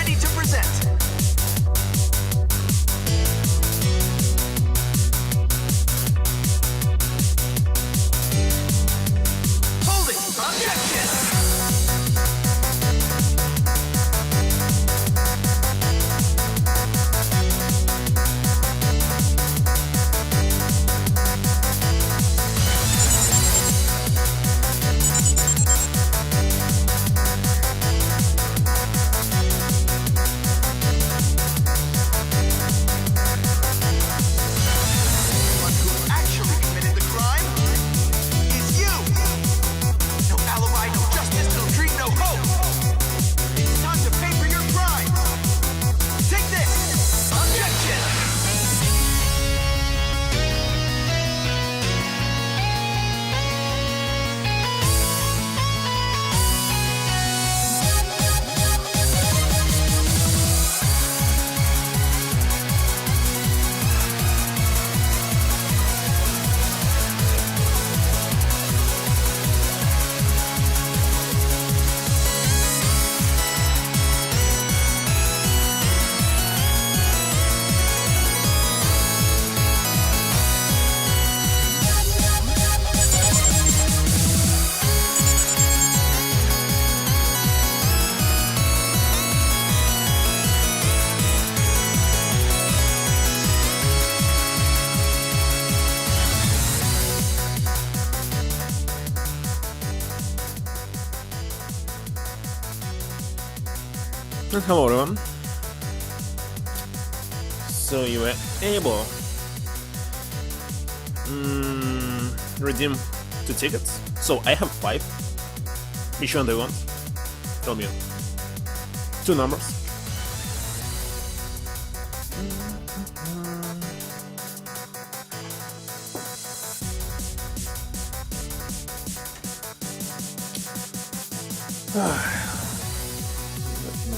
ready to present. Holding objection. And hello everyone. So you were able redeem 2 tickets. So I have 5. Which one do you want? Tell me. 2 numbers.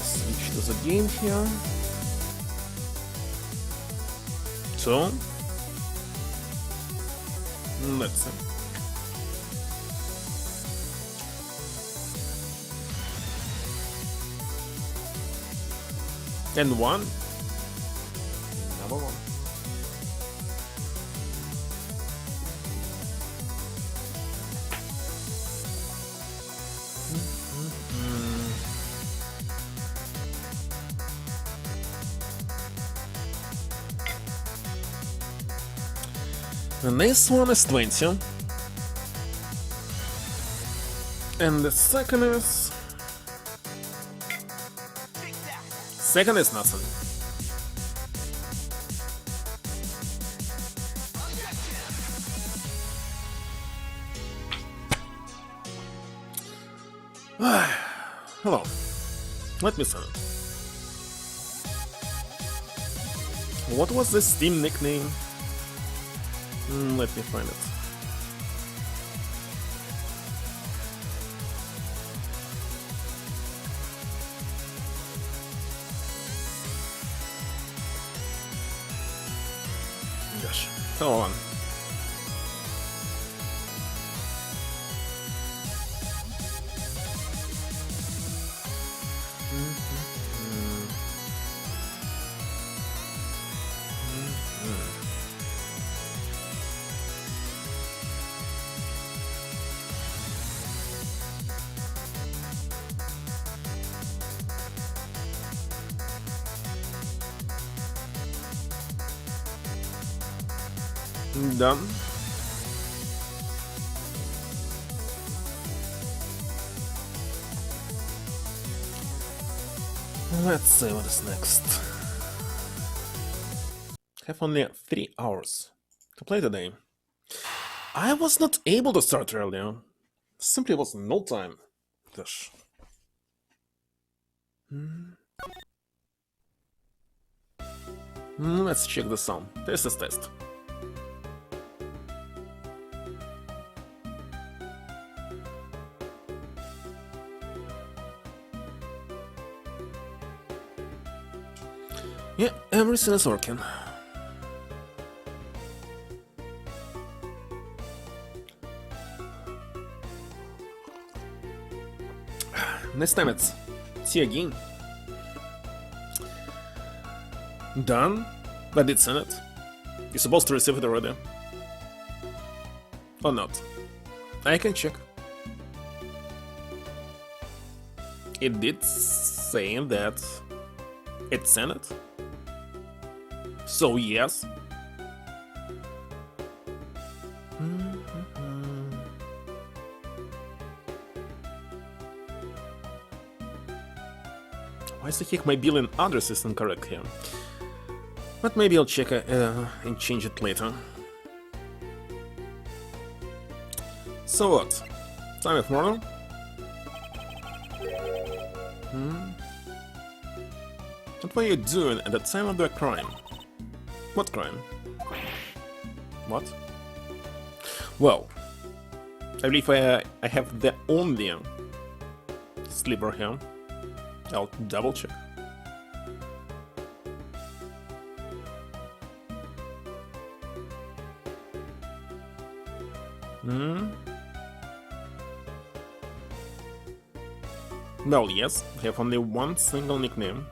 Switch to the game here. So let's see. And 1. Number 1. And this one is 20. And the second is... Second is nothing. Hello. Let me see it. What was the Steam nickname? Let me find it. Gosh, come on. Done. Let's see what is next. Have only 3 hours to play today. I was not able to start earlier. Simply was no time. Gosh. Let's check the sound. This is test. Yeah, everything is working. Next time it's see again. Done? I did send it. You're supposed to receive it already. Or not. I can check. It did say that it sent it. So yes. Why the heck my billing address is incorrect here? But maybe I'll check and change it later. So what? Time of murder? What were you doing at the time of the crime? What crime? What? Well, I believe I have the only sliver here. I'll double check. Well, yes, I have only one single nickname.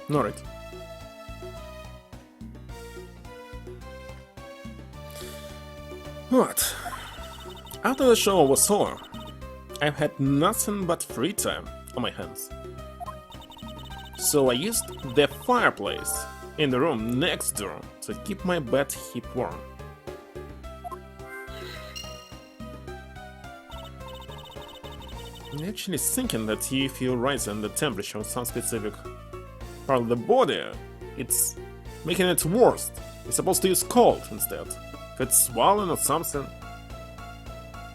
Alright. What? After the show was over, I've had nothing but free time on my hands. So I used the fireplace in the room next door to keep my bed heap warm. I'm actually thinking that if you rise in the temperature of some specific part of the body, it's making it worse. You're supposed to use cold instead. If it's swollen or something,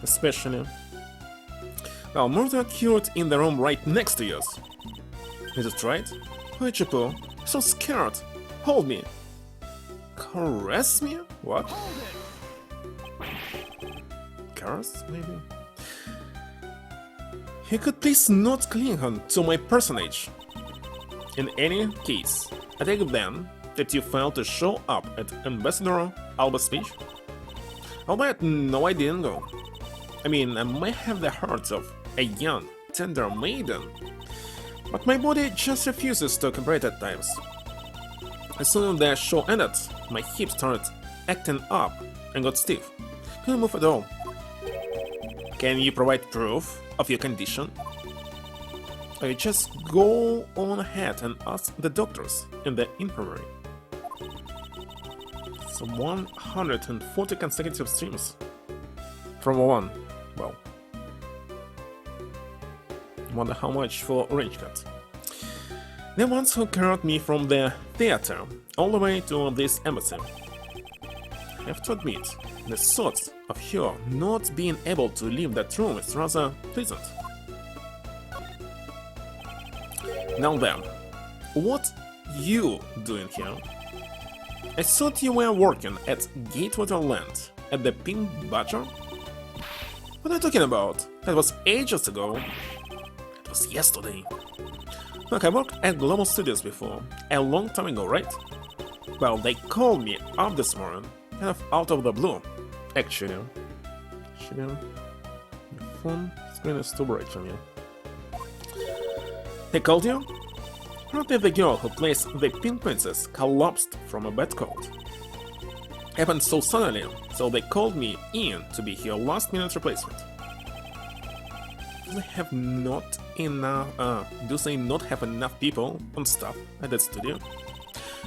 especially. Well, murder occurred in the room right next to yours. Is it right? Why, Chipo? So scared. Hold me. Caress me? What? Caress, maybe? He could please not cling on to my personage. In any case, I take it then that you failed to show up at Ambassador Alba's speech. Albeit, no, I didn't go. I mean, I might have the heart of a young, tender maiden, but my body just refuses to cooperate at times. As soon as the show ended, my hips started acting up and got stiff. Couldn't move at all. Can you provide proof of your condition? Or you just go on ahead and ask the doctors in the infirmary. So 140 consecutive streams. From one. Well. Wonder how much for Orange Cat. The ones who carried me from the theater all the way to this embassy. I have to admit, the thought of her not being able to leave that room is rather pleasant. Now then, what you doing here? I thought you were working at Gatewater Land at the Pink Badger? What are you talking about? That was ages ago. It was yesterday. Look, I worked at Global Studios before, a long time ago, right? Well, they called me up this morning, kind of out of the blue. Actually, the phone screen is too bright for me. They called you? Not if the girl who plays the Pink Princess collapsed from a bad cold. Happened so suddenly, so they called me in to be her last-minute replacement. Do they have not enough? Do they not have enough people on staff at that studio?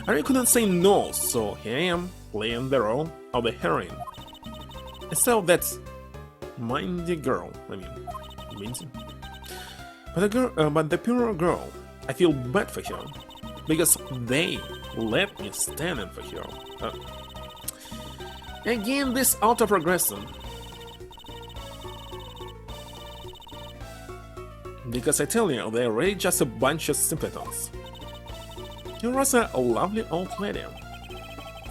I really couldn't say no, so here I am playing the role of the heroine. Instead of that mindy girl, mindy. But the pure girl, I feel bad for her, because they let me stand in for her. Again, this auto-progression. Because I tell you, they're really just a bunch of simpletons. You're also a lovely old lady.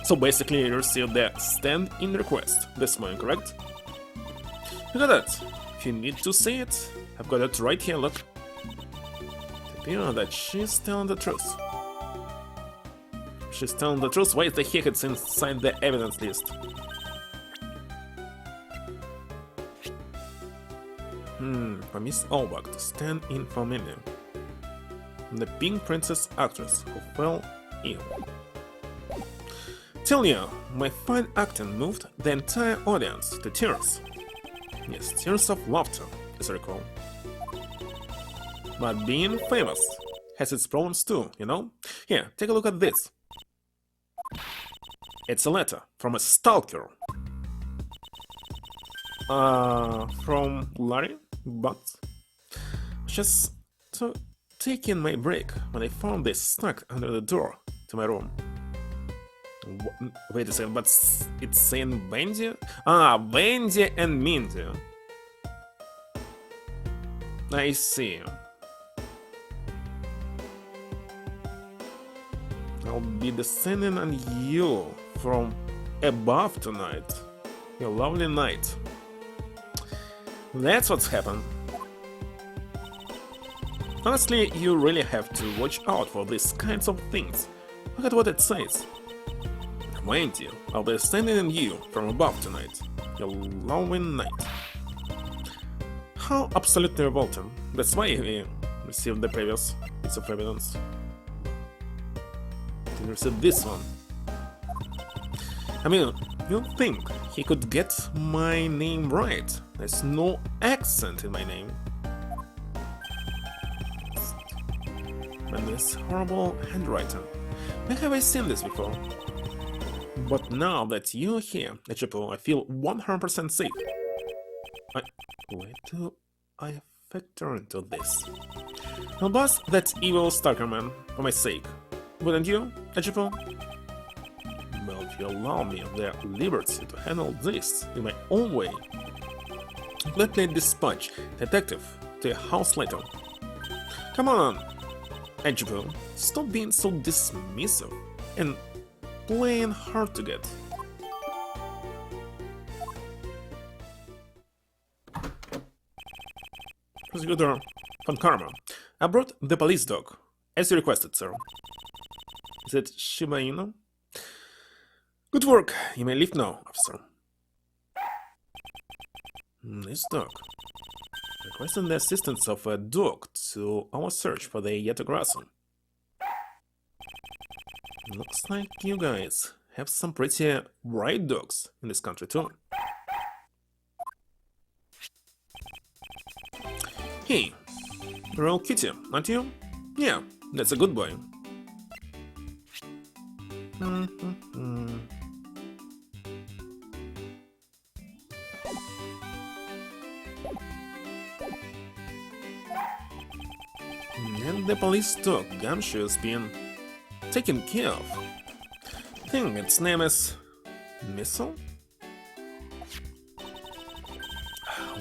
So basically you received the stand-in request this morning, correct? You got it. If you need to see it, I've got it right here, look. It appears that she's telling the truth. She's telling the truth? Why the heck it's inside the evidence list? For Miss Albach to stand in for Minnie, the Pink Princess actress who fell ill. Tell you, my fine acting moved the entire audience to tears. Yes, tears of laughter, as I recall. But being famous has its problems too, you know? Here, take a look at this. It's a letter from a stalker. From Larry, but just taking my break when I found this stuck under the door to my room. Wait a second, but it's saying Wendy? Wendy and Mindy. I see. I'll be descending on you from above tonight. Your lovely night. That's what's happened. Honestly, you really have to watch out for these kinds of things. Look at what it says. Wendy, I'll be standing on you from above tonight. Your lovely night. How absolutely revolting. That's why we received the previous piece of evidence. We received this one. I mean, you'd think he could get my name right. There's no accent in my name. And this horrible handwriting. Where have I seen this before? But now that you're here, Echipo, I feel 100% safe. Where do I factor into this? I'll bust that evil stalkerman for my sake. Wouldn't you, Echipo? Well, if you allow me the liberty to handle this in my own way, let me dispatch detective to your house later. Come on, Edgeworth, stop being so dismissive and playing hard to get. Prosecutor Von Karma, I brought the police dog, as you requested, sir. Is it Shiba Inu? Good work, you may leave now, officer. This dog. Requesting the assistance of a dog to our search for the Yatagrasu. Looks like you guys have some pretty bright dogs in this country too. Hey, you're all kitty, aren't you? Yeah, that's a good boy. And the police dog Gumshoe has been taken care of. I think its name is Missile?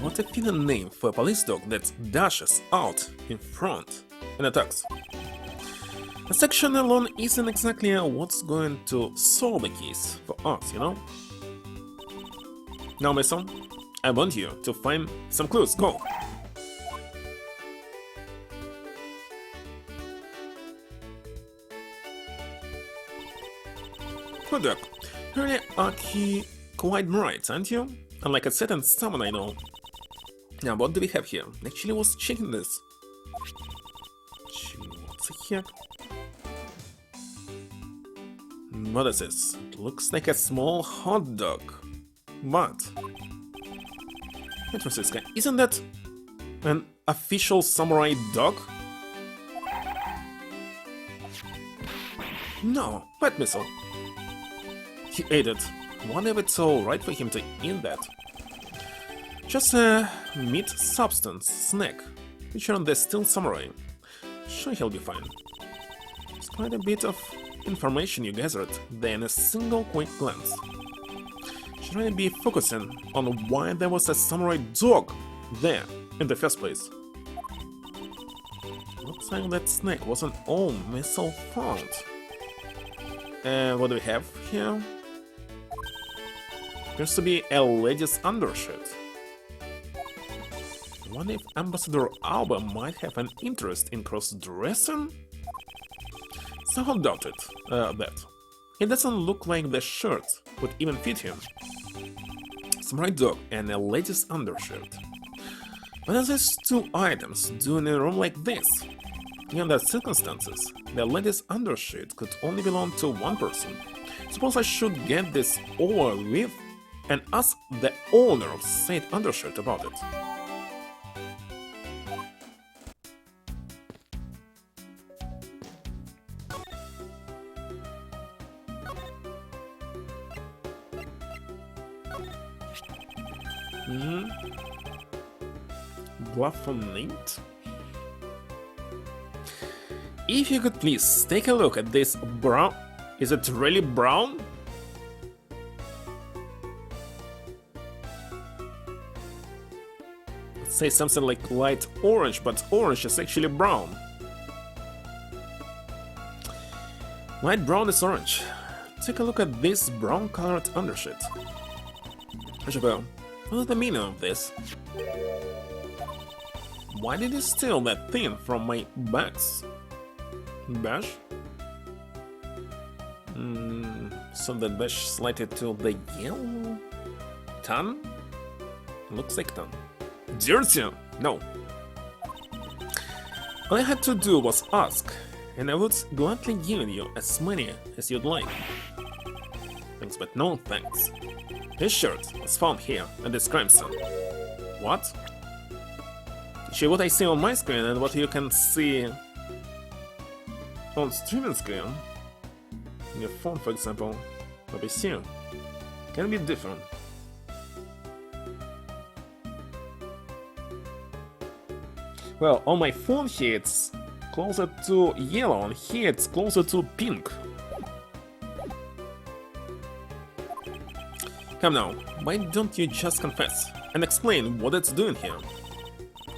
What a fitting name for a police dog that dashes out in front and attacks. A section alone isn't exactly what's going to solve the case for us, you know? Now, Missile, I want you to find some clues. Go! Good dog. Really are quite bright, aren't you? Unlike a certain someone I know. Now, what do we have here? Actually, was checking this. What's here? What is this? It looks like a small hot dog. What? Wait, Francisca, isn't that an official samurai dog? No, wait, Missile. He ate it. Wonder if it's alright for him to eat that. Just a meat substance snack, featuring the still samurai. Sure, he'll be fine. It's quite a bit of information you gathered there in a single quick glance. Should really be focusing on why there was a samurai dog there in the first place. Looks like that snack wasn't all Missile found. What do we have here? Appears to be a lady's undershirt. I wonder if Ambassador Alba might have an interest in cross-dressing? Somehow doubted that. It doesn't look like the shirt would even fit him. Samurai dog and a lady's undershirt. What are these two items doing in a room like this? In the circumstances, the lady's undershirt could only belong to one person. Suppose I should get this over with and ask the owner of said undershirt about it. Bluffamate? If you could please take a look at this brown... Is it really brown? Say something like light orange, but orange is actually brown. Light brown is orange. Take a look at this brown colored undershirt. Isabel, what is the meaning of this? Why did you steal that thing from my bags? Bash? So that bash slighted to the yellow? Tan? Looks like tan. Dirty? No. All I had to do was ask, and I would gladly give you as many as you'd like. Thanks, but no thanks. This shirt was found here at this crime scene. What? Show what I see on my screen and what you can see on streaming screen. In your phone, for example, what we see can be different. Well, on my phone here it's closer to yellow, and here it's closer to pink. Come now, why don't you just confess and explain what it's doing here?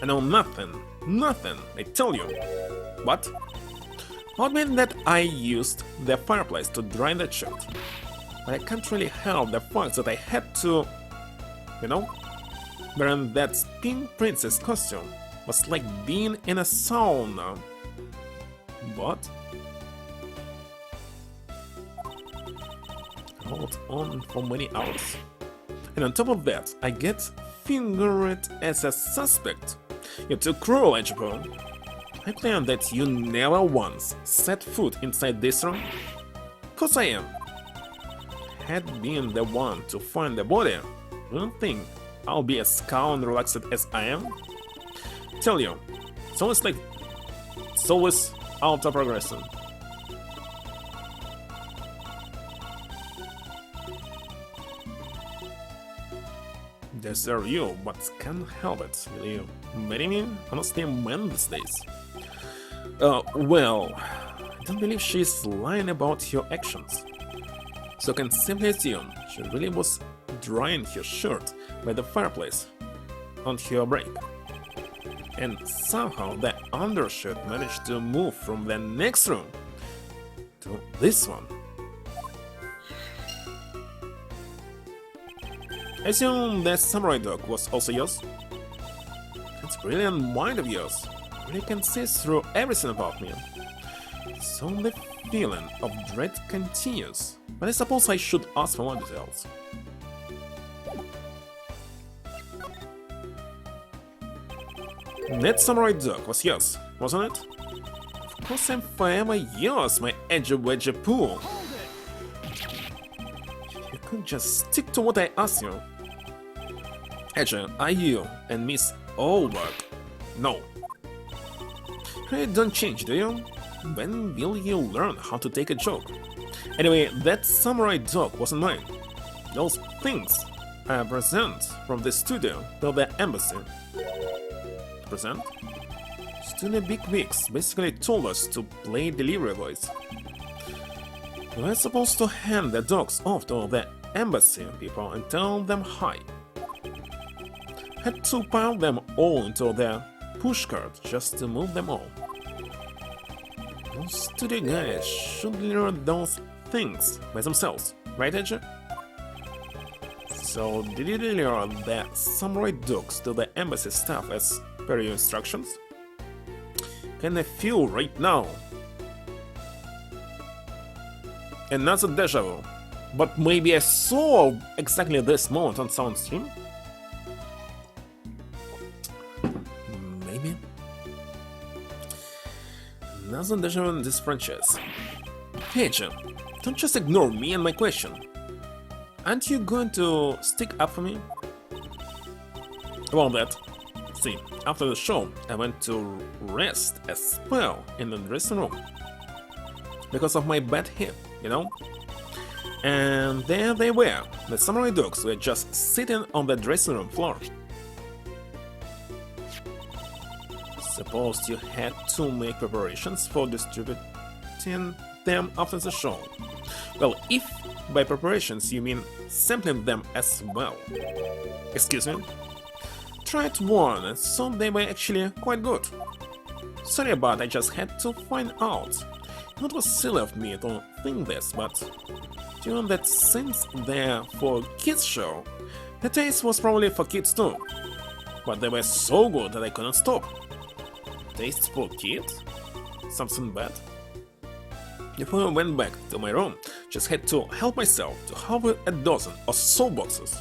I know nothing, I tell you. What? What meant that I used the fireplace to dry that shirt? But I can't really help the fact that I had to, you know, wearing that pink princess costume was like being in a sauna. What? Hold on for many hours. And on top of that, I get fingered as a suspect. You're too cruel, Edgeworth. I claim that you never once set foot inside this room. Cause I am. Had been the one to find the body, you don't think I'll be as calm and relaxed as I am? Tell you, it's always like... it's always auto-progressing. Deserve you, but can't help it. Will you marry me? Honestly, man these days. Well, I don't believe she's lying about your actions. So I can simply assume she really was drying her shirt by the fireplace on her break. And somehow the undershirt managed to move from the next room to this one. I assume the samurai dog was also yours? It's a brilliant mind of yours. You can see through everything about me. So the feeling of dread continues, but I suppose I should ask for more details. That samurai dog was yours, wasn't it? Of course I'm forever yours, my edgy-wedgy pool. You could just stick to what I asked you. Edge, are you and Miss Olberg? No. You don't change, do you? When will you learn how to take a joke? Anyway, that samurai dog wasn't mine. Those things I present from the studio to the embassy. Present? Studio Big Wigs basically told us to play delivery boys. We were supposed to hand the dogs off to the embassy people and tell them hi. Had to pile them all into their pushcart just to move them all. Those studio guys should learn those things by themselves, right, Edge? So, did you deliver the samurai dogs to the embassy staff as per your instructions? Can I feel right now? Another deja vu. But maybe I saw exactly this moment on sound stream? doesn't deserve this franchise. Hey Jim, don't just ignore me and my question. Aren't you going to stick up for me? About that, see, after the show, I went to rest a spell in the dressing room. Because of my bad hip, you know? And there they were, the samurai dogs were just sitting on the dressing room floor. Suppose you had to make preparations for distributing them after the show. Well, if by preparations you mean sampling them as well. Excuse me? Tried one and saw they were actually quite good. Sorry about I just had to find out. It was silly of me to think this, but given that since they're for a kids show, the taste was probably for kids too. But they were so good that I couldn't stop. Taste for kids? Something bad? Before I went back to my room, just had to help myself to half a dozen or so boxes.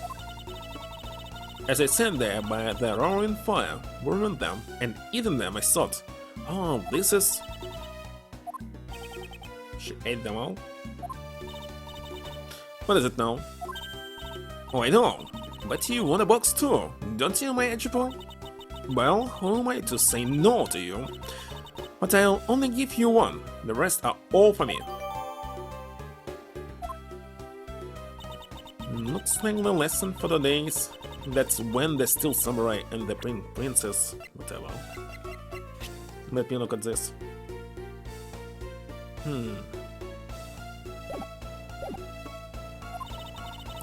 As I sat there by the roaring fire, burning them and eating them, I thought, oh, this is... She ate them all? What is it now? Oh, I know, but you want a box too, don't you, my Edgeworth? Well, who am I to say no to you? But I'll only give you one, the rest are all for me. Looks like the lesson for the days. That's when the Steel Samurai and the Princess, whatever. Let me look at this.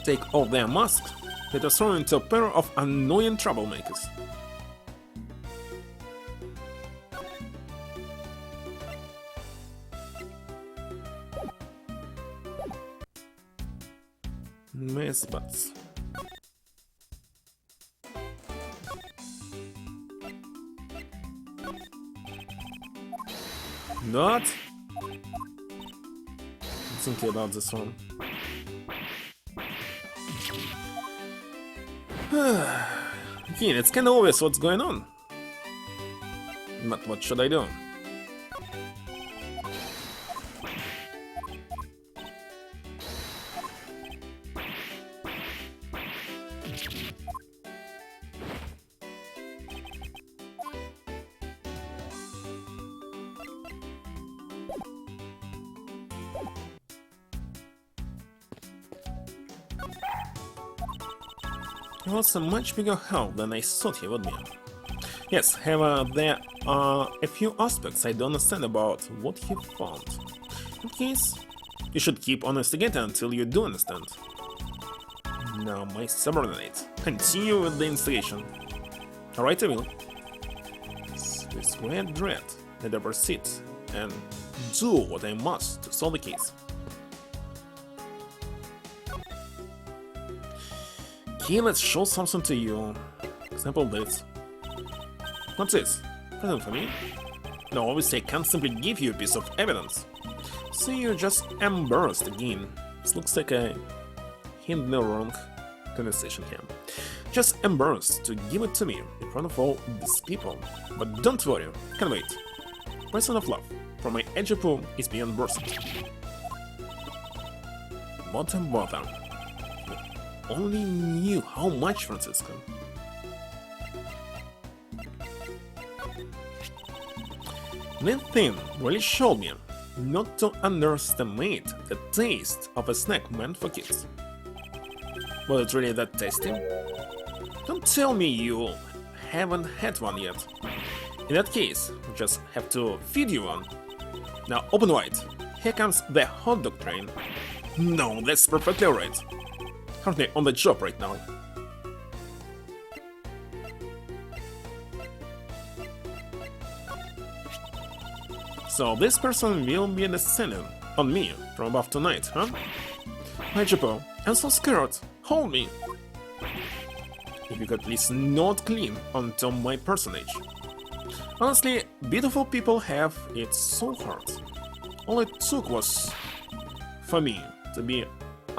Take off their masks, they are thrown into a pair of annoying troublemakers. Miss Butts. Not thinking about this one. Again, it's kinda obvious what's going on. But what should I do? He was a much bigger help than I thought he would be. Yes, however, there are a few aspects I don't understand about what he found. In case, you should keep on investigating until you do understand. Now, my subordinate, continue with the investigation. Alright, I will. With great dread, let I proceed and do what I must to solve the case. Okay, let's show something to you. Example this. What's this? Present for me? No, obviously I can't simply give you a piece of evidence. So you're just embarrassed again. This looks like a hint the wrong conversation here. Just embarrassed to give it to me in front of all these people. But don't worry, can wait. Person of love from my Edgeworth is beyond worth it. What a bother. Only knew how much, Francisco. That thing really showed me not to underestimate the taste of a snack meant for kids. Was it really that tasty? Don't tell me you haven't had one yet. In that case, we just have to feed you one. Now open wide. Here comes the hot dog train. No, that's perfectly alright. Currently on the job right now. So this person will be descending on me from above tonight, huh? Hi Jippo, I'm so scared. Hold me. If you could please not cling onto my personage. Honestly, beautiful people have it so hard. All it took was for me to be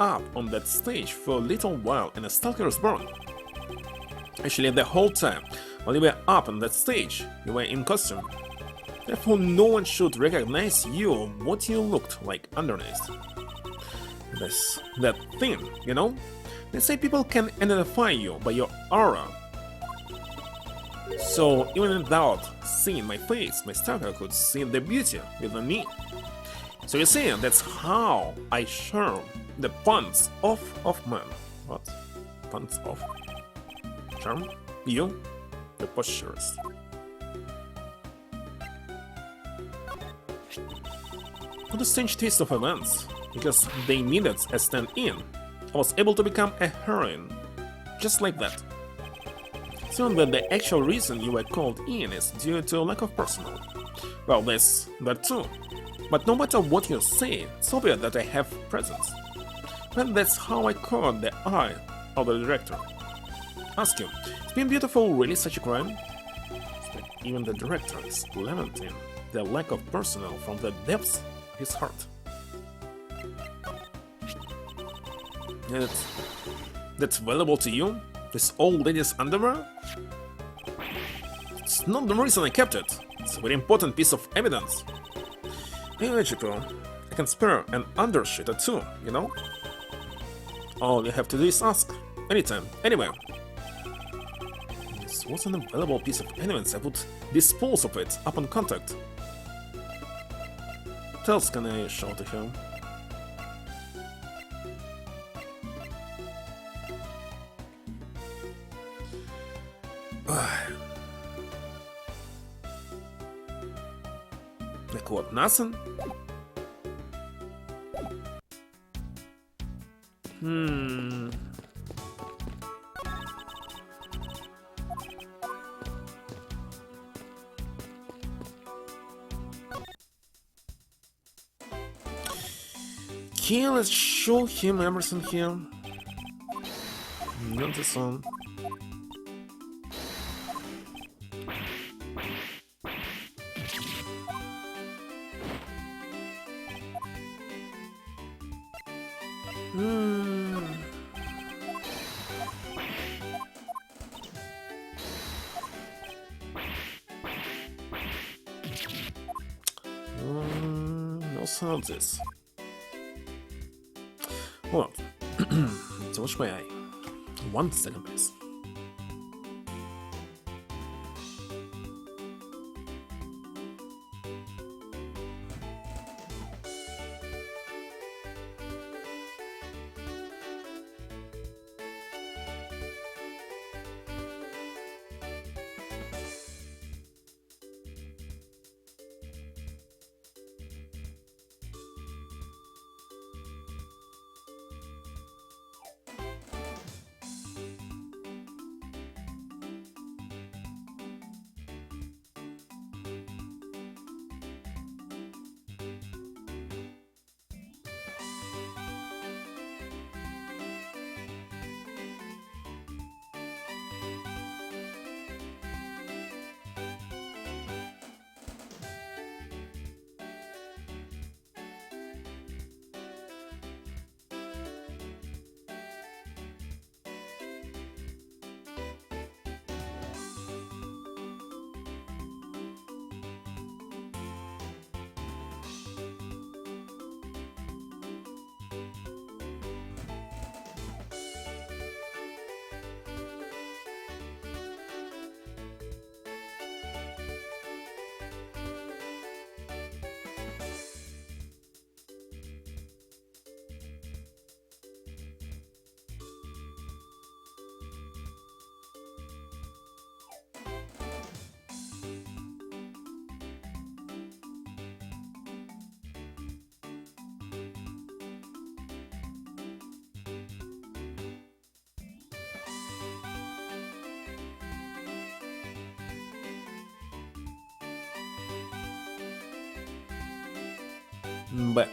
up on that stage for a little while in A Stalker Is Born. Actually, the whole time, while you were up on that stage, you were in costume. Therefore, no one should recognize you or what you looked like underneath. That thing, you know? They say people can identify you by your aura. So, even without seeing my face, my stalker could see the beauty within me. So you see, that's how I charm the pawns of man. What? Pawns of? Charm? You? The postures. What a strange twist of events. Because they needed a stand-in, I was able to become a heroine. Just like that. So that the actual reason you were called in is due to lack of personnel. Well, there's that too. But no matter what you say, it's obvious that I have presence. And that's how I caught the eye of the director. Ask you, is being beautiful really such a crime? Even the director is lamenting the lack of personnel from the depths of his heart. That's valuable to you? This old lady's underwear? It's not the reason I kept it. It's a very important piece of evidence. Anyway, Chico, I can spare an undershirt or two, you know? All you have to do is ask. Anytime, anywhere. This was an available piece of evidence. I would dispose of it upon contact. What else can I show to him? Like what, nothing? Okay, let's show him everything here. Not this one. Also not this. Well, so which way I? 1 second, please. Back.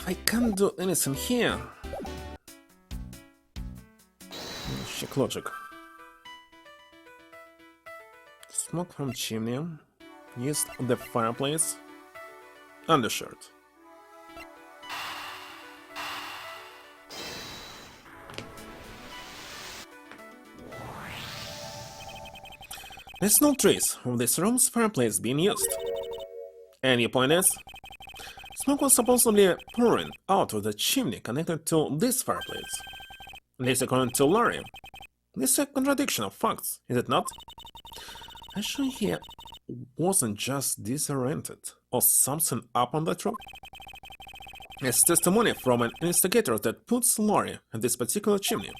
I can't do anything here. Check logic. Smoke from chimney. Used the fireplace. Undershirt. There's no trace of this room's fireplace being used. And your point is? Smoke was supposedly pouring out of the chimney connected to this fireplace. This according to Larry. This is a contradiction of facts, is it not? Actually, he wasn't just disoriented or something up on that rope. It's testimony from an investigator that puts Laurie at this particular chimney.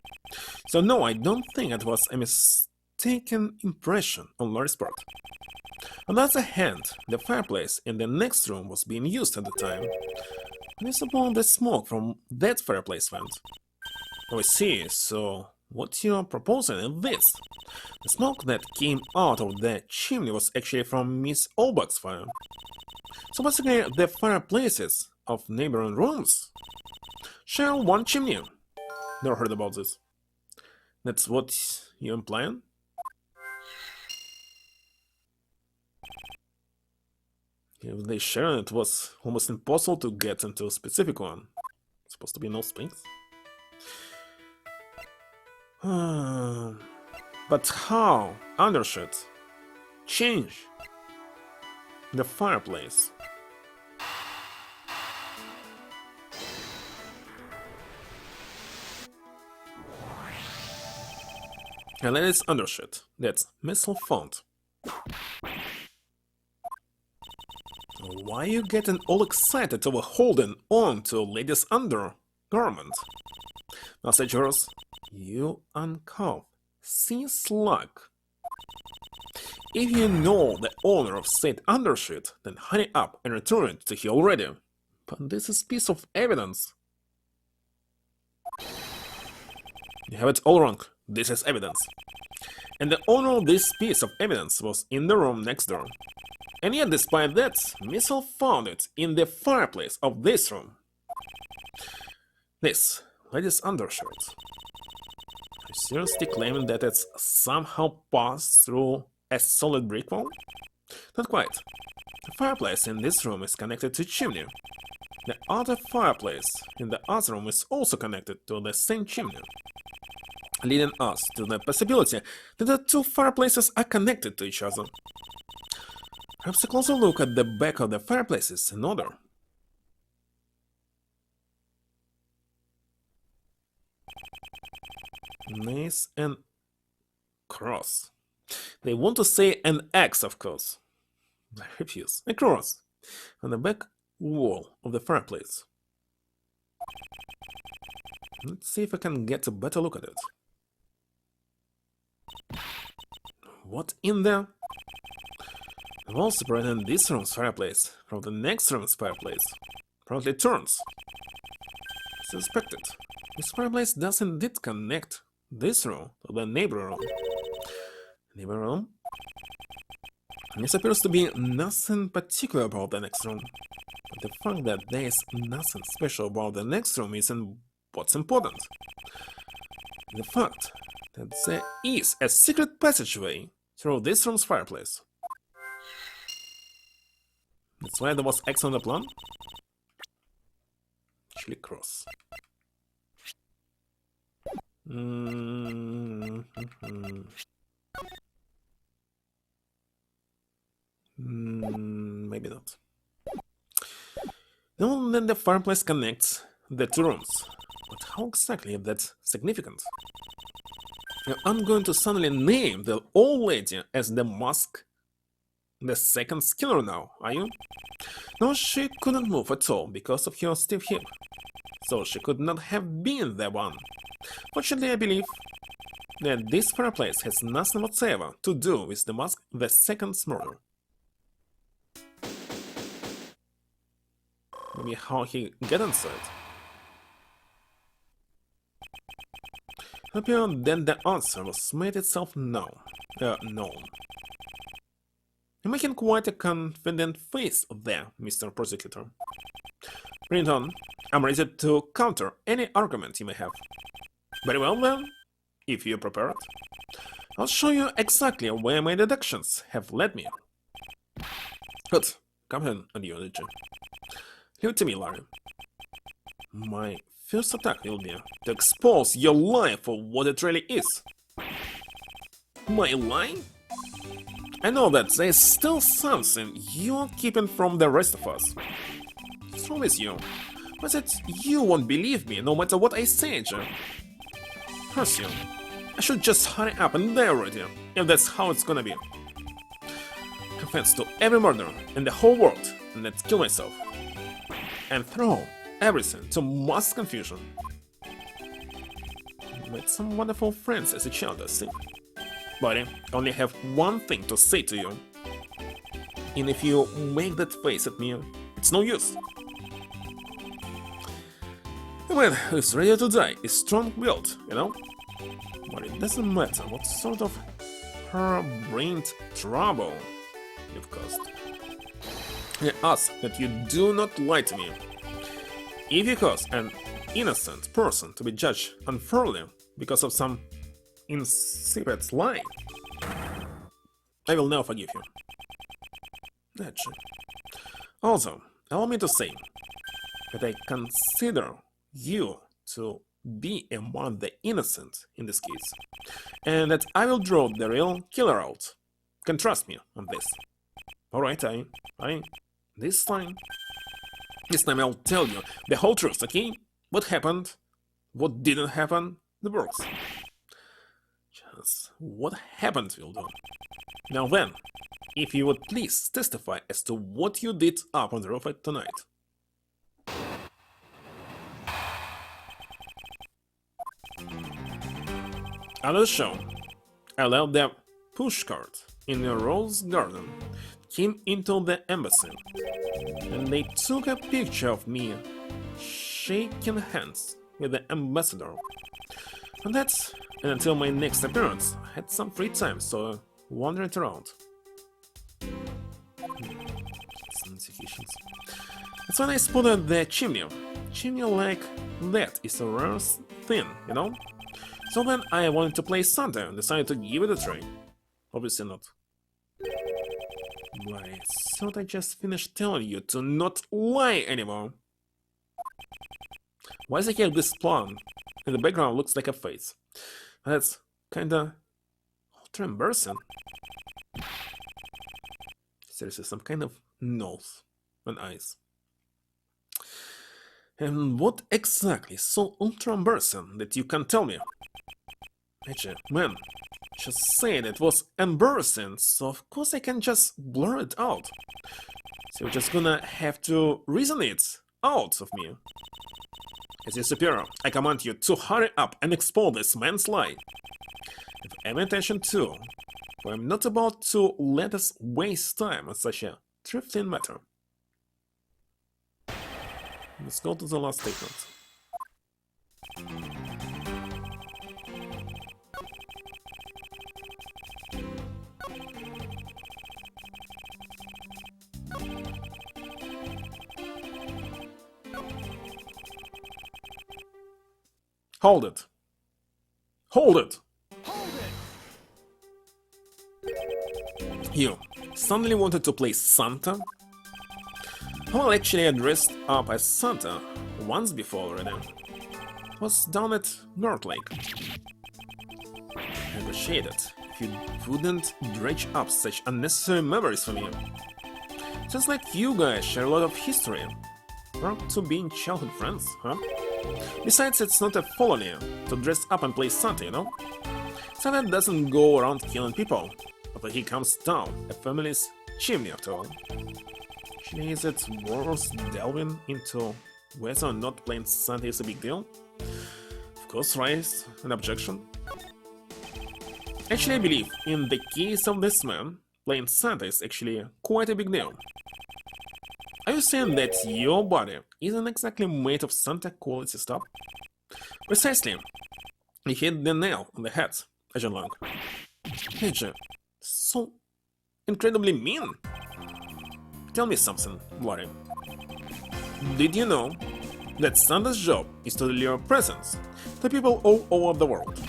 So no, I don't think it was a mistaken impression on Laurie's part. On the other hand, the fireplace in the next room was being used at the time. And I suppose the smoke from that fireplace went. Oh, I see, so what you're proposing is this. The smoke that came out of the chimney was actually from Miss Olbach's fire. So basically, the fireplaces of neighboring rooms share one chimney. Never heard about this. That's what you're implying? If they share, it was almost impossible to get into a specific one. It's supposed to be no space. But how undershould change the fireplace? And then it's undershoot. That's missile font. Why are you getting all excited over holding on to a lady's undergarment? Now, Edgeworth, you uncuff. See slug. If you know the owner of said undershoot, then hurry up and return it to her already. But this is piece of evidence. You have it all wrong. This is evidence. And the owner of this piece of evidence was in the room next door. And yet, despite that, Missile found it in the fireplace of this room. This lady's undershirt. Are you seriously claiming that it's somehow passed through a solid brick wall? Not quite. The fireplace in this room is connected to a chimney. The other fireplace in the other room is also connected to the same chimney, leading us to the possibility that the two fireplaces are connected to each other. Perhaps a closer look at the back of the fireplaces in order. Nace and cross. They want to say an X, of course. I refuse. A cross on the back wall of the fireplace. Let's see if I can get a better look at it. What in there? The wall separating this room's fireplace from the next room's fireplace probably turns. As expected, this fireplace does indeed connect this room to the neighbor room. Neighbor room? This appears to be nothing particular about the next room. But the fact that there is nothing special about the next room isn't what's important. The fact that there is a secret passageway through this room's fireplace. That's why there was X on the plan? Actually, cross. Maybe not. No, then the fireplace connects the two rooms. But how exactly is that significant? I'm going to suddenly name the old lady as the mask, the second killer now, are you? No, she couldn't move at all because of her stiff hip. So she could not have been the one. Fortunately, I believe that this fireplace has nothing whatsoever to do with the mask, the second murder. Maybe how he got inside. Apparently, then the answer was made itself known. You're making quite a confident face there, Mr. Prosecutor. Bring it on. I'm ready to counter any argument you may have. Very well then, if you're prepared. I'll show you exactly where my deductions have led me. Good. Come in, ideology. Leave it to me, Larry. My first attack will be to expose your lie for what it really is. My lie? I know that there's still something you're keeping from the rest of us. What's wrong with you? Was it you won't believe me no matter what I say, Joe? Curse you. I should just hurry up and die already, if that's how it's gonna be. Confess to every murder in the whole world and then kill myself. And throw everything to mass confusion. Made some wonderful friends as a child, I see. But I only have one thing to say to you. And if you make that face at me, it's no use. A man who's ready to die is strong-willed, you know? But it doesn't matter what sort of harebrained trouble you've caused. I ask that you do not lie to me. If you cause an innocent person to be judged unfairly because of some insipid lie, I will never forgive you. That's it. Also, allow me to say that I consider you to be among the innocent in this case, and that I will draw the real killer out. Can trust me on this. Alright, this time I'll tell you the whole truth, okay? What happened, what didn't happen, the works. Just what happened will do. Now then, if you would please testify as to what you did up on the roof tonight. After the show, I left the pushcart in a rose garden, came into the embassy, and they took a picture of me shaking hands with the ambassador. And that's until my next appearance. I had some free time, so I wandered around. Some notifications. That's when I spotted the chimney. Chimney like that is a rare thing, you know? So then I wanted to play Santa and decided to give it a try. Obviously not. But I thought I just finished telling you to not lie anymore. Why does I have this plan? In the background looks like a face. That's kinda ultra embarrassing. Seriously, some kind of nose and eyes. And what exactly is so ultra embarrassing that you can tell me? Actually, man, just saying it was embarrassing, so of course I can just blur it out. So you're just gonna have to reason it out of me. As your superior, I command you to hurry up and expose this man's lie. And pay attention too, for I'm not about to let us waste time on such a trifling matter. Let's go to the last statement. Hold it. Hold it! You suddenly wanted to play Santa? Well, actually, I dressed up as Santa once before already. It was down at North Lake. I appreciate it if you wouldn't dredge up such unnecessary memories for me. Sounds like you guys share a lot of history. We're to being childhood friends, huh? Besides, it's not a felony to dress up and play Santa, you know? Santa doesn't go around killing people after he comes down a family's chimney after all. Actually, is it worth delving into whether or not playing Santa is a big deal? Of course, raise an objection. Actually, I believe in the case of this man, playing Santa is actually quite a big deal. Are you saying that your body isn't exactly made of Santa quality stuff? Precisely. You hit the nail on the head, Agent Long. Agent, so incredibly mean. Tell me something, Larry. Did you know that Santa's job is to deliver presents to people all over the world?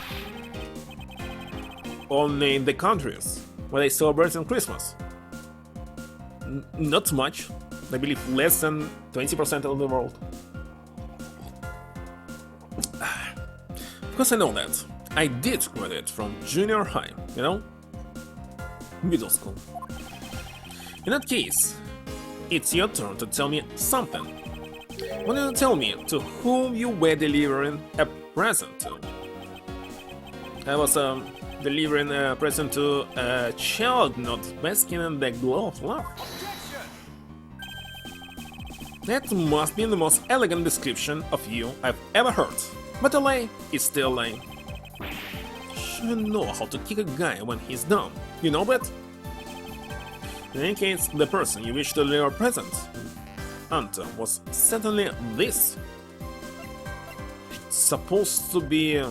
Only in the countries where they celebrate Christmas. Not much. I believe less than 20% of the world. Of course I know that. I did graduate from junior high, you know? middle school. In that case, it's your turn to tell me something. Why don't you tell me to whom you were delivering a present to? I was delivering a present to a child not basking in the glow of love. That must be the most elegant description of you I've ever heard. But a lie is still a lie. You know how to kick a guy when he's down, you know that? In any case, the person you wish to deliver a present unto was certainly this. It's supposed to be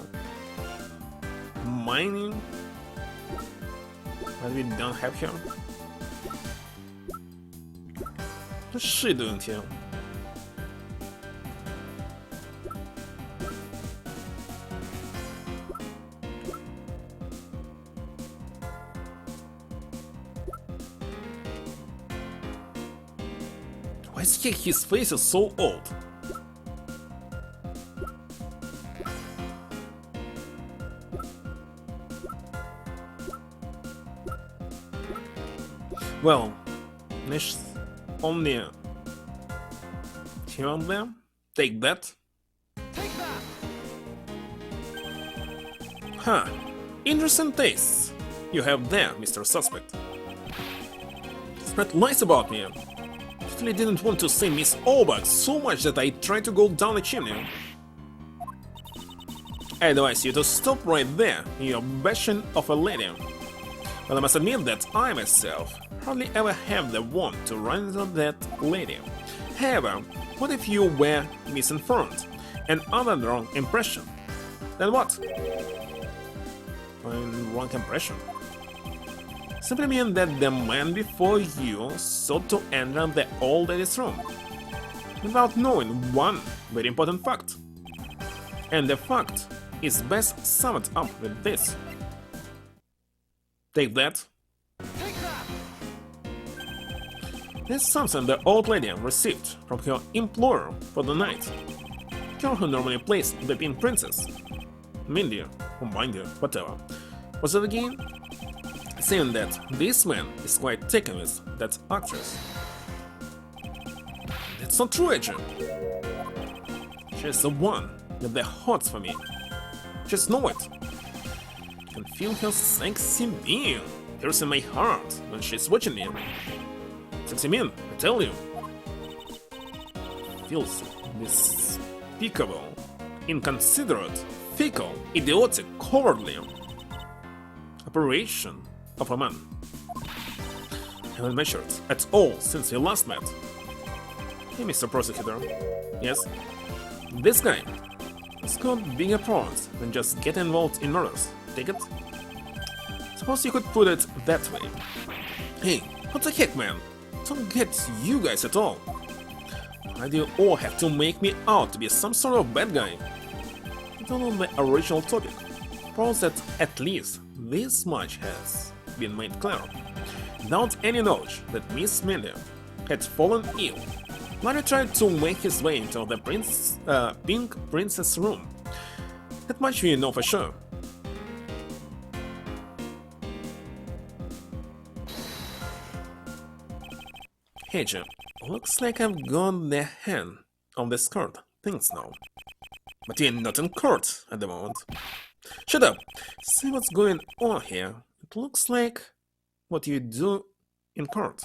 mining, but we don't have here. What's she doing here? Why is his face is so old? Well, there's only here and there. Take that. Take that! Huh. Interesting tastes you have there, Mr. Suspect. Spread lies about me. Actually didn't want to see Miss Orbach so much that I tried to go down the chimney. I advise you to stop right there in your bashing of a lady. But I must admit that I myself hardly ever have the want to run into that lady. However, what if you were misinformed and under the wrong impression? Then what? Wrong impression? Simply mean that the man before you sought to enter the old lady's room without knowing one very important fact. And the fact is best summed up with this. Take that. Take that! This is something the old lady received from her employer for the night. Girl who normally plays the Pink Princess. Mindy, or Mindy, whatever. Was it again? Saying that this man is quite taken with that actress. That's not true, Edge. She's the one with the hots for me. Just know it. I can feel her sexy being piercing my heart when she's watching me. Sexy mean, I tell you. Feels despicable, inconsiderate, fickle, idiotic, cowardly. Operation of a man. I haven't measured at all since we last met. Hey, Mr. Prosecutor. Yes? This guy has got bigger problems than just getting involved in murders. Take it? Suppose you could put it that way. Hey, what the heck, man? Don't get you guys at all. Why do you all have to make me out to be some sort of bad guy? I don't know the original topic. Suppose that at least this much has been made clear. Without any knowledge that Miss Mindy had fallen ill, Larry tried to make his way into the Pink Princess room. That much we know for sure. Hey Jim, looks like I've got the hand on the skirt things now. But you're not in court at the moment. Shut up! See what's going on here. It looks like what you do in court.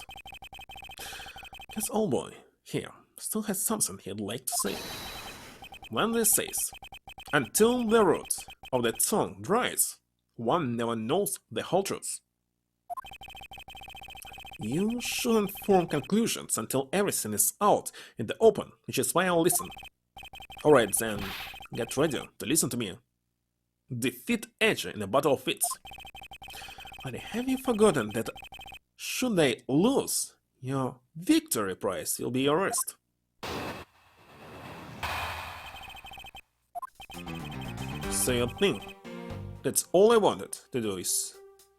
This old boy here still has something he'd like to say. Wendy says, until the root of the tongue dries, one never knows the whole truth. You shouldn't form conclusions until everything is out in the open, which is why I'll listen. Alright then, get ready to listen to me. Defeat Edge in a battle of wits. But have you forgotten that should they lose, your victory prize will be your arrest? So you think that's all I wanted to do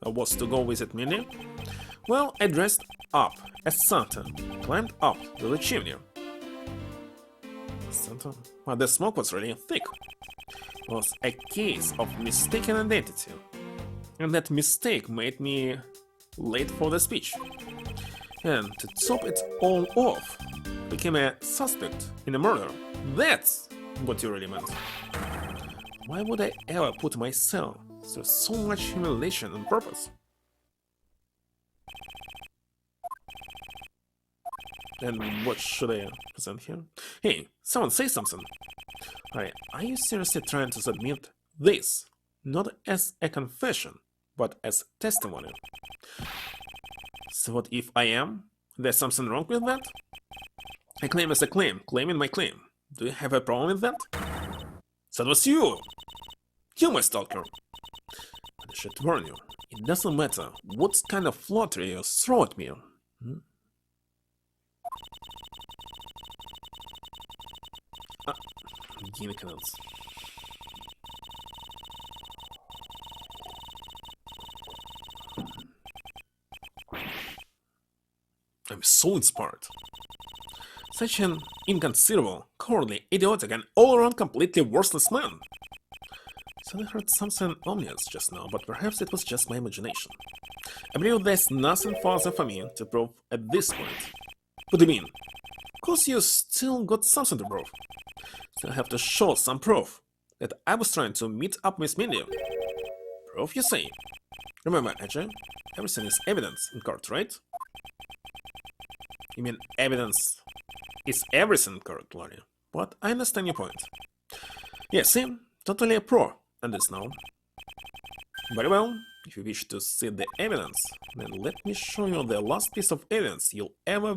was to go visit Mindy? Well, I dressed up as Santa, climbed up to the chimney. Santa? Well, the smoke was really thick. It was a case of mistaken identity. And that mistake made me late for the speech. And to top it all off, became a suspect in a murder. That's what you really meant. Why would I ever put myself through so much humiliation on purpose? And what should I present here? Hey, someone say something! Are you seriously trying to submit this, not as a confession, but as testimony? So what if I am? There's something wrong with that? A claim is a claim, claiming my claim. Do you have a problem with that? That was you! You, my stalker! But I should warn you, it doesn't matter what kind of flattery you throw at me. Guinea canals. I'm so inspired. Such an inconsiderable, cowardly, idiotic, and all-around completely worthless man. So I heard something ominous just now, but perhaps it was just my imagination. I believe there's nothing further for me to prove at this point. What do you mean? Cause you still got something to prove. Still have to show some proof that I was trying to meet up with Mindy. Proof, you say? Remember, Edge, everything is evidence in court, right? You mean evidence is everything in court, Lori? But I understand your point. Yeah, see? Totally a pro on this now. Very well, if you wish to see the evidence, then let me show you the last piece of evidence you'll ever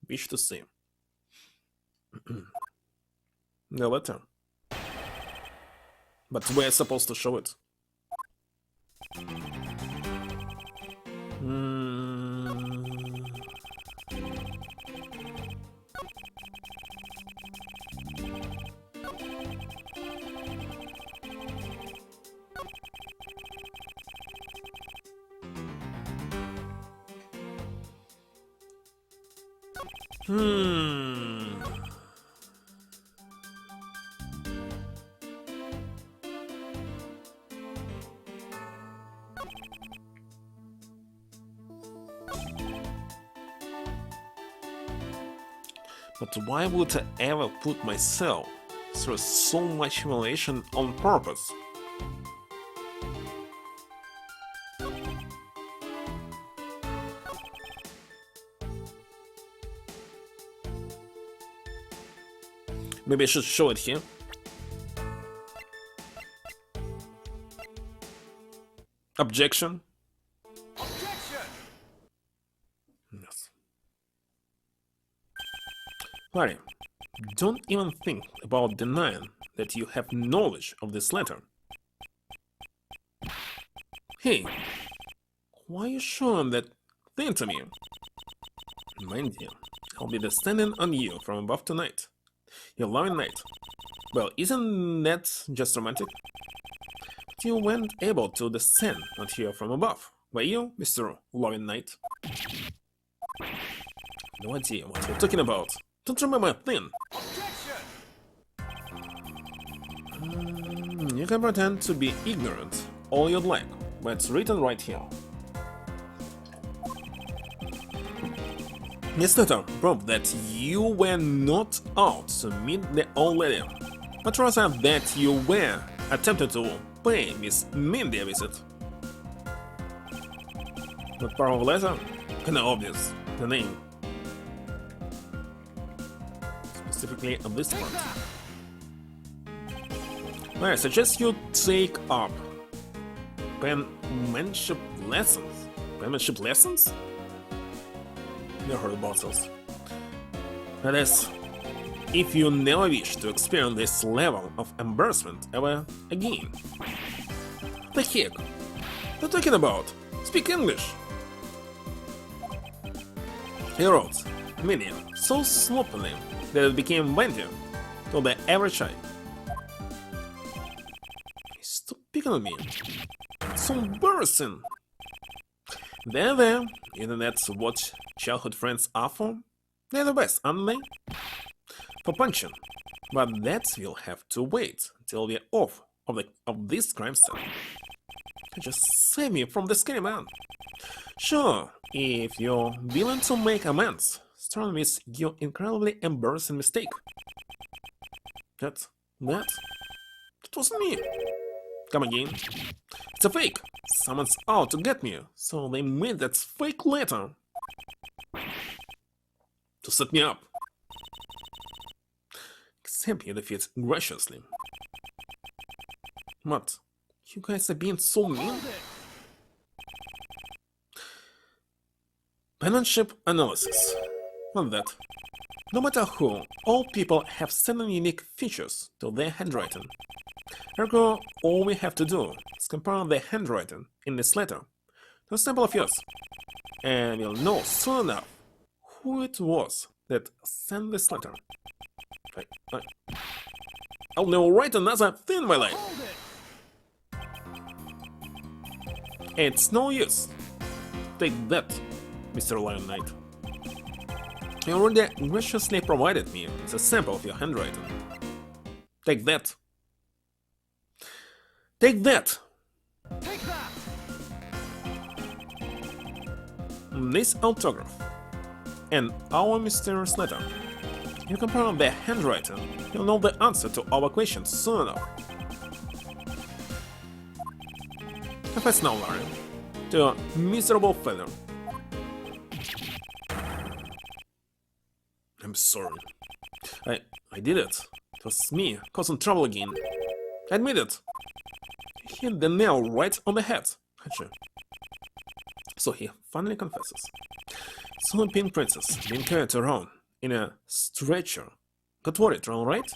wish to see. The letter. But where supposed to show it? But why would I ever put myself through so much humiliation on purpose? Maybe I should show it here. Objection. Objection! Yes. Larry, don't even think about denying that you have knowledge of this letter. Hey, why are you showing that thing to me? Mind you, I'll be descending on you from above tonight. Your loving knight. Well, isn't that just romantic? You weren't able to descend on here from above, were you, Mr. Loving Knight? No idea what you're talking about. Don't remember a thing. You can pretend to be ignorant all you'd like, but it's written right here. This letter proved that you were not out to meet the old lady, but rather that you were attempting to pay Miss Mindy a visit. What part of the letter? Kinda obvious. The name. Specifically on this part. I suggest you take up penmanship lessons. Penmanship lessons? Never heard about those. That is, if you never wish to experience this level of embarrassment ever again. The heck? What are you talking about? Speak English! He wrote, Mindy, so sloppily that it became windy to the average eye. Stop picking on me. It's so embarrassing. There, isn't that what childhood friends are for? They're the best, aren't they? For punching. But that will have to wait till we're off of this crime scene. Just save me from the skinny man. Sure, if you're willing to make amends, starting with your incredibly embarrassing mistake. That was me. Come again. It's a fake. Someone's out to get me, so they made that fake letter to set me up. Accept your defeat graciously. What? You guys are being so mean? Penmanship analysis. Not that. No matter who, all people have certain unique features to their handwriting. Ergo, all we have to do is compare the handwriting in this letter to a sample of yours, and we'll know soon enough who it was that sent this letter. I'll never write another thing in my life. It's no use. Take that, Mr. Lion Knight. You already graciously provided me with a sample of your handwriting. Take that. Take that! Take that! This autograph and our mysterious letter. You compare the handwriting, you'll know the answer to our questions soon enough. Confess now, Larry, to your miserable failure. I'm sorry. I did it. It was me, causing trouble again. Admit it. You hit the nail right on the head, Hachi. So he finally confesses. Saw a pink princess being carried around in a stretcher. Got worried, all right?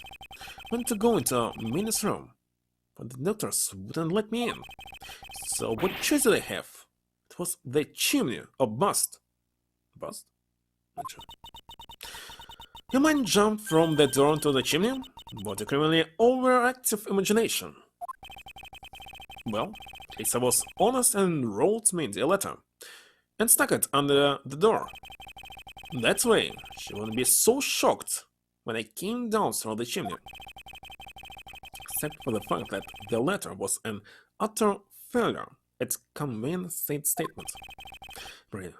Went to go into Minnie's room, but the doctors wouldn't let me in. So what choice did I have? It was the chimney or bust. Bust? Not sure. Your mind jumped from the door to the chimney? What a criminally overactive imagination. Well, at least I was honest and wrote Mindy a letter and stuck it under the door. That way, she wouldn't be so shocked when I came down through the chimney. Except for the fact that the letter was an utter failure at conveying said statement.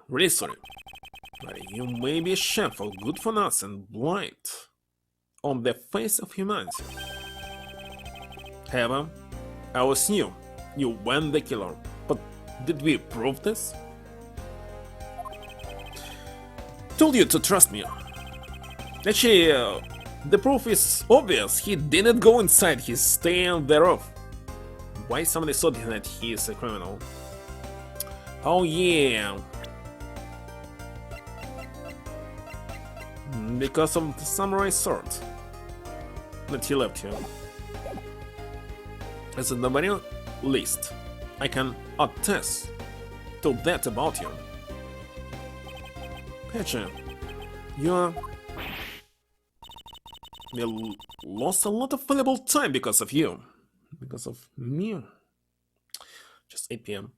Really sorry. But you may be shameful, good for nothing, blind on the face of humanity. However, I always knew you weren't the killer, but did we prove this? Told you to trust me. Actually, the proof is obvious. He didn't go inside, he's staying thereof. Why somebody thought that he is a criminal? Oh yeah. Because of the samurai sword that he left here. As at the very least, I can attest to that about you. Hachi, we lost a lot of valuable time because of you. Because of me. Just 8 p.m.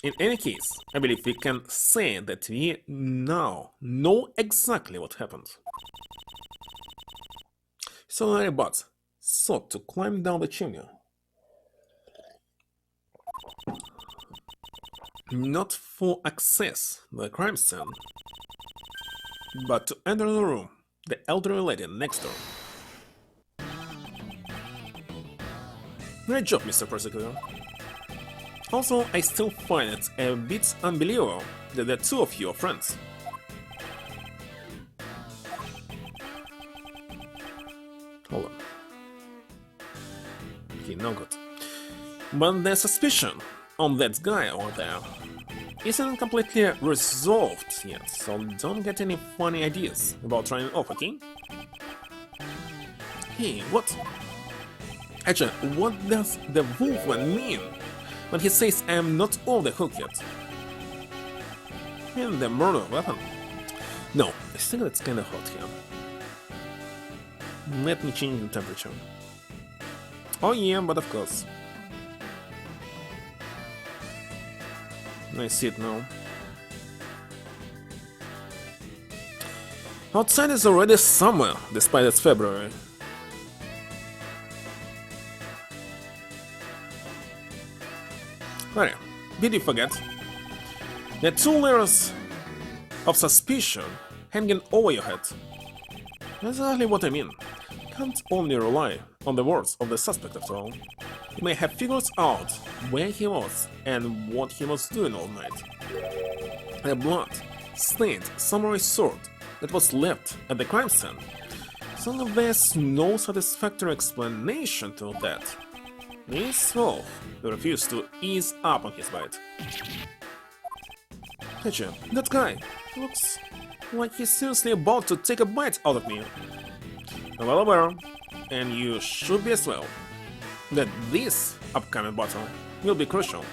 In any case, I believe we can say that we now know exactly what happened. So Larry Butts sought to climb down the chimney. Not for access to the crime scene, but to enter the room, the elderly lady next door. Great job, Mr. Prosecutor. Also, I still find it a bit unbelievable that the two of you are friends. Hold on. Okay, no good. But the suspicion on that guy over there isn't completely resolved yet, so don't get any funny ideas about trying off, okay? Hey, what? Actually, what does the Wolfman mean when he says I'm not off the hook yet? And the murder weapon? No, I think it's kinda hot here. Let me change the temperature. Oh yeah, but of course. I see it now. Outside is already summer, despite it's February. Right, did you forget? The two layers of suspicion hanging over your head. That's exactly what I mean. Can't only rely on the words of the suspect after all. He may have figured out where he was and what he was doing all night. A blood-stained samurai sword that was left at the crime scene. So there's no satisfactory explanation to that. This wolf refused to ease up on his bite. Teacher, that guy looks like he's seriously about to take a bite out of me. I'm well aware, and you should be as well, that this upcoming battle will be crucial.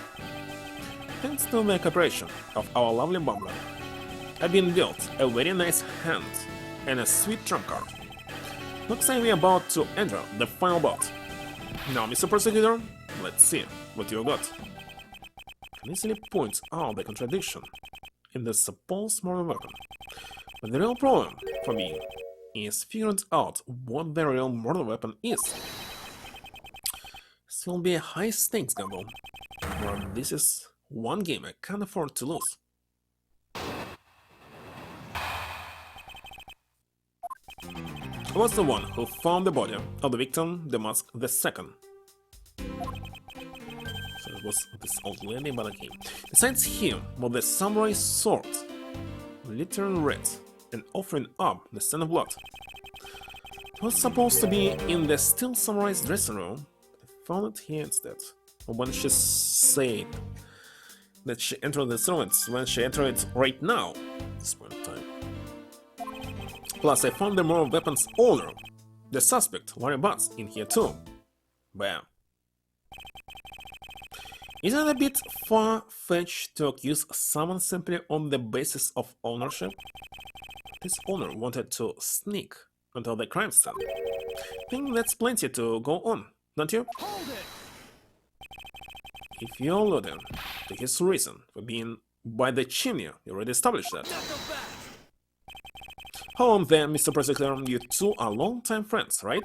Thanks to the cooperation of our lovely bumbler, I've been dealt a very nice hand and a sweet trump card. Looks like we're about to enter the final bout. Now, Mr. Prosecutor, let's see what you got. Can easily point out the contradiction in the supposed murder weapon, but the real problem for me is figuring out what the real murder weapon is. This will be a high-stakes gamble, where this is one game I can't afford to lose. I was the one who found the body of the victim, the mask, the second. So it was this old lady, but okay. Besides him was the samurai sword, glittering red, and offering up the scent of blood. It was supposed to be in the still samurai's dressing room, but I found it here instead. When she said that she entered the room, it's when she entered it right now, at this point in time. Plus, I found the more weapons owner, the suspect, Larry Butts, in here too. Bam. Isn't it a bit far-fetched to accuse someone simply on the basis of ownership? This owner wanted to sneak onto the crime scene. I think that's plenty to go on, don't you? Hold it! If you're alluding to his reason for being by the chimney, you already established that. Hold on there, Mr. Prosecutor, you two are long-time friends, right?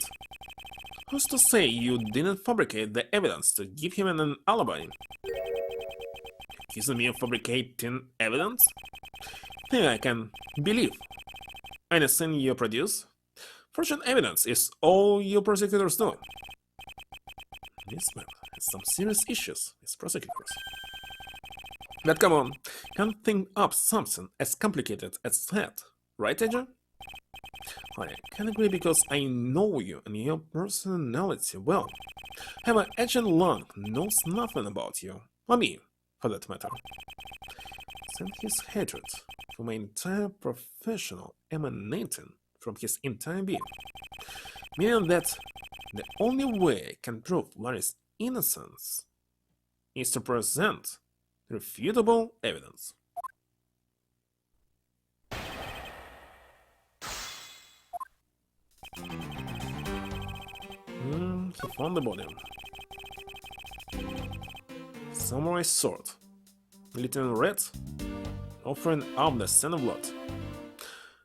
Who's to say you didn't fabricate the evidence to give him an alibi? Accusing me of fabricating evidence? I think I can believe anything you produce. Fortune evidence is all you prosecutors do. This man has some serious issues with prosecutors. But come on, can't think up something as complicated as that, right, Edger? I can agree because I know you and your personality well. However, Agent Long knows nothing about you, or me, for that matter. And his hatred for my entire professional emanating from his entire being. Meaning that the only way I can prove Larry's innocence is to present refutable evidence. He found the body. Samurai sword, glittering red, offering up the scent of blood.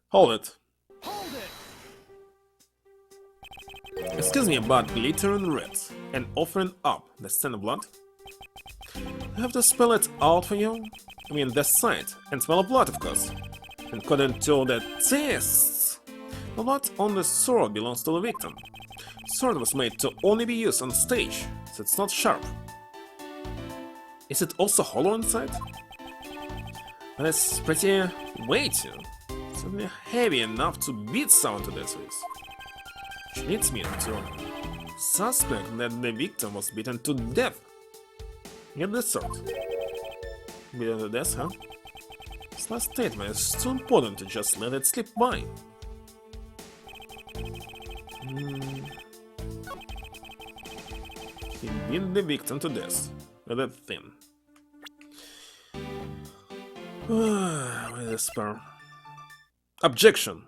Hold it. Hold it! Excuse me, but glittering red and offering up the scent of blood? I have to spell it out for you? I mean, the sight and smell of blood, of course. According to the tests, the blood on the sword belongs to the victim. The sword was made to only be used on stage, so it's not sharp. Is it also hollow inside? And it's pretty weighty, certainly heavy enough to beat someone to death with. Which leads me to suspect that the victim was beaten to death. Get this sword. Beaten to death, huh? This last statement is too important to just let it slip by. He beat the victim to death with a thing. With a spur. Objection!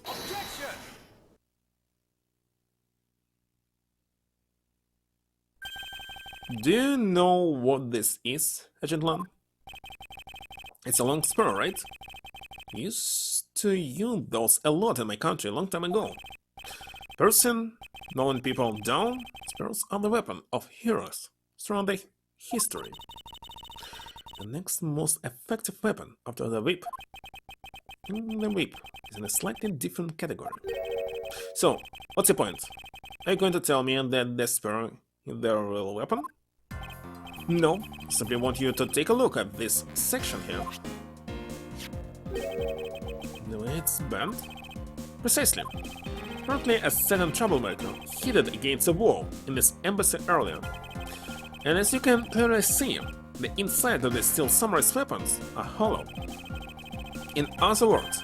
Objection! Do you know what this is, Agent Lan? It's a long spur, right? Used to use those a lot in my country a long time ago. Person, knowing people down, spurs are the weapon of heroes. Surround the history. The next most effective weapon after the whip. The whip is in a slightly different category. So, what's your point? Are you going to tell me that the spear is the real weapon? No, I simply want you to take a look at this section here. The way it's bent? Precisely. Apparently a certain troublemaker hit it against a wall in this embassy earlier. And as you can clearly see, the inside of the steel samurai's weapons are hollow. In other words,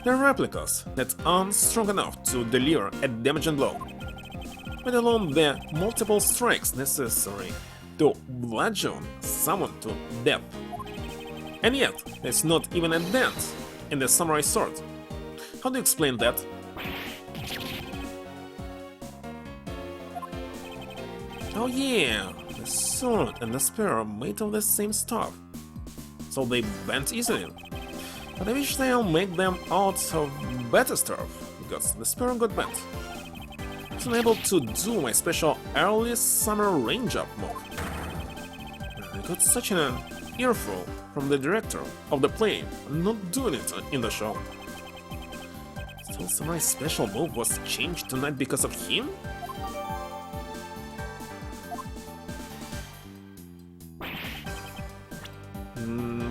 they're replicas that aren't strong enough to deliver a damaging blow, let alone the multiple strikes necessary to bludgeon someone to death. And yet, there's not even a dent in the samurai sword. How do you explain that? Oh yeah, the sword and the spear are made of the same stuff, so they bend easily. But I wish they'll make them out of better stuff, because the spear got bent. I was unable to do my special early summer range-up move. I got such an earful from the director of the play, I'm not doing it in the show. Still, Samurai's special move was changed tonight because of him?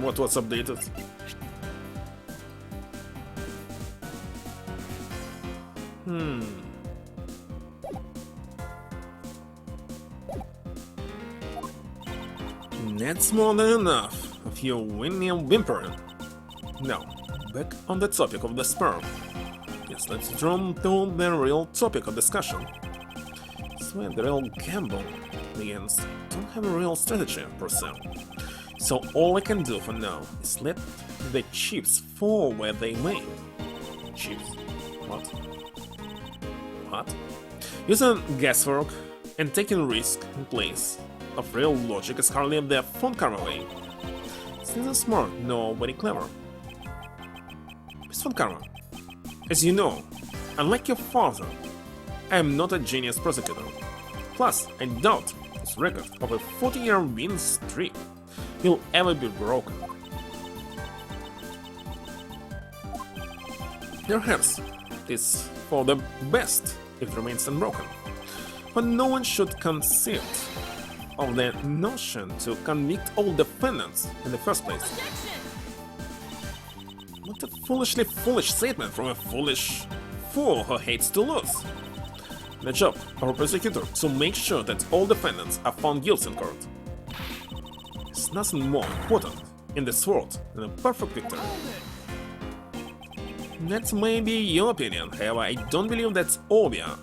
What was updated? That's more than enough of your whining and whimpering. Now, back on the topic of the spear. Yes, let's draw to the real topic of discussion. It's where the real gamble begins. Don't have a real strategy per se. So all I can do for now is let the chips fall where they may. Chips? What? What? Using guesswork and taking risk in place of real logic is hardly the fun karma way. It's neither smart nor very clever. It's fun karma. As you know, unlike your father, I am not a genius prosecutor. Plus, I doubt his record of a 40-year win streak will ever be broken. Perhaps it's for the best if it remains unbroken, but no one should conceive of the notion to convict all defendants in the first place. What a foolishly foolish statement from a foolish fool who hates to lose. The job of a prosecutor to make sure that all defendants are found guilty in court. There's nothing more important in this world than a perfect victory. That may be your opinion, however, I don't believe that's obvious.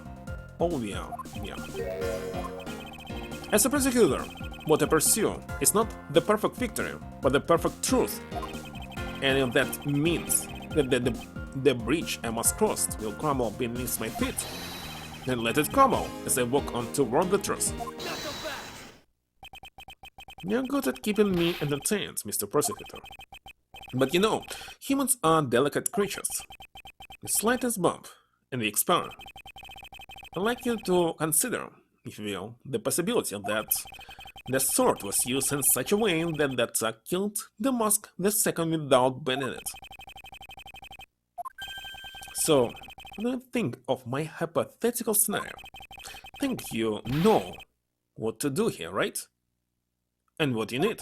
As a prosecutor, what I pursue is not the perfect victory, but the perfect truth. And if that means that the bridge I must cross will crumble beneath my feet, then let it crumble as I walk on toward the truth. You're good at keeping me entertained, Mr. Prosecutor. But you know, humans are delicate creatures. The slightest bump, and we expire. I'd like you to consider, if you will, the possibility that the sword was used in such a way that the attack killed the mask the second without bending it. So, what do you think of my hypothetical scenario? Think you know what to do here, right? And what you need?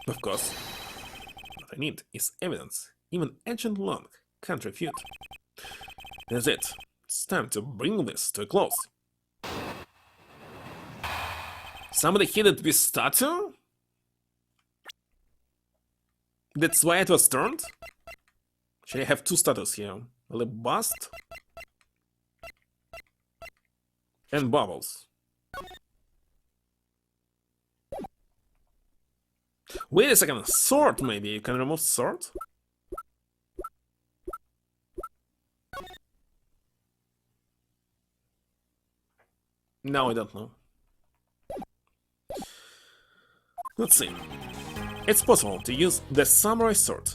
Of course, what I need is evidence even Agent Long can't refute. That's it. It's time to bring this to a close. Somebody hit it with statue? That's why it was turned? Should I have two statues here? A bust and bubbles. Wait a second, sword maybe? You can remove sword? No, I don't know. Let's see. It's possible to use the samurai sword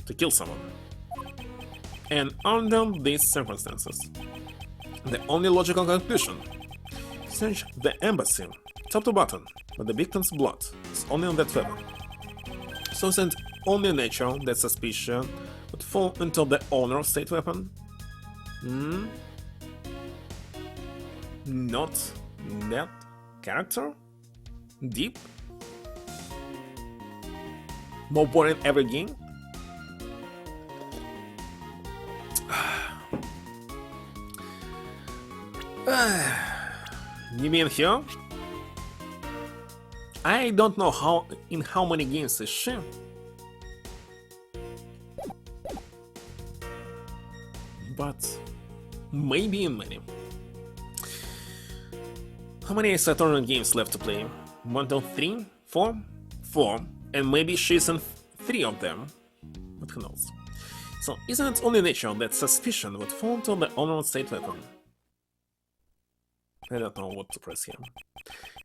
to kill someone. And under these circumstances, the only logical conclusion: search the embassy, top to bottom, but the victim's blood is only on that weapon. So isn't only natural that suspicion would fall into the owner of said weapon? Not that character? Deep? More boring every game? You mean here? I don't know how many games is she. But maybe in many. How many Saturn games left to play? 1, 2, 3, 4? 4. And maybe she's in 3 of them. But who knows? So isn't it only natural that suspicion would fall to the owner of said weapon? I don't know what to press here.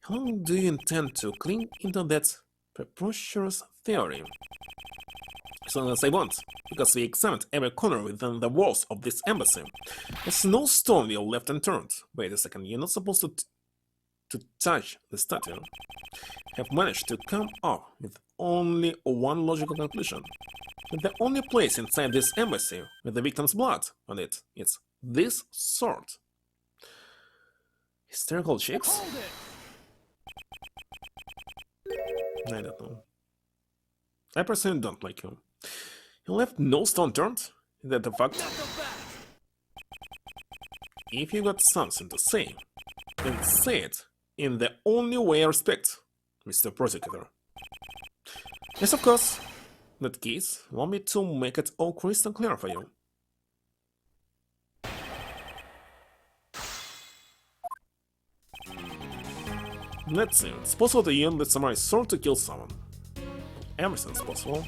How long do you intend to cling into that preposterous theory? As long as I want, because we examined every corner within the walls of this embassy. There's no stone wheel left unturned. Wait a second, you're not supposed to touch the statue. Have managed to come up with only one logical conclusion. That the only place inside this embassy with the victim's blood on it is this sword. Hysterical chicks? Hold it. I don't know. I personally don't like you. You left no stone turned? Is that a fact? Not so bad. If you got something to say, then say it in the only way I respect, Mr. Prosecutor. Yes, of course. In that case, want me to make it all crystal clear for you. Let's see, it's possible to use the samurai sword to kill someone. Everything's possible.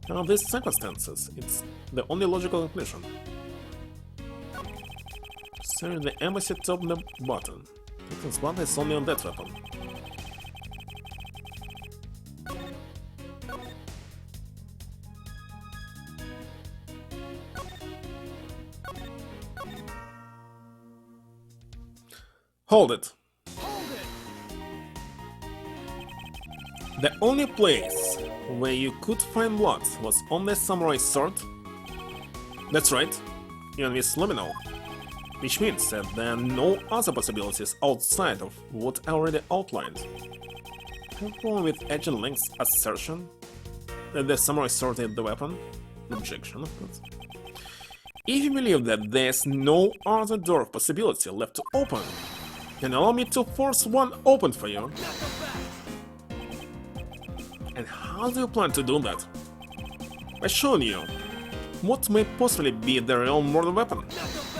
Under these circumstances, it's the only logical conclusion. So the embassy top the button. Victim's blood is only on that weapon. Hold it. Hold it. The only place where you could find blood was on the samurai sword? That's right, even with liminal. Which means that there are no other possibilities outside of what I already outlined. Have a problem with Edge and Link's assertion that the samurai sword is the weapon? Objection, of course. If you believe that there's no other door of possibility left to open, then allow me to force one open for you. Not so bad. And how do you plan to do that? By showing you what may possibly be the real murder weapon. Not so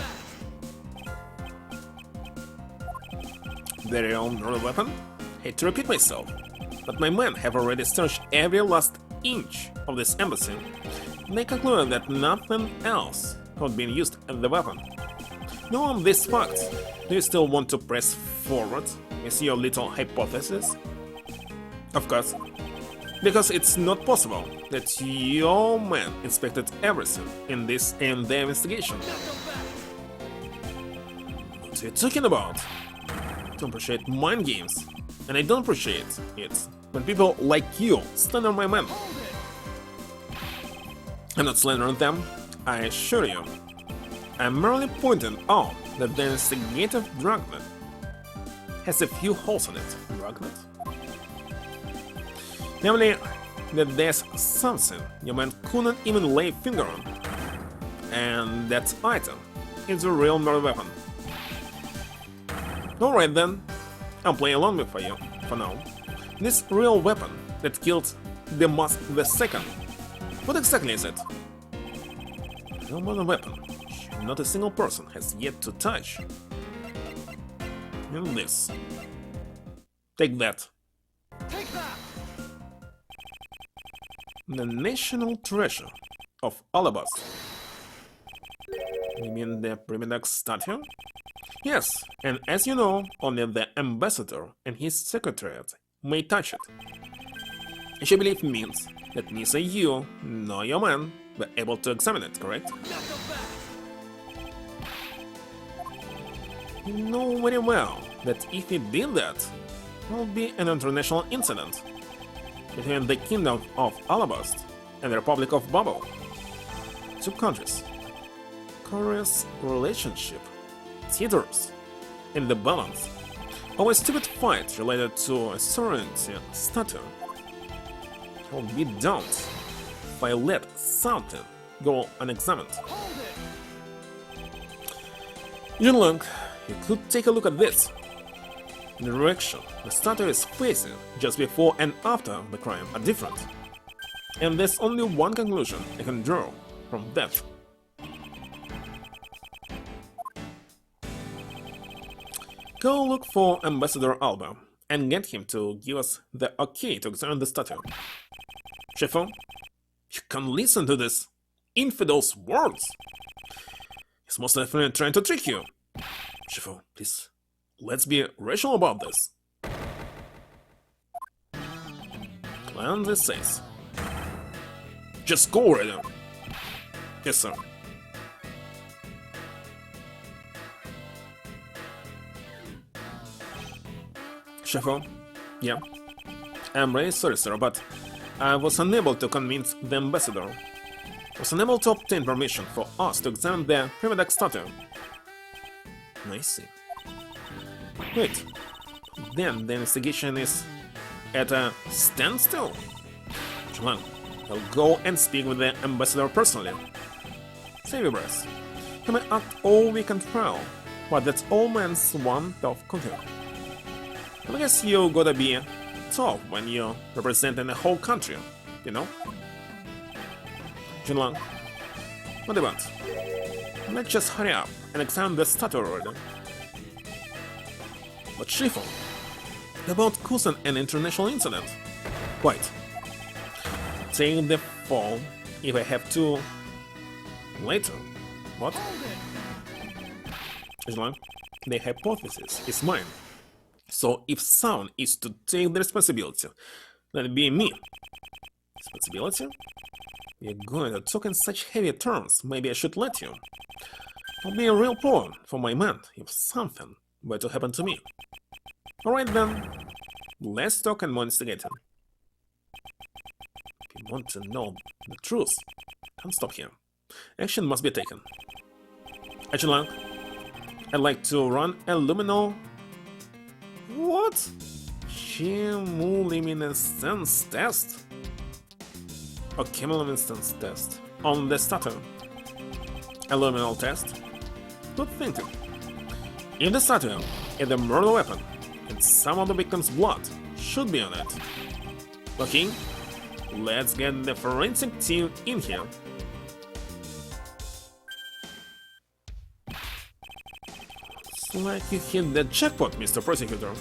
bad. The real murder weapon? Hate to repeat myself, but my men have already searched every last inch of this embassy, and they concluded that nothing else had been used as the weapon. Knowing these facts, do you still want to press forward with your little hypothesis? Of course. Because it's not possible that your man inspected everything in the investigation. Not so bad. What are you talking about? I don't appreciate mind games, and I don't appreciate it when people like you stand on my man. Hold it. I'm not slandering them, I assure you. I'm merely pointing out that the investigative dragnet has a few holes in it. Dragnet? Namely, that there's something your man couldn't even lay a finger on. And that item is a real murder weapon. Alright then, I'll play along with you for now. This real weapon that killed the Mask the Second. What exactly is it? No murder weapon. Not a single person has yet to touch. And this. Take that. Take that. The national treasure of Alabasta. You mean the Primidex statue? Yes, and as you know, only the ambassador and his secretariat may touch it. Which I believe means that neither you nor your man were able to examine it, correct? Not so bad. You know very well that if he did that, will be an international incident between the Kingdom of Alabast and the Republic of Bubble. Two countries. Curious relationship. Teeters. In the balance. Of a stupid fight related to a sovereignty statue. I will be downed if I let something go unexamined. Hold it! Yunlong, you could take a look at this. The direction the statue is facing just before and after the crime are different. And there's only one conclusion I can draw from that. Go look for Ambassador Alba and get him to give us the okay to examine the statue. Shifu, you can't listen to this infidel's words. He's most definitely trying to trick you. Shifu, please, let's be rational about this. Clancy says, just go already. Yes, sir. Shifu, yeah. I'm really sorry, sir, but I was unable to convince the ambassador. I was unable to obtain permission for us to examine the Prima statue. I see. Wait, then the investigation is at a standstill? Chuan, I'll go and speak with the ambassador personally. Save your breath. He may act all we can try, but that's all man's want of conquer. I guess you gotta be tough when you're representing a whole country, you know? Jinlang, what do you want? Let's just hurry up and examine the statue already. But Shifu, about causing an international incident? Quite. Take the fall if I have to. Later. What? Jinlang, the hypothesis is mine. So if someone is to take the responsibility, let it be me. Responsibility? You're going to talk in such heavy terms, maybe I should let you. I'll be a real pawn for my man if something were to happen to me. Alright then, let's talk and more investigating. If you want to know the truth, can't stop here. Action must be taken. Action Lang, I'd like to run a luminal... What? Chemiluminescence test? A chemiluminescence test on the statue. A luminal test? Good thinking. If the statue is a murder weapon, and some of the victim's blood should be on it. Okay, let's get the forensic team in here. Looks like you hit the jackpot, Mr. Prosecutor.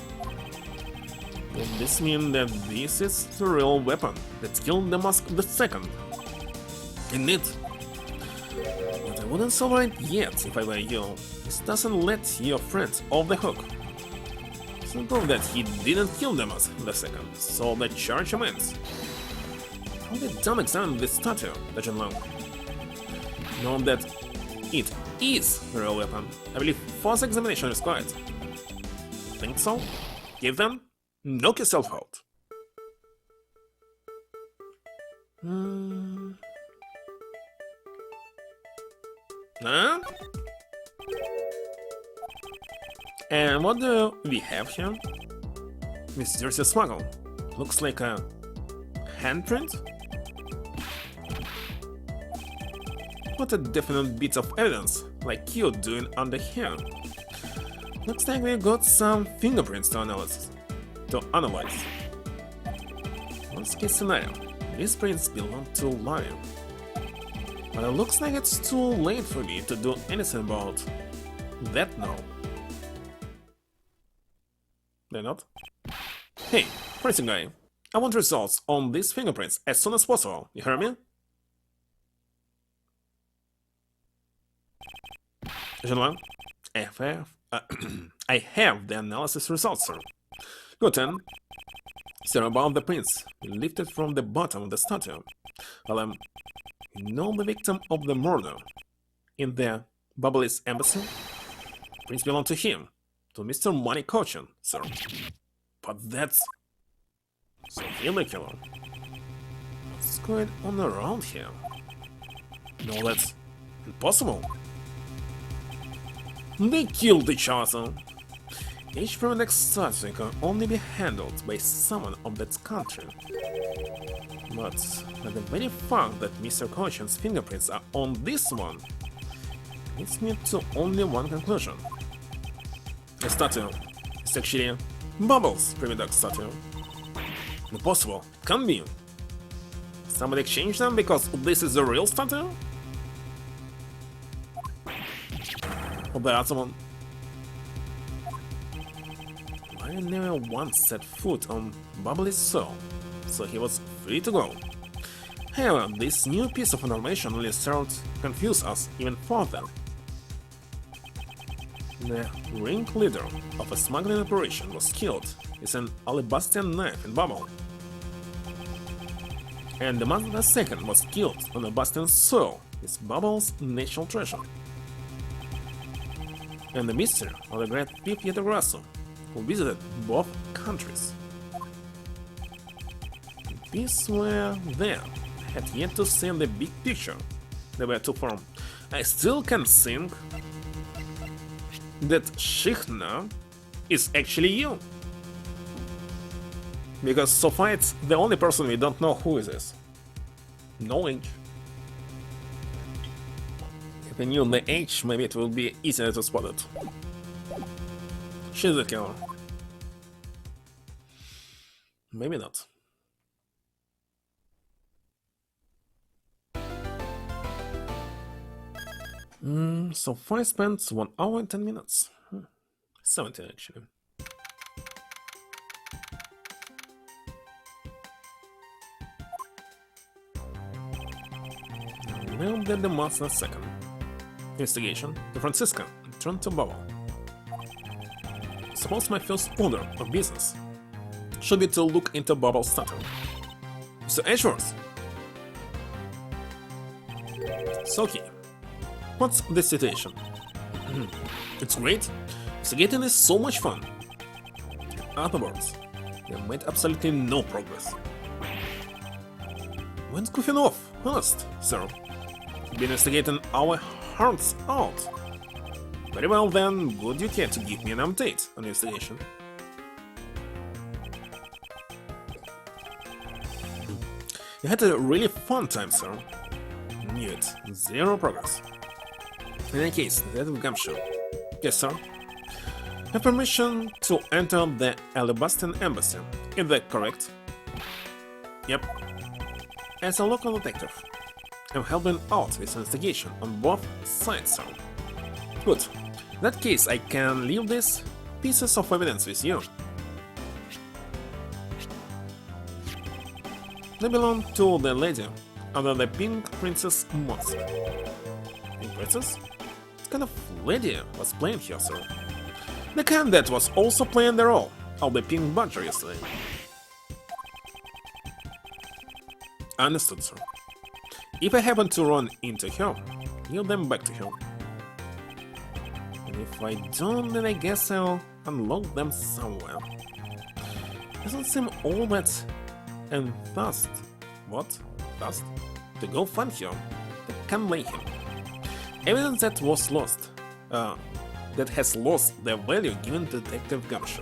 Does this mean that this is the real weapon that killed the Mask II? Indeed. But I wouldn't solve it yet if I were you. This doesn't let your friend off the hook. It's proof that he didn't kill the Mask II, so the charge remains. How did Tom examine this statue, Legend Long? Know that it is the real weapon. I believe false examination is required. Think so? Give them? Knock yourself out. Huh? And what do we have here? Mysterious smuggle. Looks like a handprint? What a definite bit of evidence, like you doing under here. Looks like we got some fingerprints to analyze. Worst case scenario, these prints belong to Lion. But it looks like it's too late for me to do anything about that now. They're not? Hey, printing guy, I want results on these fingerprints as soon as possible, you hear me? Gentlemen, I have the analysis results, sir. Good then. Sir, about the prints lifted from the bottom of the statue. Well, you know the victim of the murder in the Bubbly's embassy? Prints belong to him, to Mr. Money Cochin, sir. But that's... serial killer. What's going on around here? No, that's impossible. They killed each other. Each private extraction can only be handled by someone of that country. But the very fact that Mr. Cochin's fingerprints are on this one leads me to only one conclusion. The statue is actually Bubbles' private dog statue. Impossible, can't be. Somebody exchanged them because this is the real statue? Or the other one? I never once set foot on Bubbly's soul, so he was free to go. However, this new piece of information only served to confuse us even further. The ringleader of a smuggling operation was killed with an alabaster knife in Bubble. And the month second was killed on Alabaster soil with Bubble's national treasure. And the mystery of the great Pip Yetagrasso, who visited both countries. These were there, had yet to see the big picture. They were to form. I still can think that Shikhna is actually you. Because so far it's the only person we don't know who is this. No age. If we knew the age, maybe it would be easier to spot it. She's the killer. Maybe not. So far I spent 1 hour and 10 minutes. 17 actually. We'll get the monster second. Investigation to Francisca, turn to Bubble. Suppose my first order of business should be to look into Bubble's statue. Mr. Edgeworth! Soki, what's the situation? It's great. Investigating is so much fun. In other words, we have made absolutely no progress. When's goofing off? Honest, sir. Been investigating our hearts out. Very well then, would you care to give me an update on the investigation? You had a really fun time, sir. Knew it. Zero progress. In any case, that will come sure. Yes, sir. Have permission to enter the Alabastan embassy. Is that correct? Yep. As a local detective, I'm helping out with investigation on both sides, sir. Good. In that case, I can leave these pieces of evidence with you. They belong to the lady under the Pink Princess mask. Pink Princess? What kind of lady was playing here, sir? The kind that was also playing the role of the Pink Badger yesterday. Understood, sir. If I happen to run into her, yield them back to her. And if I don't, then I guess I'll unlock them somewhere. Doesn't seem all that enthused. What? Thust? To go find her. That can lay him. Evidence that was lost. That has lost their value given to Detective Gumshoe.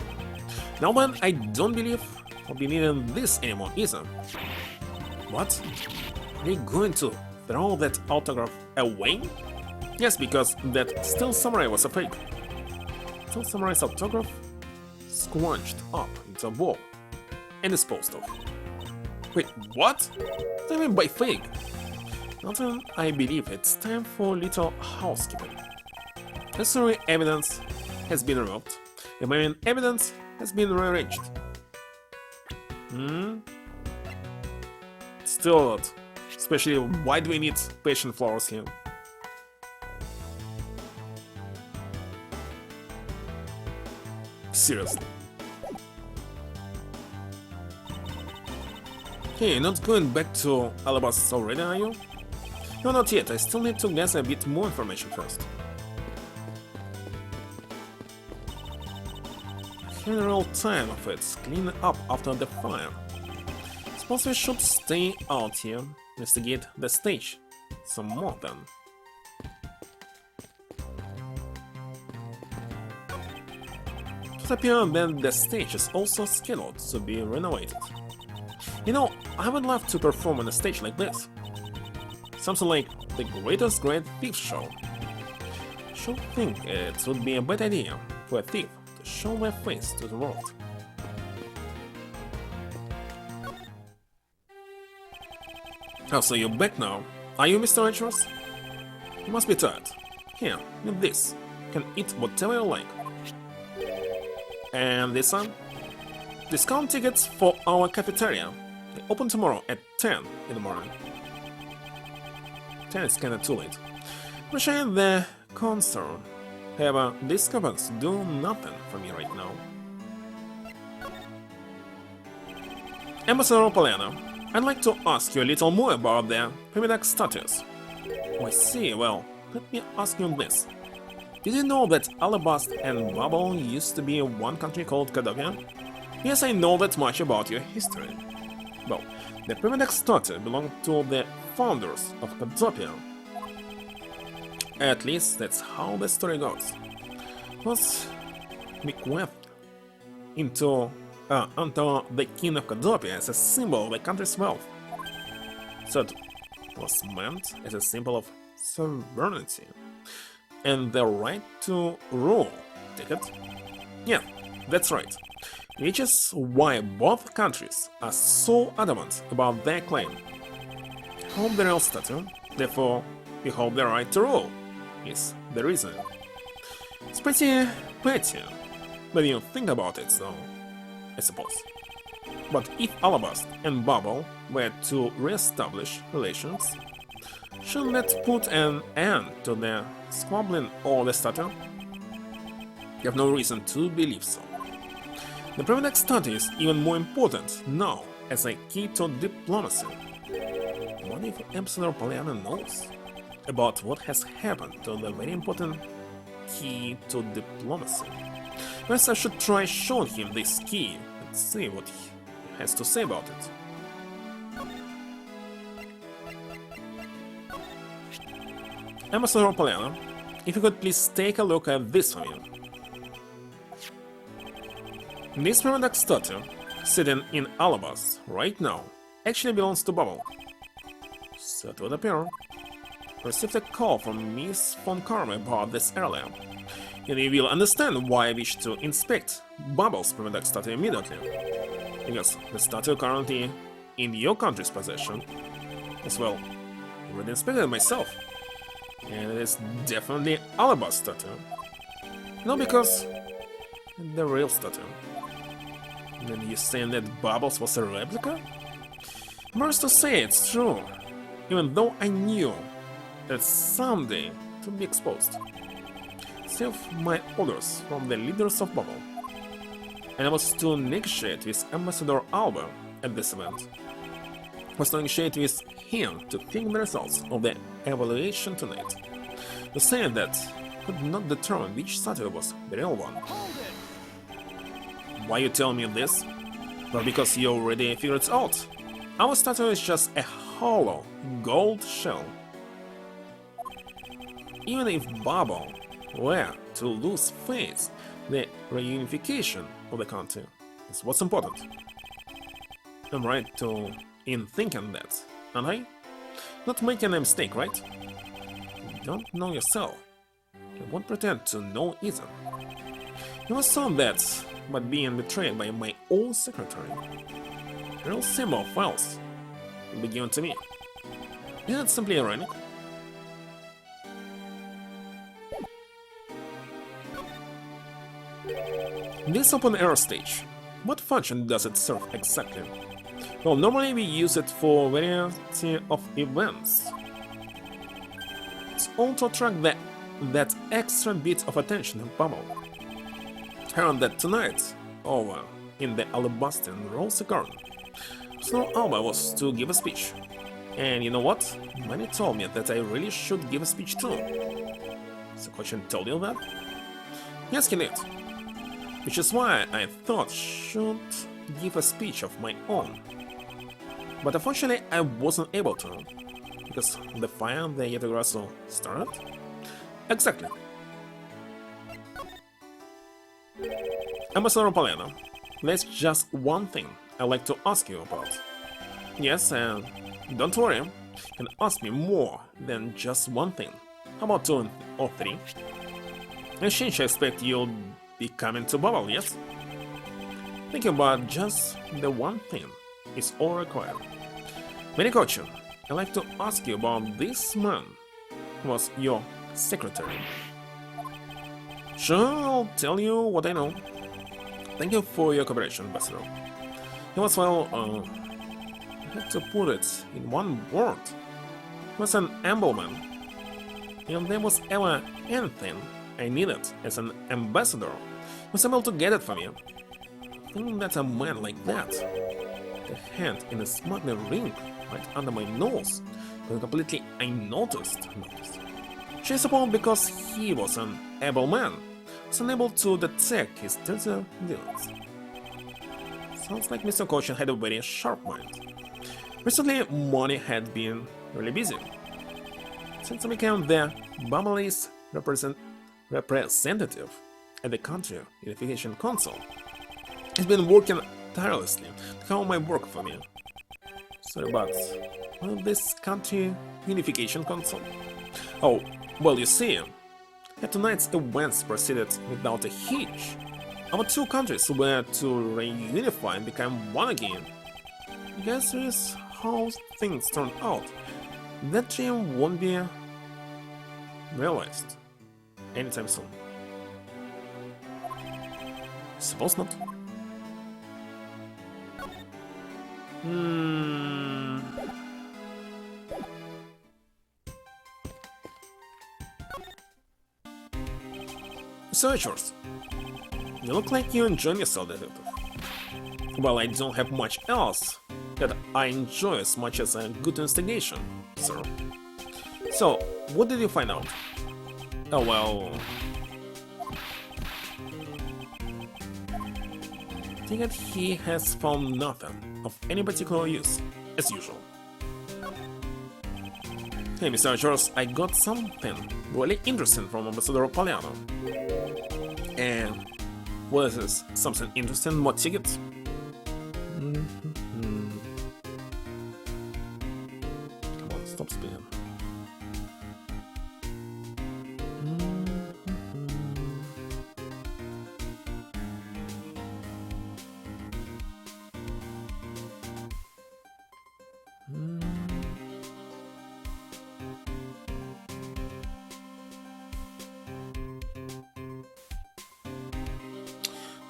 Now then, I don't believe I'll be needing this anymore either. What? Are they going to throw that autograph away? Yes, because that Still Samurai was a fake. Still Samurai's autograph scrunched up into a ball and disposed of. Wait, what? What do you mean by fake? Now then, I believe it's time for a little housekeeping. Necessary evidence has been removed. Remaining evidence has been rearranged. Still a lot. Especially, why do we need patient flowers here? Seriously. Hey, you're not going back to Alabasta already, are you? No, not yet. I still need to gather a bit more information first. general time of it cleaning up after the fire. Suppose we should stay out here, investigate the stage some more then. It appears that the stage is also scheduled to be renovated. You know, I would love to perform on a stage like this. Something like the greatest great thief show. I should think it would be a bad idea for a thief to show their face to the world. Oh, so you're back now. Are you, Mr. Edgeworth? You must be tired. Here, with this. You can eat whatever you like. And this one? Discount tickets for our cafeteria. They open tomorrow at 10 in the morning. 10 is kinda too late. Appreciate the concern. However, these coupons do nothing for me right now. Ambassador Polana, I'd like to ask you a little more about the Primidex status. Oh, I see. Well, let me ask you this. Did you know that Alabast and Bubble used to be one country called Cadopia? Yes, I know that much about your history. Well, the Primidex statue belonged to the founders of Cadopia. At least that's how the story goes. It was bequeathed unto the king of Cadopia as a symbol of the country's wealth. So it was meant as a symbol of sovereignty and the right to rule. Take it? Yeah, that's right. Which is why both countries are so adamant about their claim. Hold the real statue, therefore we hold the right to rule, is the reason. It's pretty petty when you think about it, though, I suppose. But if Alabast and Bubble were to re-establish relations, shouldn't that put an end to the squabbling over the statue? You have no reason to believe so. The Primidex statue is even more important now as a key to diplomacy. What if Ambassador Poliana knows about what has happened to the very important key to diplomacy? Perhaps I should try showing him this key and see what he has to say about it. Ambassador Poliana, if you could please take a look at this for me. This Primidex statue, sitting in Alabast right now, actually belongs to Bubble. So it would appear. Received a call from Miss Von Karma about this earlier, and you will understand why I wish to inspect Bubble's Primidex statue immediately. Because the statue currently in your country's possession as well. I already inspected it myself. And it is definitely Alabast statue. No, because the real statue. Then you saying that Bubbles was a replica? Worse to say, it's true. Even though I knew that someday it would be exposed. Save my orders from the leaders of Bubble. And I was to negotiate with Ambassador Alba at this event. I was to negotiate with him to think the results of the evaluation tonight. The saying that could not determine which statue was the real one. Why you tell me this? Well, because you already figured it out. Our statue is just a hollow gold shell. Even if Bubble were to lose face, the reunification of the country is what's important. I'm right in thinking that, aren't I? Not making a mistake, right? You don't know yourself. You won't pretend to know either. You must saw that by being betrayed by my own secretary. The real symbol of files will be given to me. Isn't it simply ironic? This open-air stage, what function does it serve exactly? Well, normally we use it for a variety of events. It's all to attract that extra bit of attention in Bubble. Heard that tonight, over in the Alabastian Rose Garden, Snow Alba was to give a speech. And you know what? Many told me that I really should give a speech too. So Kochin told you that? Yes, he did. which is why I thought should give a speech of my own. But unfortunately, I wasn't able to, because the fire the Yetagarasu started? Exactly. Ambassador Palena, there's just one thing I'd like to ask you about. Yes, and don't worry, you can ask me more than just one thing. How about 2 or 3? And Shinji, I expect you'll be coming to Bubble, yes? Thank you, but just the one thing is all required. Minikochu, I'd like to ask you about this man who was your secretary. Sure, I'll tell you what I know. Thank you for your cooperation, Ambassador. He was, well, I have to put it in one word. He was an humble man. If there was ever anything I needed as an ambassador, he was able to get it from you. I think that a man like that, the hand in a smuggling ring right under my nose, was completely unnoticed. She suppose because he was an able man, was unable to detect his dirty dealings. Sounds like Mr. Koshin had a very sharp mind. Recently, money had been really busy. Since I became the Bumble's representative at the Country Unification Council, he's been working tirelessly to cover my work for me. Sorry, but this Country Unification Council? Oh, well, you see, tonight's events proceeded without a hitch. Our 2 countries were to reunify and become one again. I guess this is how things turned out. That dream won't be realized anytime soon. Suppose not. So, Edgeworth, you look like you enjoy yourself, detective. Well, I don't have much else that I enjoy as much as a good investigation, sir. So, what did you find out? Oh, well... I think that he has found nothing of any particular use, as usual. Hey, Mr. Edgeworth, I got something really interesting from Ambassador Poliano. And what is this? Something interesting? More tickets? Come on, stop speeding.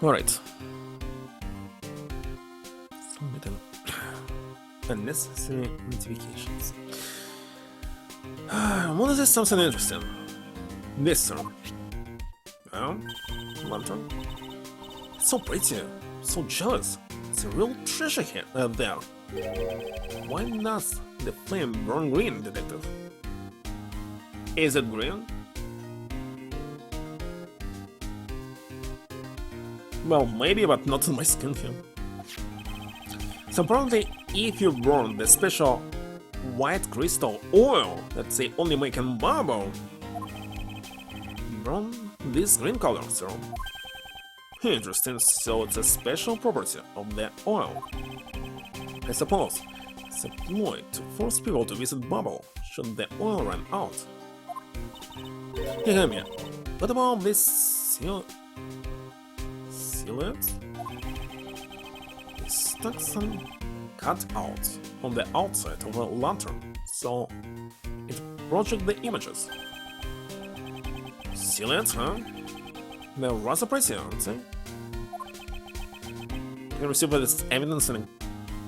Alright. Some unnecessary notifications. What is this? Something interesting? This, sir. Oh, lantern? It's so pretty, so jealous. It's a real treasure here there. Why does the flame burn green, detective? Is it green? Well, maybe, but not in my skin here. So apparently, if you burn the special white crystal oil that they only make in Bubble, burn this green color, sir. Interesting, so it's a special property of the oil. I suppose it's employed to force people to visit Bubble should the oil run out. Hey, hear me. What about this silhouette? They stuck some cutouts on the outside of a lantern, so it projects the images. Silhouettes, huh? They're rather pretty, aren't they? Can you receive this evidence and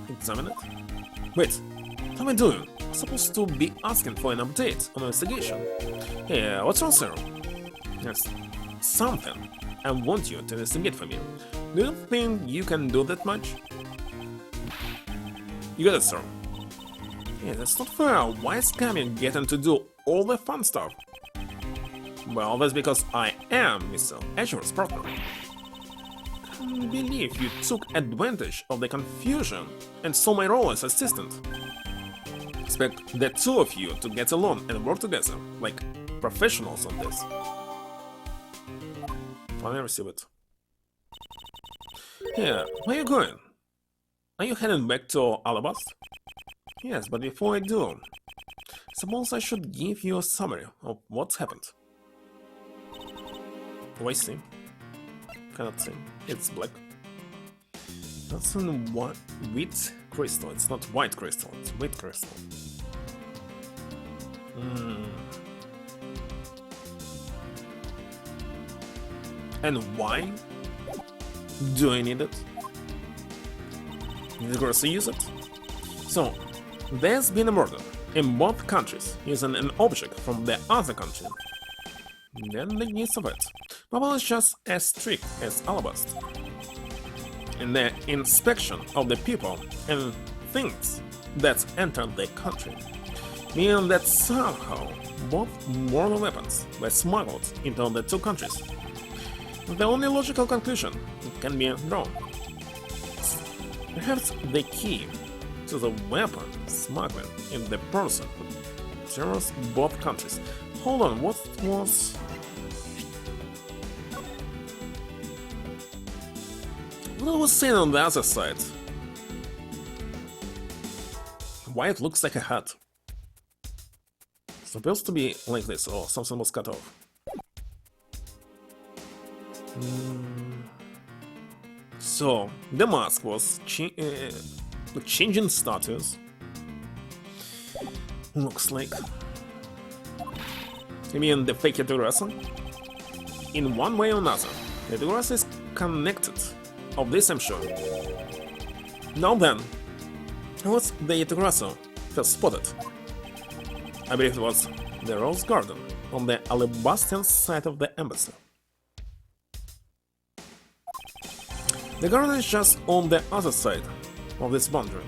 examine it? Wait, what am I doing? I'm supposed to be asking for an update on the investigation. Hey, what's wrong, sir? There's something I want you to investigate for me. Do you think you can do that much? You got it, sir. Yeah, that's not fair. Why is Kami getting to do all the fun stuff? Well, that's because I am Mr. Edgeworth's partner. believe you took advantage of the confusion and saw my role as assistant. Expect the two of you to get along and work together, like professionals on this. I receive it. Yeah, where are you going? Are you heading back to Alabast? Yes, but before I do, suppose I should give you a summary of what's happened. Oh, I see. Cannot see. It's black. That's in wheat crystal. It's not white crystal, it's wheat crystal. And why do I need it? Did Grosso use it? So, there's been a murder in both countries using an object from the other country. Then the needs of it. Bubble is just as strict as Alabast in the inspection of the people and things that enter the country, meaning that somehow both mortal weapons were smuggled into the two countries. The only logical conclusion can be drawn. Perhaps the key to the weapon smuggling in the person who terrors both countries. Hold on, what was... What was seen on the other side? Why it looks like a hat? Supposed to be like this, or something was cut off. So, the mask was changing status. Looks like. You mean the fake Edgeworth? In one way or another, the Edgeworth is connected. Of this I'm sure. Now then, who was the Edgeworth first spotted? I believe it was the Rose Garden on the Alabastian side of the embassy. The garden is just on the other side of this boundary.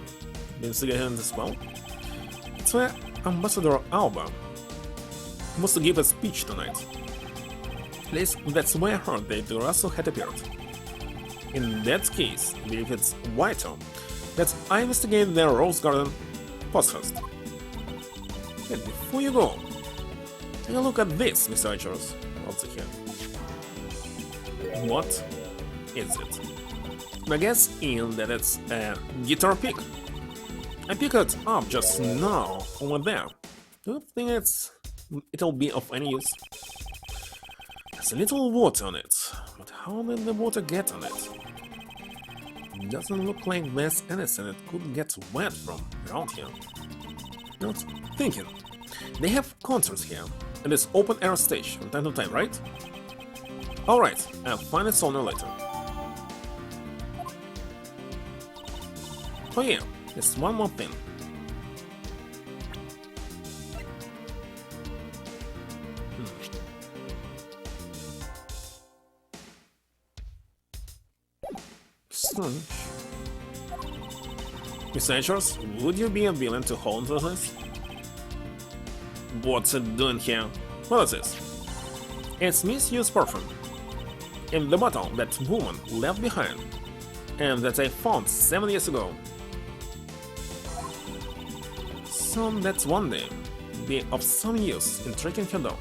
Been suggesting this well? It's where Ambassador Alba was to give a speech tonight. At least that's where I heard that Edgeworth had appeared. In that case, I believe it's vital that I investigate the Rose Garden first. And before you go, take a look at this, Mr. Edgeworth. What's here? What is it? I guess in that it's a guitar pick. I picked it up just now over there. Do you think it'll be of any use? There's a little water on it, but how did the water get on it? It doesn't look like there's anything it could get wet from around here. Not thinking. They have concerts here, at this open air stage from time to time, right? Alright, I'll find its owner later. Oh yeah, there's one more thing. Strange. Mr. Edgeworth, would you be willing to hold on to this? What's it doing here? What is this? It's misused perfume. In the bottle that woman left behind, and that I found 7 years ago. So that's one day be of some use in tracking her down.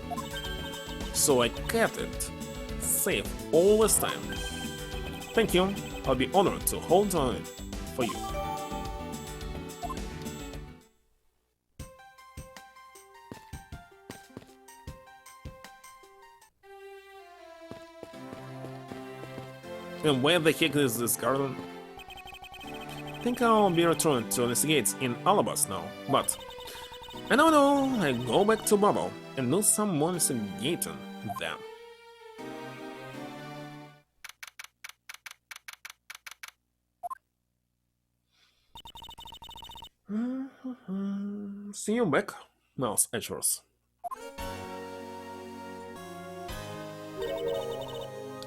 So I kept it safe all this time. Thank you. I'll be honored to hold on it for you. And where the heck is this garden? I think I'll be returned to investigate in Alabast now, but I don't know, I go back to Bubble and do some more investigating there. See you back, Mouse Edgeworth.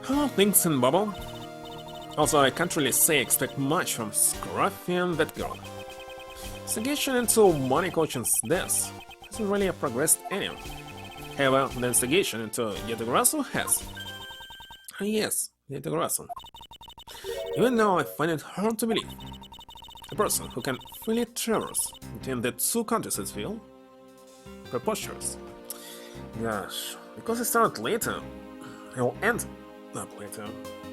How things in Bubble? Also, I can't really say I expect much from Scruffy and that girl. Investigation into Money Coaching's death hasn't really progressed any. However, the investigation into Edgeworth has. Yes, Edgeworth. Even now I find it hard to believe. A person who can freely traverse between the two countries is feel preposterous. Gosh, because I started later, I will end up later.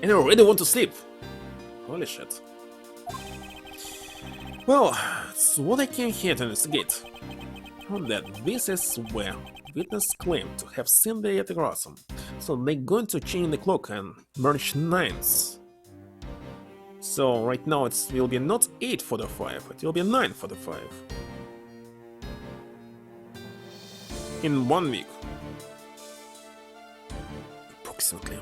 And I already want to sleep. Holy shit. Well, it's what I came here to investigate. That this is where witnesses claim to have seen the Yetagrassum, so they're going to change the clock and merge nines. So right now it will be not 8:45, it will be 9:45. In 1 week. Approximately.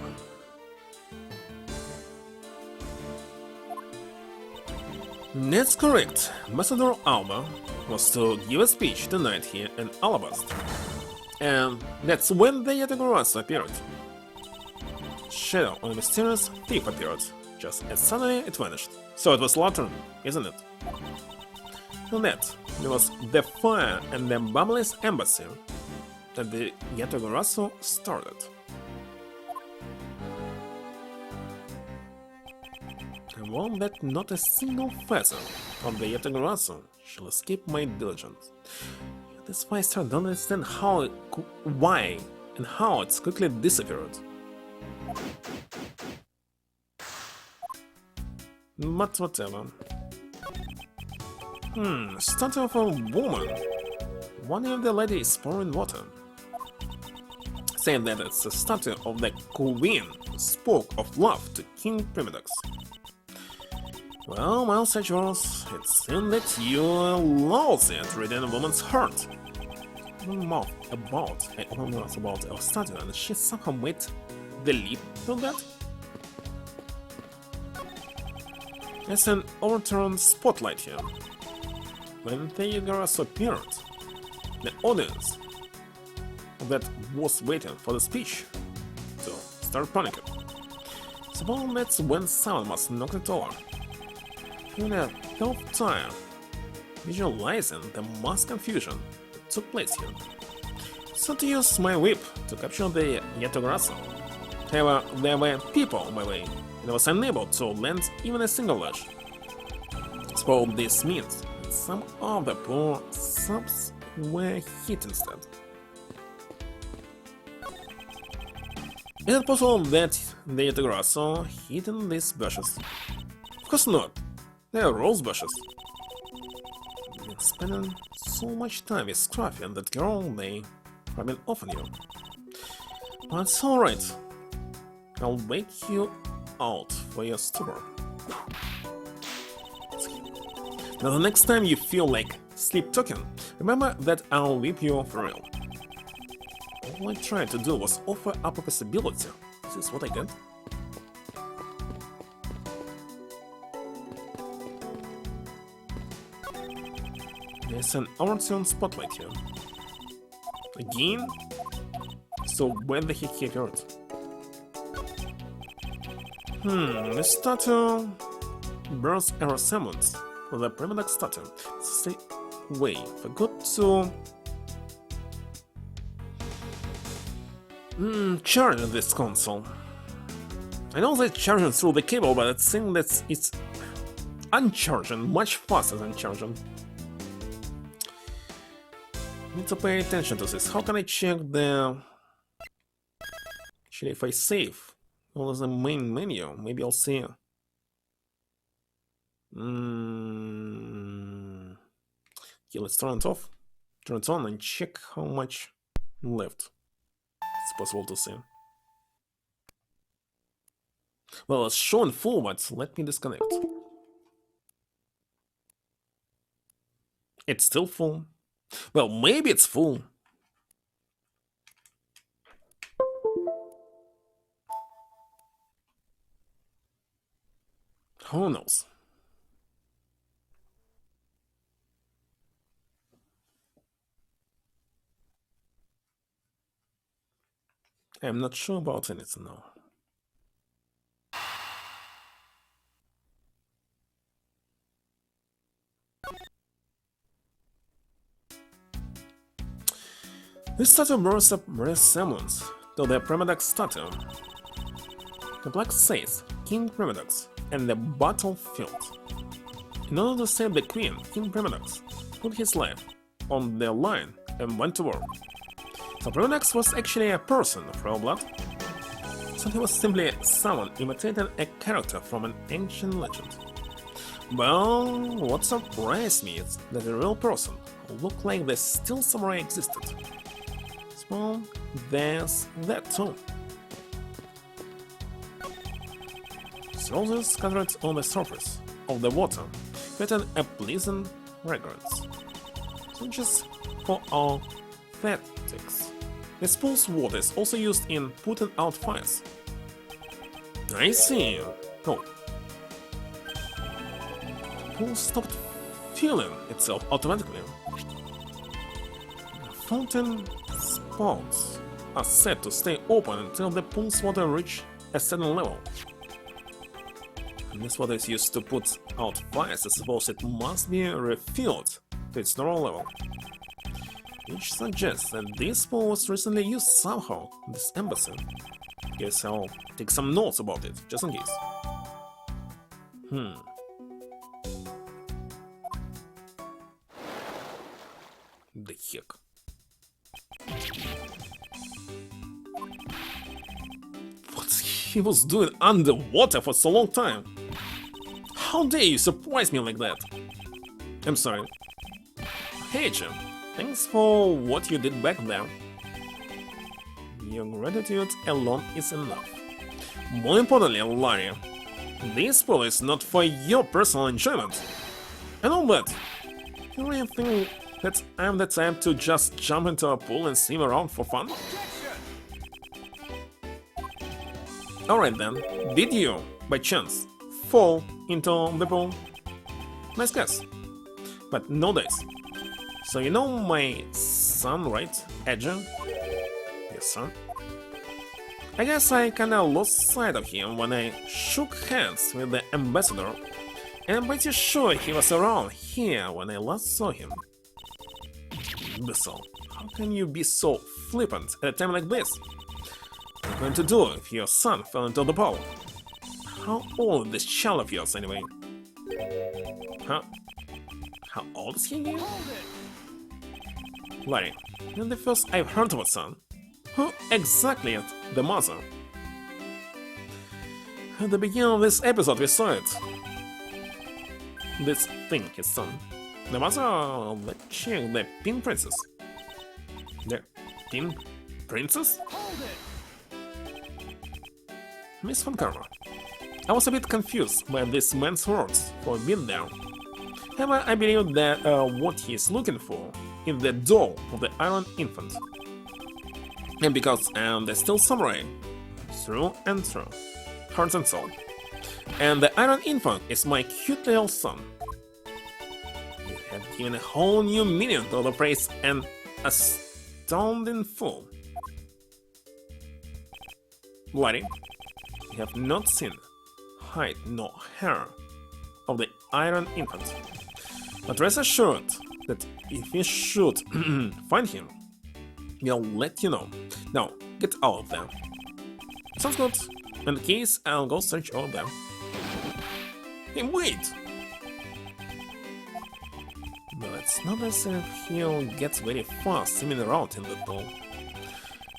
That's correct. Ambassador Alba was to give a speech tonight here in Alabasta. And that's when the Yetagrass appeared. Shadow on a mysterious thief appeared, just as suddenly it vanished. So it was Lantern, isn't it? On that, there was the fire and the Bubbly's embassy that the Yetagrasso started. I want that not a single feather of the Yetagrasso shall escape my diligence. That's why I still don't understand why, and how it's quickly disappeared. But whatever. Statue of a woman. One of the ladies pouring water. Saying that it's a statue of the queen who spoke of love to King Primidox. Well, Edgeworth, it seems that you're lousy at reading a woman's heart. I opened my mouth about our statue and she somehow made the leap to that. It's an overturned spotlight here. When the Yetagrasso appeared, the audience that was waiting for the speech to start panicking. Suppose that's when someone must knock it over. In a tough time, visualizing the mass confusion that took place here. So to use my whip to capture the Yetagrasso. However, there were people on my way, and I was unable to land even a single lash. So this means that some of the poor subs were hit instead. Is it possible that the Yetagrasso hid in these bushes? Of course not. They are rose bushes. I've been spending so much time with Scruffy and that girl, they rubbing off on you. But it's alright. I'll wake you out for your stupor. Now the next time you feel like sleep talking, remember that I'll whip you for real. All I tried to do was offer up a possibility. This is what I get. There's an overturned spotlight here. Again? So where the heck he appeared? The statue bears a resemblance to the Primidox statue. Say, wait, forgot to charge this console. I know that charging through the cable, but it seems that it's uncharging much faster than charging. Need to pay attention to this. How can I check the... Actually, if I save all of the main menu, maybe I'll see... Okay, let's turn it off. Turn it on and check how much left. It's possible to see. Well, it's showing full, but let me disconnect. It's still full. Well, maybe it's full. Who knows? I'm not sure about anything now. This statue bears a resemblance to the Primidox statue. The plaque says King Primidox, and the battlefield. In order to save the queen, King Primodax put his life on the line and went to war. So Primodax was actually a person of royal blood, so he was simply someone imitating a character from an ancient legend. Well, what surprised me is that a real person who looked like the Steel Samurai existed. Well, there's that too. Roses scattered on the surface of the water created a pleasant fragrance. So just for our aesthetics. This pool's water is also used in putting out fires. I see. Oh. The pool stopped filling itself automatically. The fountain spouts are set to stay open until the pool's water reaches a certain level. And this water is used to put out fires. I suppose it must be refilled to its normal level. Which suggests that this pool was recently used somehow in this embassy. Guess I'll take some notes about it, just in case. The heck? What he was doing underwater for so long time? How dare you surprise me like that? I'm sorry. Hey Jim, thanks for what you did back there. Your gratitude alone is enough. More importantly, Larry, this pool is not for your personal enjoyment. I know that. You really think that I'm the type to just jump into a pool and swim around for fun? Alright then, did you, by chance, fall into the pool? Nice guess. But no dice. So you know my son, right, Edgeworth? Yes, sir. I guess I kinda lost sight of him when I shook hands with the ambassador, and I'm pretty sure he was around here when I last saw him. Imbecile, how can you be so flippant at a time like this? What are you going to do if your son fell into the pool? How old is this child of yours, anyway? Huh? How old is he again? Larry, you're the first I've heard of a son. Who exactly is the mother? At the beginning of this episode we saw it. This thing, his son. The mother of the chick, the Pink Princess. The Pink Princess? Miss Von Karma. I was a bit confused by this man's words for a bit there. However, I believe that what he's looking for is the doll of the Iron Infant. And because I am the Steel Samurai, through and through, heart and soul. And the Iron Infant is my cute little son. You have given a whole new meaning to the phrase an astounding fool. Bloody, you have not seen hide nor hair of the Iron Infant. But rest assured that if we should find him, we'll let you know. Now, get out of there. Sounds good. In the case, I'll go search all of them. Hey, wait! But it's not as if he'll get very far swimming around in the pool.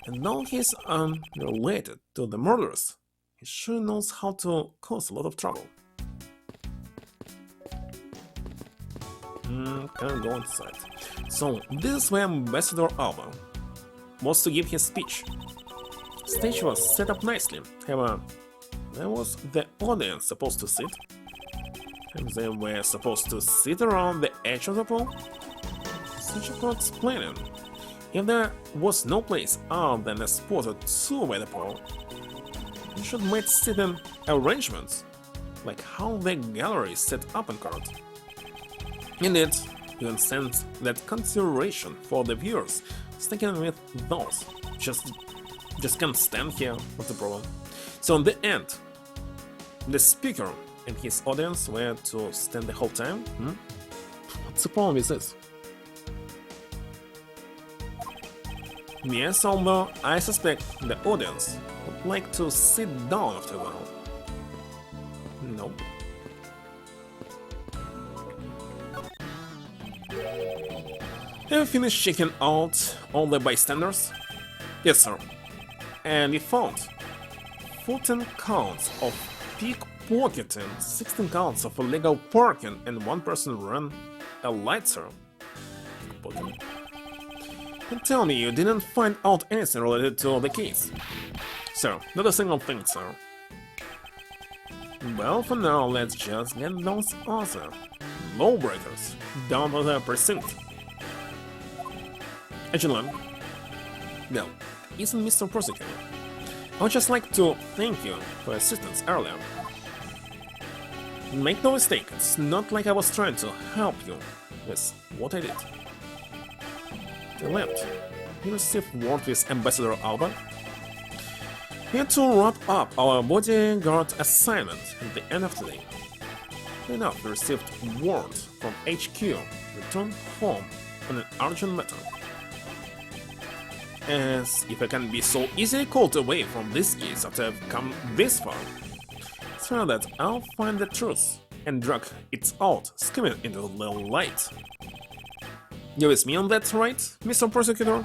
And though he's unrelated to the murderers, he sure knows how to cause a lot of trouble. Can't go inside. So, this is where Ambassador Alba was to give his speech. The stage was set up nicely, however, where was the audience supposed to sit? And they were supposed to sit around the edge of the pool? Such a poor explaining. If there was no place other than a spot or two by the pool, you should make seating arrangements, like how the gallery is set up in court. Indeed, you can sense that consideration for the viewers sticking with those just can't stand here with the problem. So in the end, the speaker and his audience were to stand the whole time? What's the problem with this? Yes, although I suspect the audience would like to sit down after a while. Nope. Have you finished checking out all the bystanders? Yes, sir. And we found 14 counts of pickpocketing, 16 counts of illegal parking, and one person ran a light, sir. Pickpocketing. And tell me you didn't find out anything related to the case. Sir, not a single thing, sir. Well, for now, let's just get those other lawbreakers down to the precinct. Agent, no, isn't Mr. Prosecutor. I would just like to thank you for assistance earlier. Make no mistake, it's not like I was trying to help you with what I did. They left. He received word with Ambassador Alba. We had to wrap up our bodyguard assignment at the end of the day. Enough, we received word from HQ, return home on an urgent matter. As if I can be so easily called away from this case after I've come this far, it's rare that I'll find the truth and drag it out, skimming into the light. You with me on that, right, Mr. Prosecutor?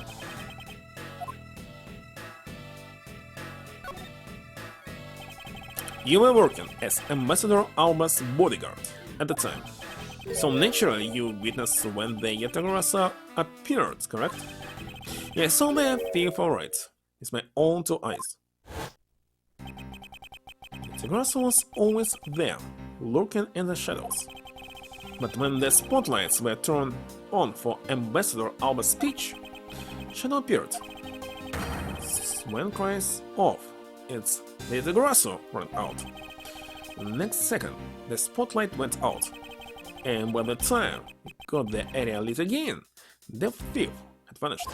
You were working as Ambassador Alba's bodyguard at the time, so naturally you witnessed when the Yatagarasa appeared, correct? Yeah, so the thief, alright. It's my own two eyes. Yatagarasa was always there, lurking in the shadows. But when the spotlights were turned on for Ambassador Alba's speech, Shadow appeared. When cries off, it's the Yatagarasa ran out. The next second, the spotlight went out, and by the time we got the area lit again, the thief had vanished.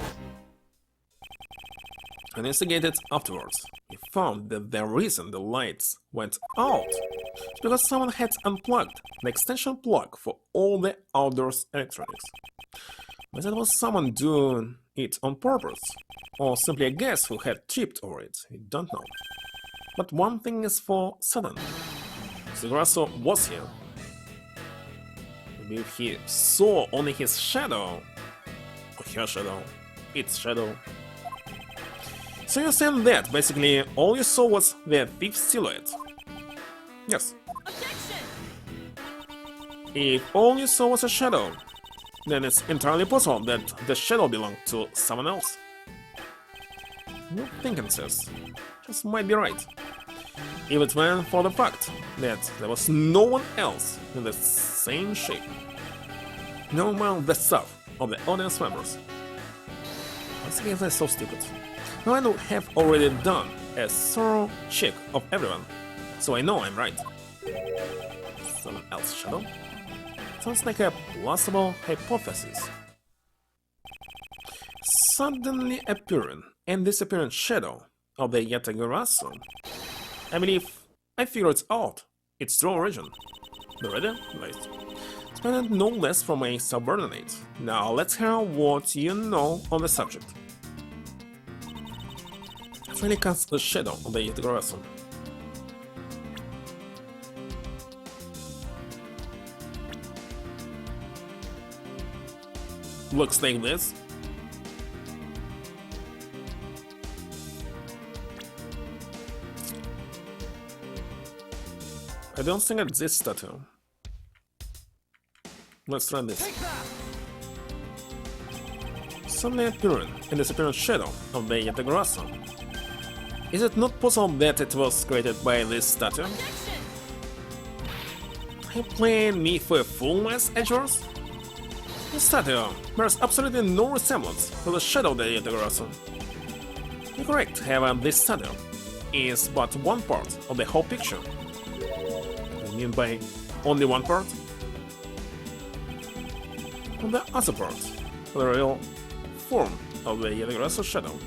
Investigated afterwards, we found that the reason the lights went out is because someone had unplugged the extension plug for all the outdoors electronics. Whether it was someone doing it on purpose, or simply a guest who had tripped over it, we don't know. But one thing is for certain, Yatagarasa was here. Maybe if he saw only his shadow, or her shadow, its shadow. So you're saying that basically all you saw was the thief's silhouette? Yes. Objection! If all you saw was a shadow, then it's entirely possible that the shadow belonged to someone else. Your thinking says, just might be right. If it went for the fact that there was no one else in the same shape. No among the stuff of the audience members. Once again, that's so stupid. Now I have already done a thorough check of everyone, so I know I'm right. Someone else's shadow? Sounds like a plausible hypothesis. Suddenly appearing and disappearing shadow of the Yatagarasa. I believe I figured it out. Its true origin. You ready? Right. Expected no less from a subordinate. Now let's hear what you know on the subject. It really casts a shadow on the Yatagarasa. Looks like this. I don't think it's this statue. Let's try this. Suddenly appearing and disappearing shadow of the Yatagarasa. Is it not possible that it was created by this statue? Are you playing me for a fool, Miss Edgeworth? This statue bears absolutely no resemblance to the shadow of the Yatagarasa. You're correct, however, this statue is but one part of the whole picture. I mean by only one part? On the other part, the real form of the Yatagarasa shadow.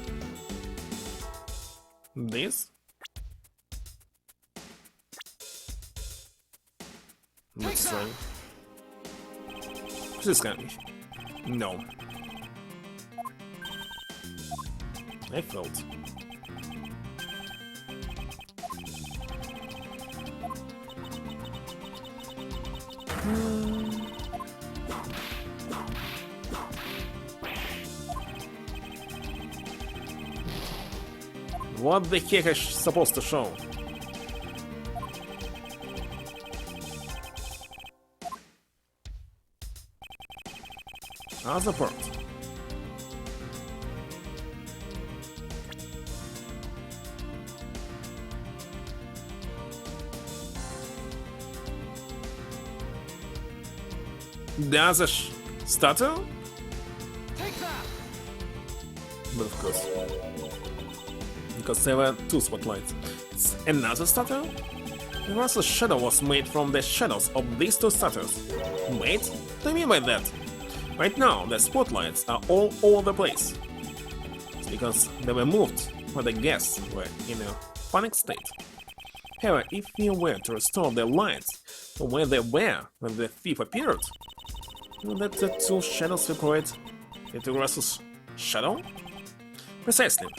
This? Let's try. This guy. No. I failed. What the heck is supposed to show? Other part. The other statue? Take that! But of course. Because there were two spotlights. It's another statue? The Russell shadow was made from the shadows of these two statues. Wait, what do you mean by that? Right now, the spotlights are all over the place. It's because they were moved when the guests were in a panic state. However, if we were to restore the lights to where they were when the thief appeared, would that the two shadows will create into Russell's shadow? Precisely.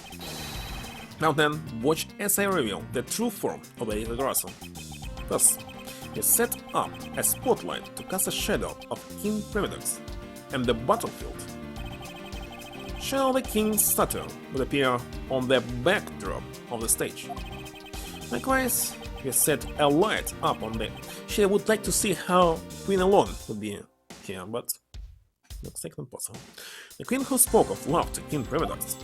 Now then, watch as I reveal the true form of the Russell. Thus, we set up a spotlight to cast a shadow of King Primidex and the battlefield. Shadow of the King's statue would appear on the backdrop of the stage. Likewise, we set a light up on the... She would like to see how Queen alone would be here, but looks like not possible. The Queen who spoke of love to King Primidex.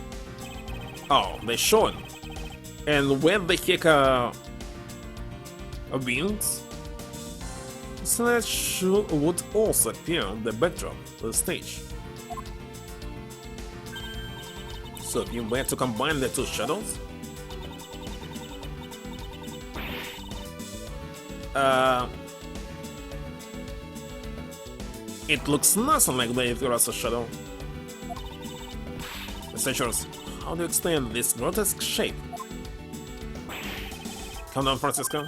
Oh, they showing. And where the heck are wings? So that would also appear on the backdrop of the stage. So if you were to combine the two shadows, it looks nothing like the Icarus shadow. Researchers, how do you explain this grotesque shape? Calm down, Francisco.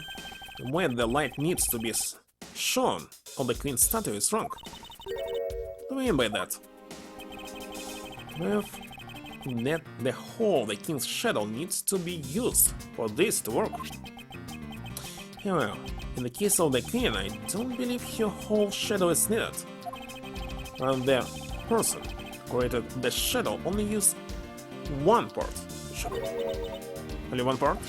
Where the light needs to be shown on the Queen's statue is wrong. What do you mean by that? With that the whole the King's shadow needs to be used for this to work. However, in the case of the Queen, I don't believe her whole shadow is needed. And the person who created the shadow only used one part of the shadow. Only one part?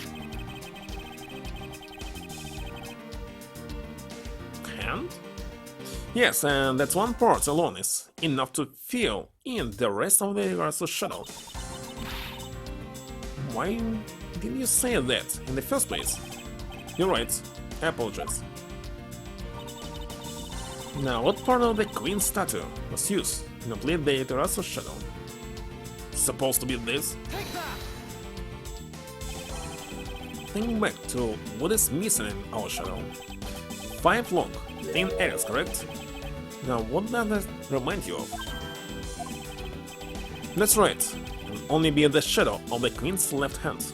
Hand? Yes, and that one part alone is enough to fill in the rest of the universe's shadow. Why didn't you say that in the first place? You're right, I apologize. Now, what part of the Queen's statue was used to complete the Terrasso shadow? Supposed to be this? Take that! Think back to what is missing in our shadow. 5 long, thin areas, correct? Now, what does that remind you of? That's right, it will only be the shadow of the Queen's left hand.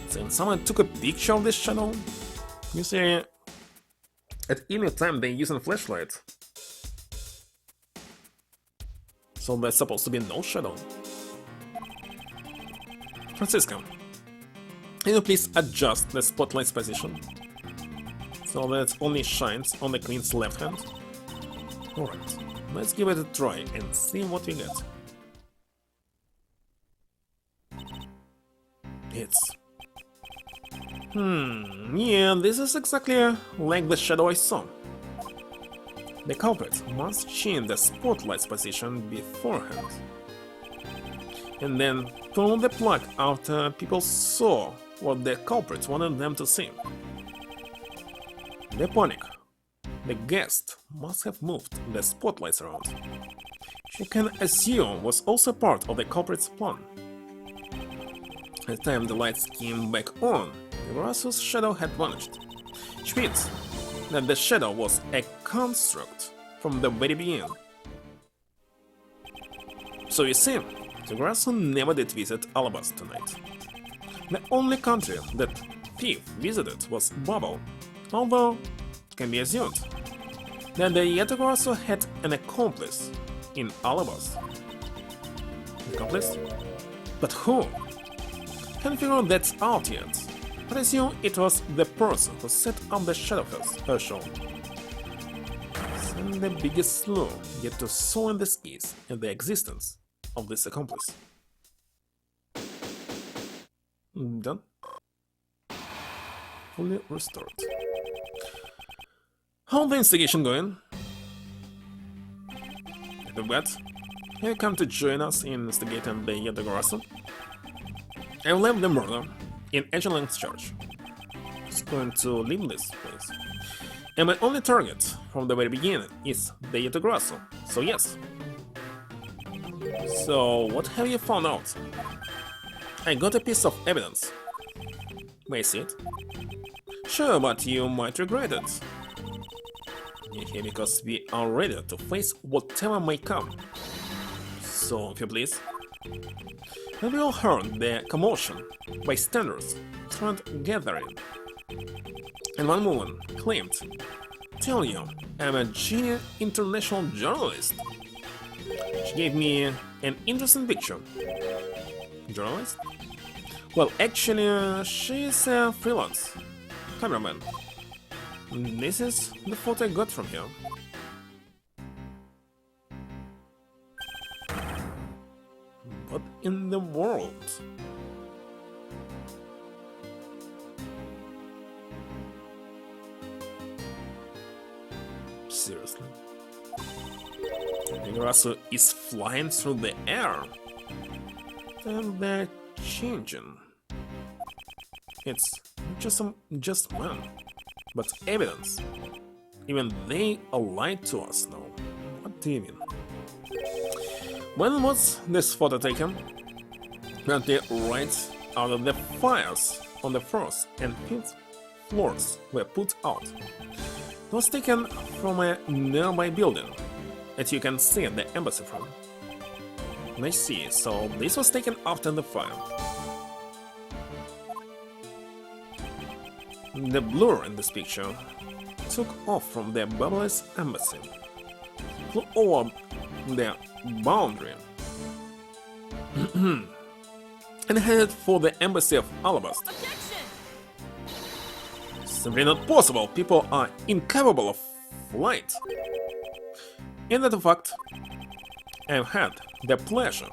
Since someone took a picture of this shadow, you see, at any time they use a flashlight. So there's supposed to be no shadow. Francisco, can you please adjust the spotlight's position so that it only shines on the Queen's left hand? Alright, let's give it a try and see what we get. It's... yeah, this is exactly like the shadow I saw. The culprit must change the spotlight's position beforehand, and then pull the plug after people saw what the culprit wanted them to see. The panic. The guest must have moved the spotlights around. She can assume was also part of the culprit's plan. At the time the lights came back on, Russell's shadow had vanished, which means that the shadow was a construct from the very beginning. So you see, Russell never did visit Alabas tonight. The only country that Thief visited was Bubble, although it can be assumed that the Yetagrasso had an accomplice in Alabas. Accomplice? But who? Can't figure that out yet, but assume it was the person who set up the Shadowfell show. And the biggest clue yet to sow in this case is the existence of this accomplice. Done. Fully restored. How's the investigation going? With that, have you come to join us in investigating the Yatagarasu? I left the murder in Edgeworth Church. It's going to leave this place. And my only target from the very beginning is the Yatagarasu, so yes. So, what have you found out? I got a piece of evidence. May I see it? Sure, but you might regret it. You're here because we are ready to face whatever may come. So, if you please. Have you all heard the commotion? Bystanders started gathering. And one woman claimed, "Tell you, I'm a genius international journalist." She gave me an interesting picture. Journalist? Well, actually, she's a freelance cameraman. This is the photo I got from her. What in the world? Seriously? Yatagarasu is flying through the air. And they're changing. It's just man, but evidence. Even they are lied to us now. What do you mean? When was this photo taken? When the right out of the fires on the first and fifth floors were put out. It was taken from a nearby building that you can see the embassy from. I see, so this was taken after the fire. The blur in this picture took off from the Babylon's embassy, flew over the boundary, and headed for the embassy of Alabasta. Simply not possible, people are incapable of flight. In that fact, I've had the pleasure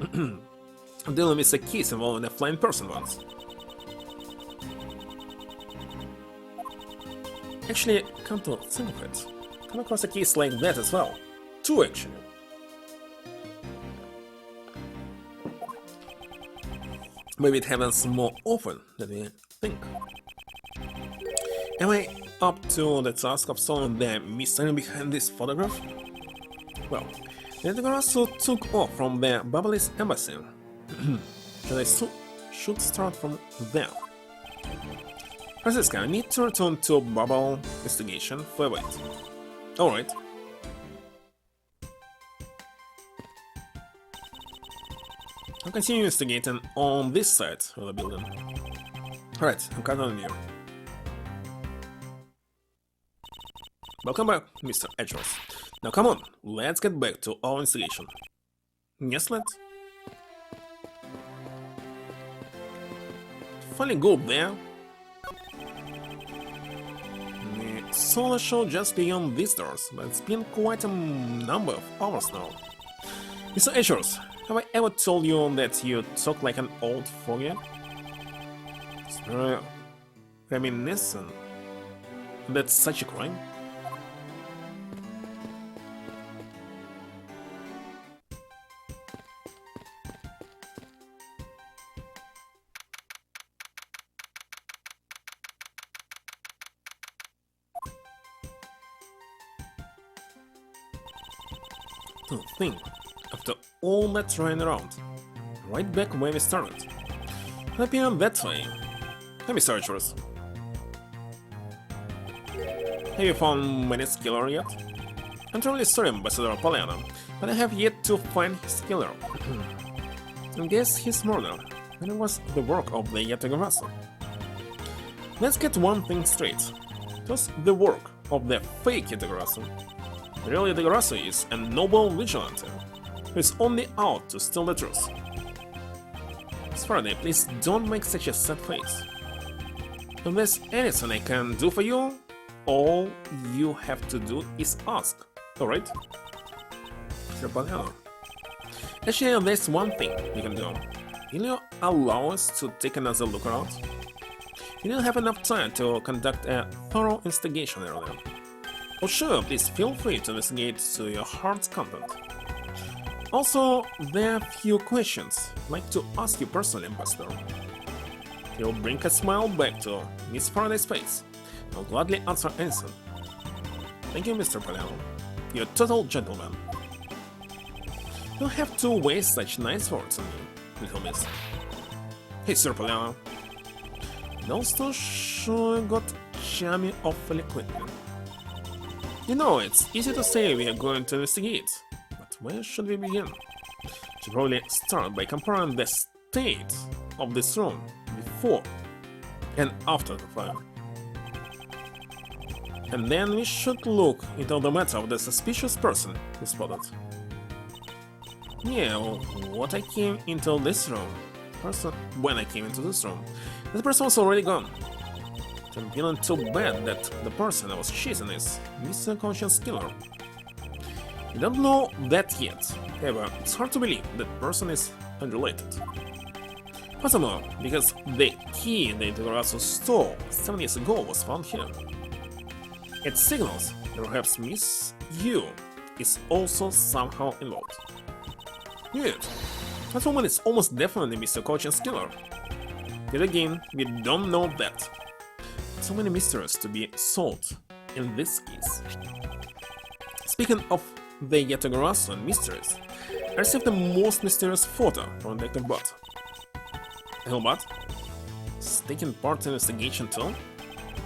of dealing with a case involving a flying person once. Actually, come to think of it, come across a case like that as well. Two, actually. Maybe it happens more often than we think. Am I up to the task of solving the mystery behind this photograph? Well, the Yatagarasu took off from the Babylis embassy. Should start from there. Francisca, I need to return to Babel investigation for a bit. Alright. I'll continue investigating on this side of the building. Alright, I'm counting on you. Welcome back, Mr. Edgeworth. Now come on, let's get back to our investigation. Yes, let's. Finally go there. The solar show just beyond these doors, but it's been quite a number of hours now. Mr. Edgeworth, have I ever told you that you talk like an old fogey? It's very reminiscent. That's such a crime. To think, after all that running around, right back where we started. It appeared that way. Let me search first. Have you found Manny's killer yet? I'm truly sorry, Ambassador Poliana, but I have yet to find his killer. I guess his murder was the work of the Yatagarasu. Let's get one thing straight. It was the work of the fake Yatagarasu. The real Yatagarasu is a noble vigilante who is only out to steal the truth. Miss Faraday, please don't make such a sad face. If there's anything I can do for you, all you have to do is ask, alright? Sir Poliana. Actually, there's one thing you can do. will you allow us to take another look around? We didn't have enough time to conduct a thorough investigation earlier. Oh sure, please feel free to investigate to your heart's content. Also, there are a few questions I'd like to ask you personally, Ambassador. You'll bring a smile back to Miss Faraday's face. I'll gladly answer anything. Thank you, Mr. Palermo. You're a total gentleman. You don't have to waste such nice words on me, little miss. Hey, Sir Palermo. Those two sure got jammy awfully quickly. You know, it's easy to say we are going to investigate, but where should we begin? Should probably start by comparing the state of this room before and after the fire. And then we should look into the matter of the suspicious person we spotted. Yeah, when I came into this room, the person was already gone. I'm feeling too bad that the person I was chasing is Mr. Conscience Killer. We don't know that yet, however, it's hard to believe that person is unrelated. Furthermore, because the key that Igarasu stole 7 years ago was found here. It signals that perhaps Miss Yu is also somehow involved. Good. That woman is almost definitely Mr. Conscience Killer. Yet again, we don't know that. So many mysteries to be solved in this case. Speaking of the Yatagarasu and mysteries, I received the most mysterious photo from Detective Bot. Hellbot? Is taking part in investigation too?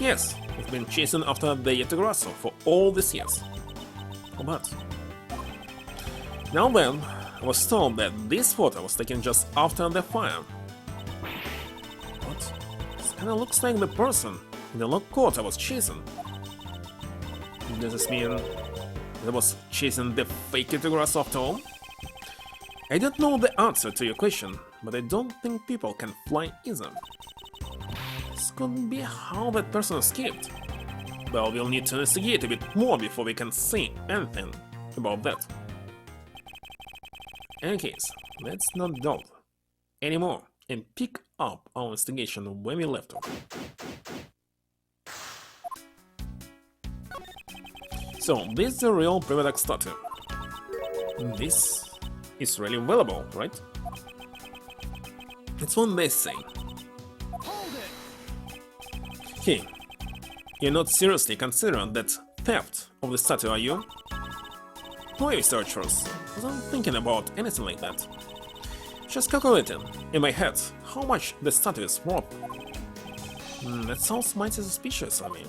Yes, we've been chasing after the Yatagarasu for all these years. Hellbot. Now then, I was told that this photo was taken just after the fire. What? This kinda looks like the person in the long coat I was chasing. Does this mean that I was chasing the fake Yatagarasu after all? I don't know the answer to your question, but I don't think people can fly either. This could be how that person escaped. Well, we'll need to investigate a bit more before we can say anything about that. In any case, let's not dawdle anymore and pick up our investigation where we left off. So, this is a real Privatex statue. This is really valuable, right? That's what they say. Hey, you're not seriously considering that theft of the statue, are you? Who are you, searchers? I wasn't thinking about anything like that. Just calculating, in my head, how much the statue is worth. That sounds mighty suspicious on me.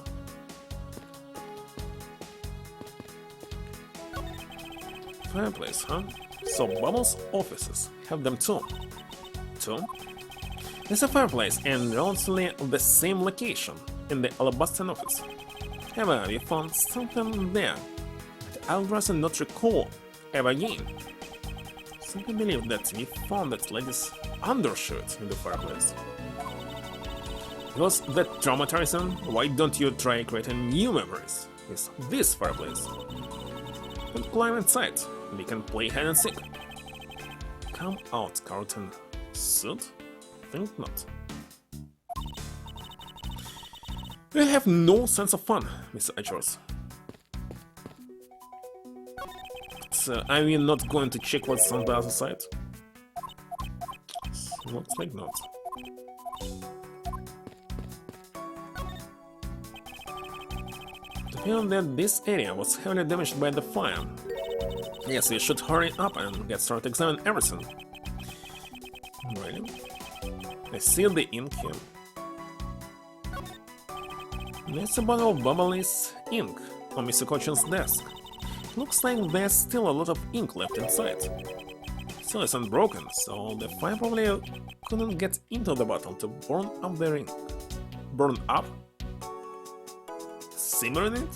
Fireplace, huh? So Bubbles' offices have them too. Two? There's a fireplace and relatively the same location in the Alabastan office. However, we found something there that I'd rather not recall ever again. Simply believe that we found that lady's undershirt in the fireplace. Was that traumatizing? Why don't you try creating new memories with this fireplace? And climb inside, we can play hide and seek. Come out, Carlton. Suit? Think not. You have no sense of fun, Mr. Edgeworth. But, are we not going to check what's on the other side? Looks like not. It appears that this area was heavily damaged by the fire. Yes, we should hurry up and get started examining everything. Really? I see the ink here. There's a bottle of Bubbly's ink on Mr. Cochin's desk. Looks like there's still a lot of ink left inside. Still it's unbroken, so the fire probably couldn't get into the bottle to burn up the ink. Burn up? Simmer in it?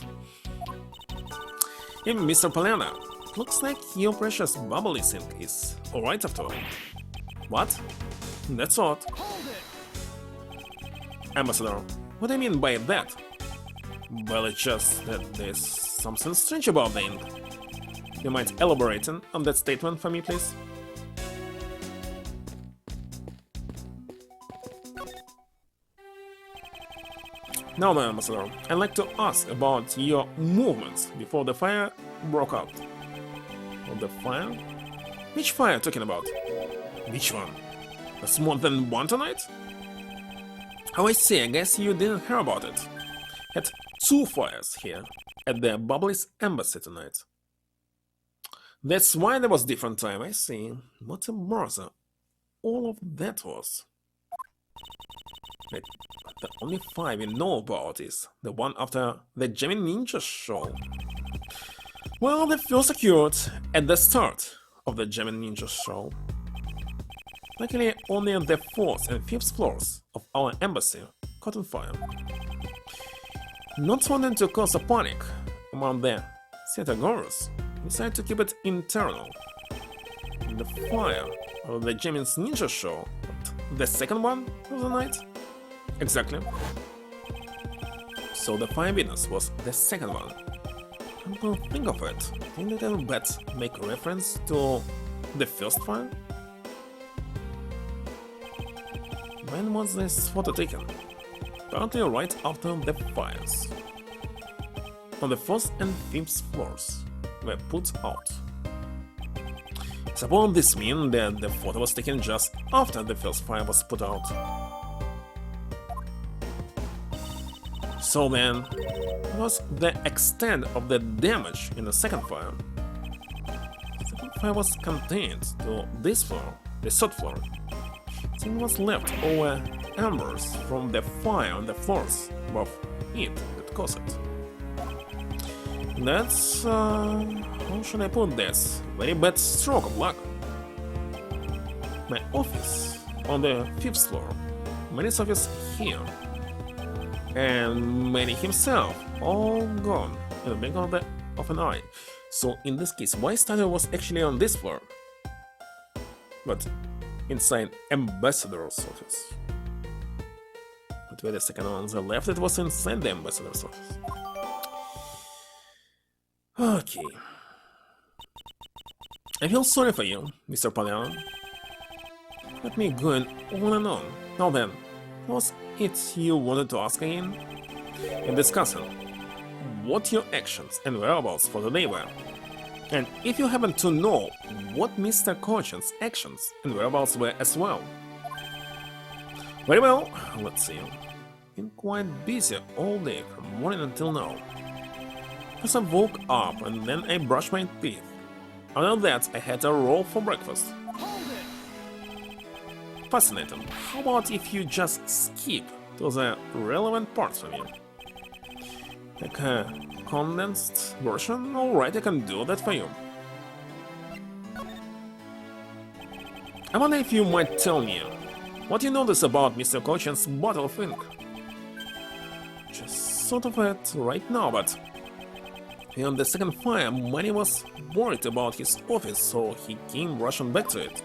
Hey, Mr. Palena, looks like your precious Bubbly's ink is alright after all. What? That's odd. Ambassador, what do you mean by that? Well, it's just that there's something strange about the ink. You mind elaborating on that statement for me, please? Now then, Ambassador, I'd like to ask about your movements before the fire broke out. The fire? Which fire are you talking about? Which one? There's more than one tonight? Oh, I see, I guess you didn't hear about it. Had 2 fires here at the Bubbly's embassy tonight. That's why there was different time, I see. What a bother all of that was. But the only 5 we know about is the one after the Gemmy Ninja show. Well, the first occurred at the start of the Gemmy Ninja show. Luckily, only the 4th and 5th floors of our embassy caught on fire. Not wanting to cause a panic among the theatergoers, we decided to keep it internal. The fire of the Gemini's Ninja show, the second one of the night? Exactly. So the fire business was the second one. I'm gonna think of it. Didn't that bet make reference to the first fire? When was this photo taken? Apparently right after the fires. On the 1st and 5th floors were put out. Suppose this means that the photo was taken just after the first fire was put out. So then, what was the extent of the damage in the second fire? The second fire was contained to this floor, the 3rd floor. It was left over embers from the fire on the floors above it that caused it. That's, how should I put this? Very bad stroke of luck. My office on the 5th floor, Manny's office here, and Manny himself, all gone in the blink of an eye. So in this case, why Starter was actually on this floor? But inside Ambassador's office. But wait a second, on the left it was inside the Ambassador's office. Okay. I feel sorry for you, Mr. Paleon. Let me go on and on. Now then, what was it you wanted to ask again? In discussing what your actions and whereabouts for the day were. And if you happen to know what Mr. Cochin's actions and whereabouts were as well. Very well, let's see. Been quite busy all day from morning until now. First I woke up and then I brushed my teeth. After that I had a roll for breakfast. Fascinating. How about if you just skip to the relevant parts for me? Like a condensed version? Alright, I can do that for you. I wonder if you might tell me what you notice about Mr. Cochin's bottle of ink. Just sort of it right now, but on the second fire, Manny was worried about his office, so he came rushing back to it.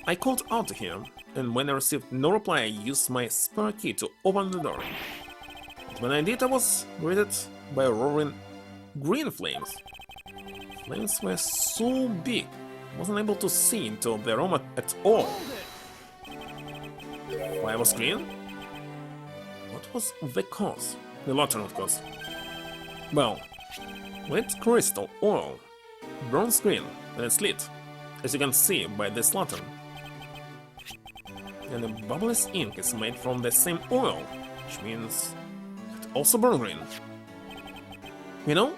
I called out to him, and when I received no reply, I used my spare key to open the door. But when I did, I was greeted by roaring green flames. Flames were so big, I wasn't able to see into the room at all. Why was green? What was the cause? The lantern, of course. Well, with crystal oil, bronze green, and it's lit, as you can see by this lantern. And the Bubbly's ink is made from the same oil, which means it also burns green. You know,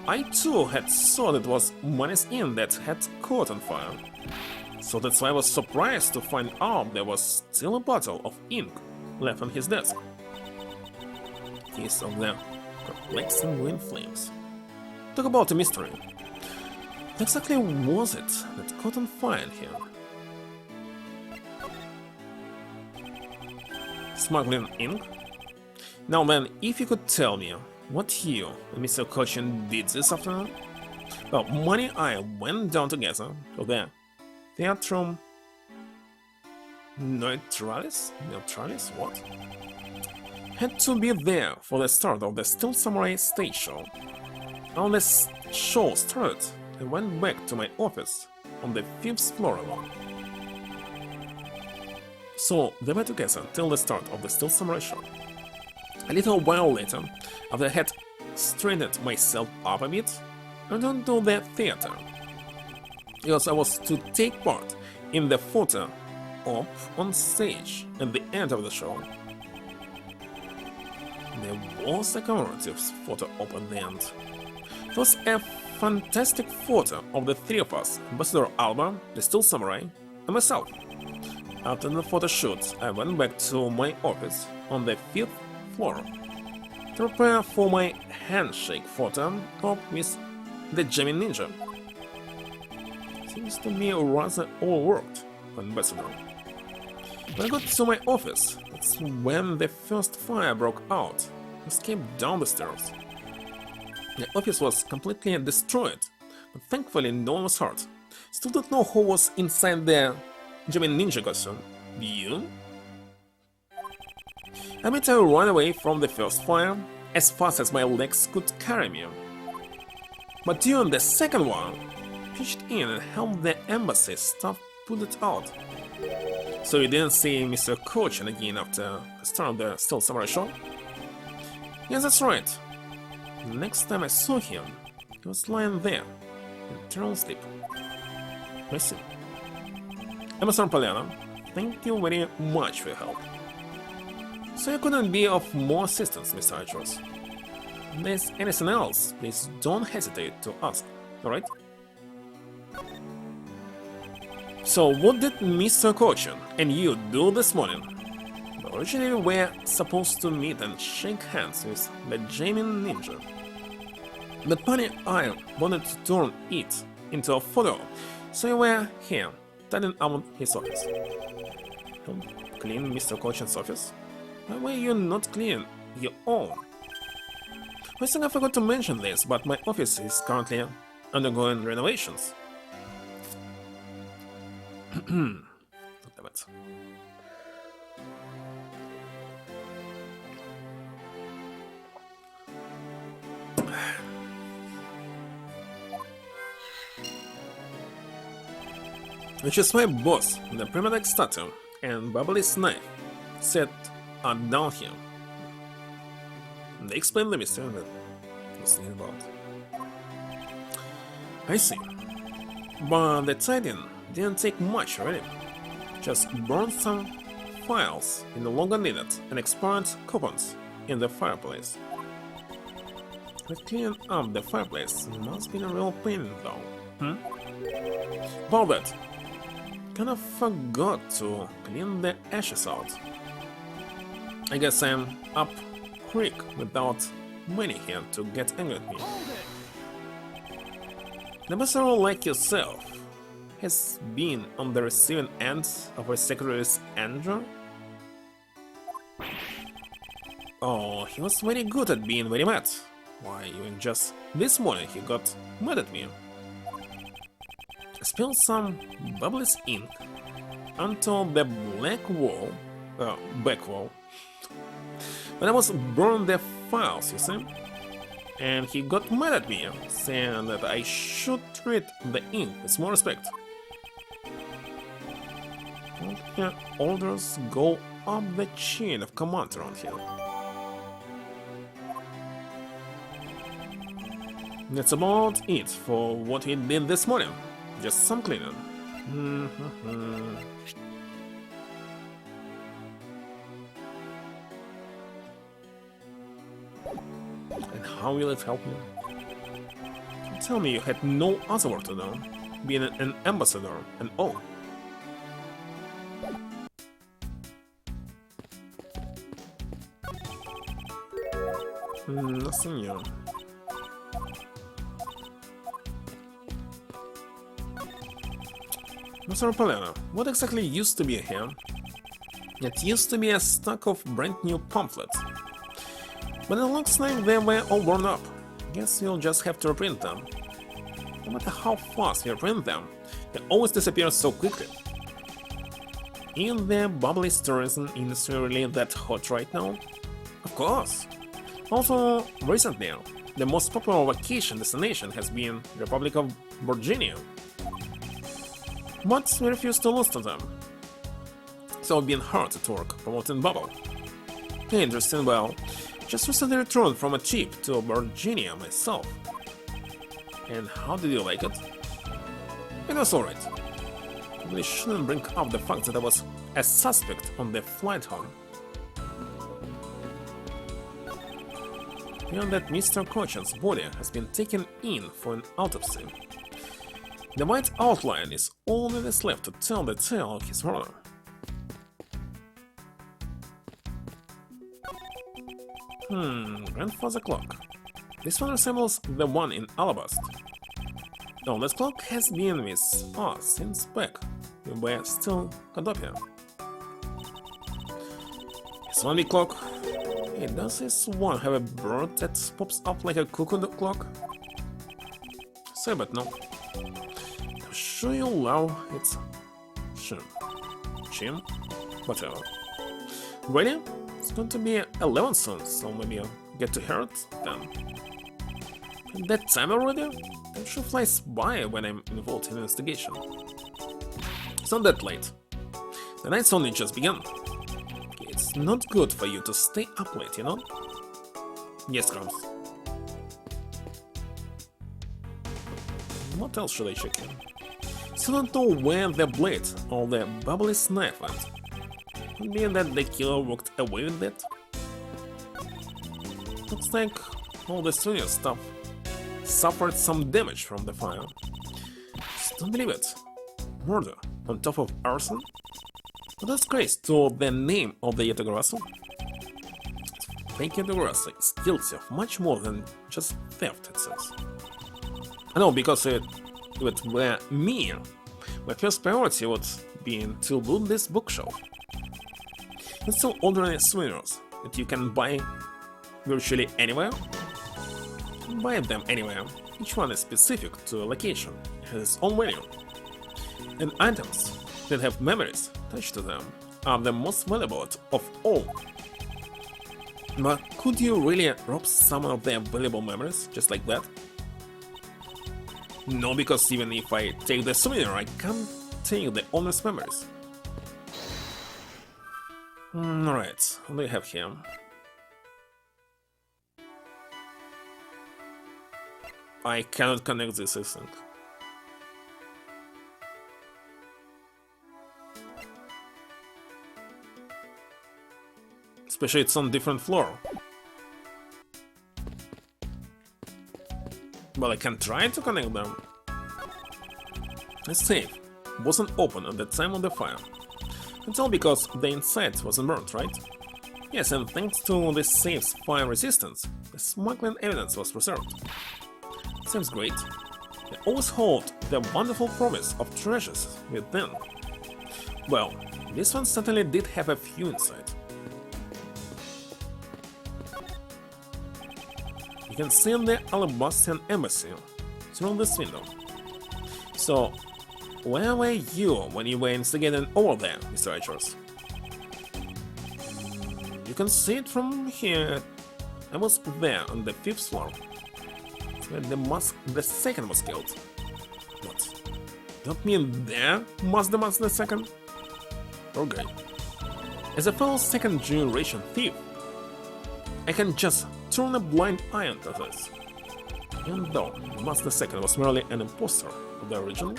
I too had thought it was Manny's ink that had caught on fire, so that's why I was surprised to find out there was still a bottle of ink left on his desk. Case of the perplexing green flames. Talk about a mystery. What exactly was it that caught on fire in here? Smuggling ink? Now then, if you could tell me what you and Mr. Cochin did this afternoon? Well, Manny and I went down together to the Theatrum Neutralis? Neutralis? What? Had to be there for the start of the Steel Samurai stage show. When the show started, I went back to my office on the 5th floor alone. So they were together till the start of the Still Samurai show. A little while later, after I had straightened myself up a bit, I went to the theater, because I was to take part in the photo op on stage at the end of the show. There was a commemorative photo op at the end. It was a fantastic photo of the three of us, Ambassador Alba, the Still Samurai, and myself. After the photo shoot, I went back to my office on the 5th floor to prepare for my handshake photo op with the Gemini Ninja. Seems to me rather overworked for Ambassador. When I got to my office, that's when the first fire broke out. I escaped down the stairs. The office was completely destroyed, but thankfully no one was hurt. Still don't know who was inside the Gemini Ninja costume. Do you? I meant to run away from the first fire as fast as my legs could carry me. But during the second one, I pitched in and helped the embassy staff put it out. So you didn't see Mr. Cochin again after the start of the Still Samurai show? Yes, that's right. The next time I saw him, he was lying there, in eternal sleep. I see. Ambassador Poliana, thank you very much for your help. So you couldn't be of more assistance, Mr. Edgeworth. If there's anything else, please don't hesitate to ask, alright? So what did Mr. Cochin and you do this morning? Originally we were supposed to meet and shake hands with the Gemini Ninja. But Bunny I wanted to turn it into a photo, so you were here, tidying up his office. Help clean Mr. Cochin's office? Why were you not cleaning your own? I think I forgot to mention this, but my office is currently undergoing renovations. Damn it. Which is my boss, the primitive statue, and Bubbly's knife set are down here. They explain the mystery that I was thinking about. I see. But the tidying didn't take much, really. Just burned some files in the longer needed and expired coupons in the fireplace. But cleaning up the fireplace must be a real pain, though. About that, kinda forgot to clean the ashes out. I guess I'm up creek without many here to get angry at me. The ambassador like yourself has been on the receiving end of a secretary's anger. Oh, he was very good at being very mad. Why, even just this morning he got mad at me. I spilled some Bubbly's ink onto the back wall, but I was burning the files, you see? And he got mad at me, saying that I should treat the ink with more respect. All orders go up the chain of command around here. That's about it for what he did this morning. Just some cleaning. And how will it help you? Tell me you had no other work to do, being an ambassador and all. Nothing new. Mr. Polena, what exactly used to be here? It used to be a stack of brand new pamphlets. But it looks like they were all worn up. Guess you'll just have to reprint them. No matter how fast you reprint them, they always disappear so quickly. Is the bubbly tourism industry really that hot right now? Of course! Also, recently, the most popular vacation destination has been the Republic of Virginia. But we refuse to lose to them. So I've been hard at work promoting Bubble. Interesting, well, just recently returned from a trip to Virginia myself. And how did you like it? It was alright. We shouldn't bring up the fact that I was a suspect on the flight home. Beyond that, Mr. Cochin's body has been taken in for an autopsy. The white outline is all that is left to tell the tale of his murder. Grandfather clock. This one resembles the one in Alabaster. Now, this clock has been with us since back when we were still Cadopia. This one big clock. Hey, does this one have a bird that pops up like a cuckoo clock? Say but no. I'm sure you love its Chim? Whatever. Ready? It's going to be 11 soon, so maybe I'll get to hear it then. That time already? That sure flies by when I'm involved in an investigation. It's not that late. The night's only just begun. It's not good for you to stay up late, you know? Yes, Crumbs. What else should I check in? Still don't know where the blade or the bubbly knife went. Could be that the killer walked away with it. Looks like all the senior stuff suffered some damage from the fire. Just don't believe it. Murder on top of arson? But that's crazy to the name of the Yatagarasu. Fake Yatagarasu is guilty of much more than just theft, it says. I know, because if it were me, my first priority would be to loot this bookshelf. It's still ordinary souvenirs that you can buy virtually anywhere. Buy them anywhere. Each one is specific to a location, has its own value. And items that have memories attached to them are the most valuable of all. But could you really rob some of their valuable memories just like that? No, because even if I take the souvenir, I can't take the owner's memories. Alright, what do we have here? I cannot connect this, I think. Especially it's on different floor. Well, I can try to connect them. The safe wasn't open at the time of the fire. It's all because the inside wasn't burnt, right? Yes, and thanks to the safe's fire resistance, the smuggling evidence was preserved. Seems great. They always hold the wonderful promise of treasures within. Well, this one certainly did have a few inside. You can see in the Alabastrian embassy through this window. So, where were you when you were instigating over there, Mr. Edgeworth? You can see it from here. I was there on the 5th floor. When the second was killed. What? Don't mean there was the second? Okay. As a fellow second-generation thief, I can just turn a blind eye onto this. Even though the second was merely an imposter of the original.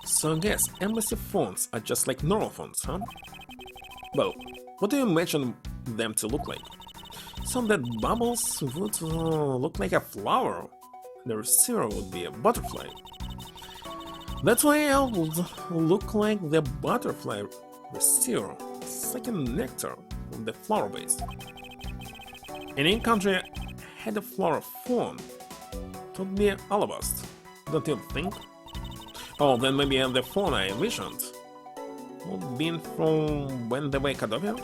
So I guess embassy phones are just like normal phones, huh? Well, what do you imagine them to look like? So that bubbles would look like a flower, the receiver would be a butterfly. That's why I would look like the butterfly receiver, sucking nectar from the flower base. Any country had a flower phone, it would be Alabaster, don't you think? Oh, then maybe the phone I envisioned would be from when they were Cadopia?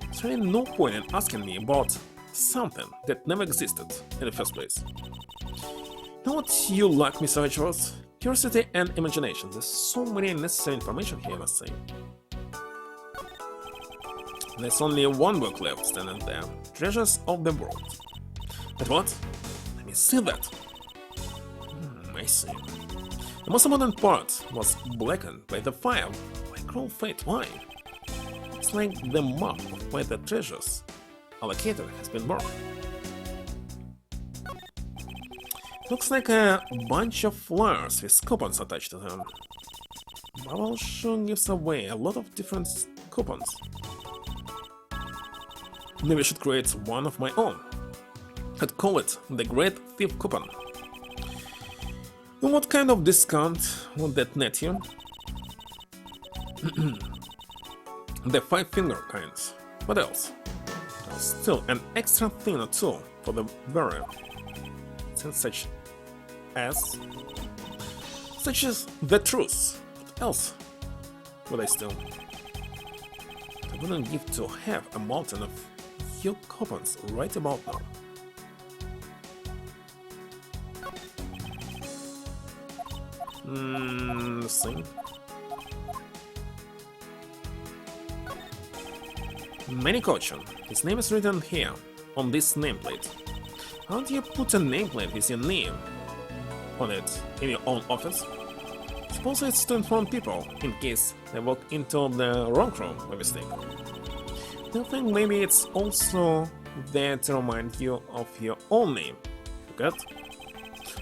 There's really no point in asking me about something that never existed in the first place. Know what you lack, Mr. Edgeworth? Curiosity and imagination. There's so many necessary information here, I must say. There's only one book left standing there. Treasures of the World. But what? Let me see that. I see. The most important part was blackened by the fire. By cruel fate, why? It's like the map of where the treasures allocated has been marked. Looks like a bunch of flyers with coupons attached to them. Bubble sure gives away a lot of different coupons. Maybe I should create one of my own. I'd call it the Great Thief Coupon. And what kind of discount would that net you? The 5-finger kinds. What else? Still an extra thing or two for the wearer. Such as the truth. What else would I steal? I wouldn't give to have a mountain of your coupons right about now. Let's see. Manny Caution. His name is written here, on this nameplate. How do you put a nameplate with your name on it in your own office? Suppose it's to inform people in case they walk into the wrong room by mistake. Do you think maybe it's also there to remind you of your own name? Forget?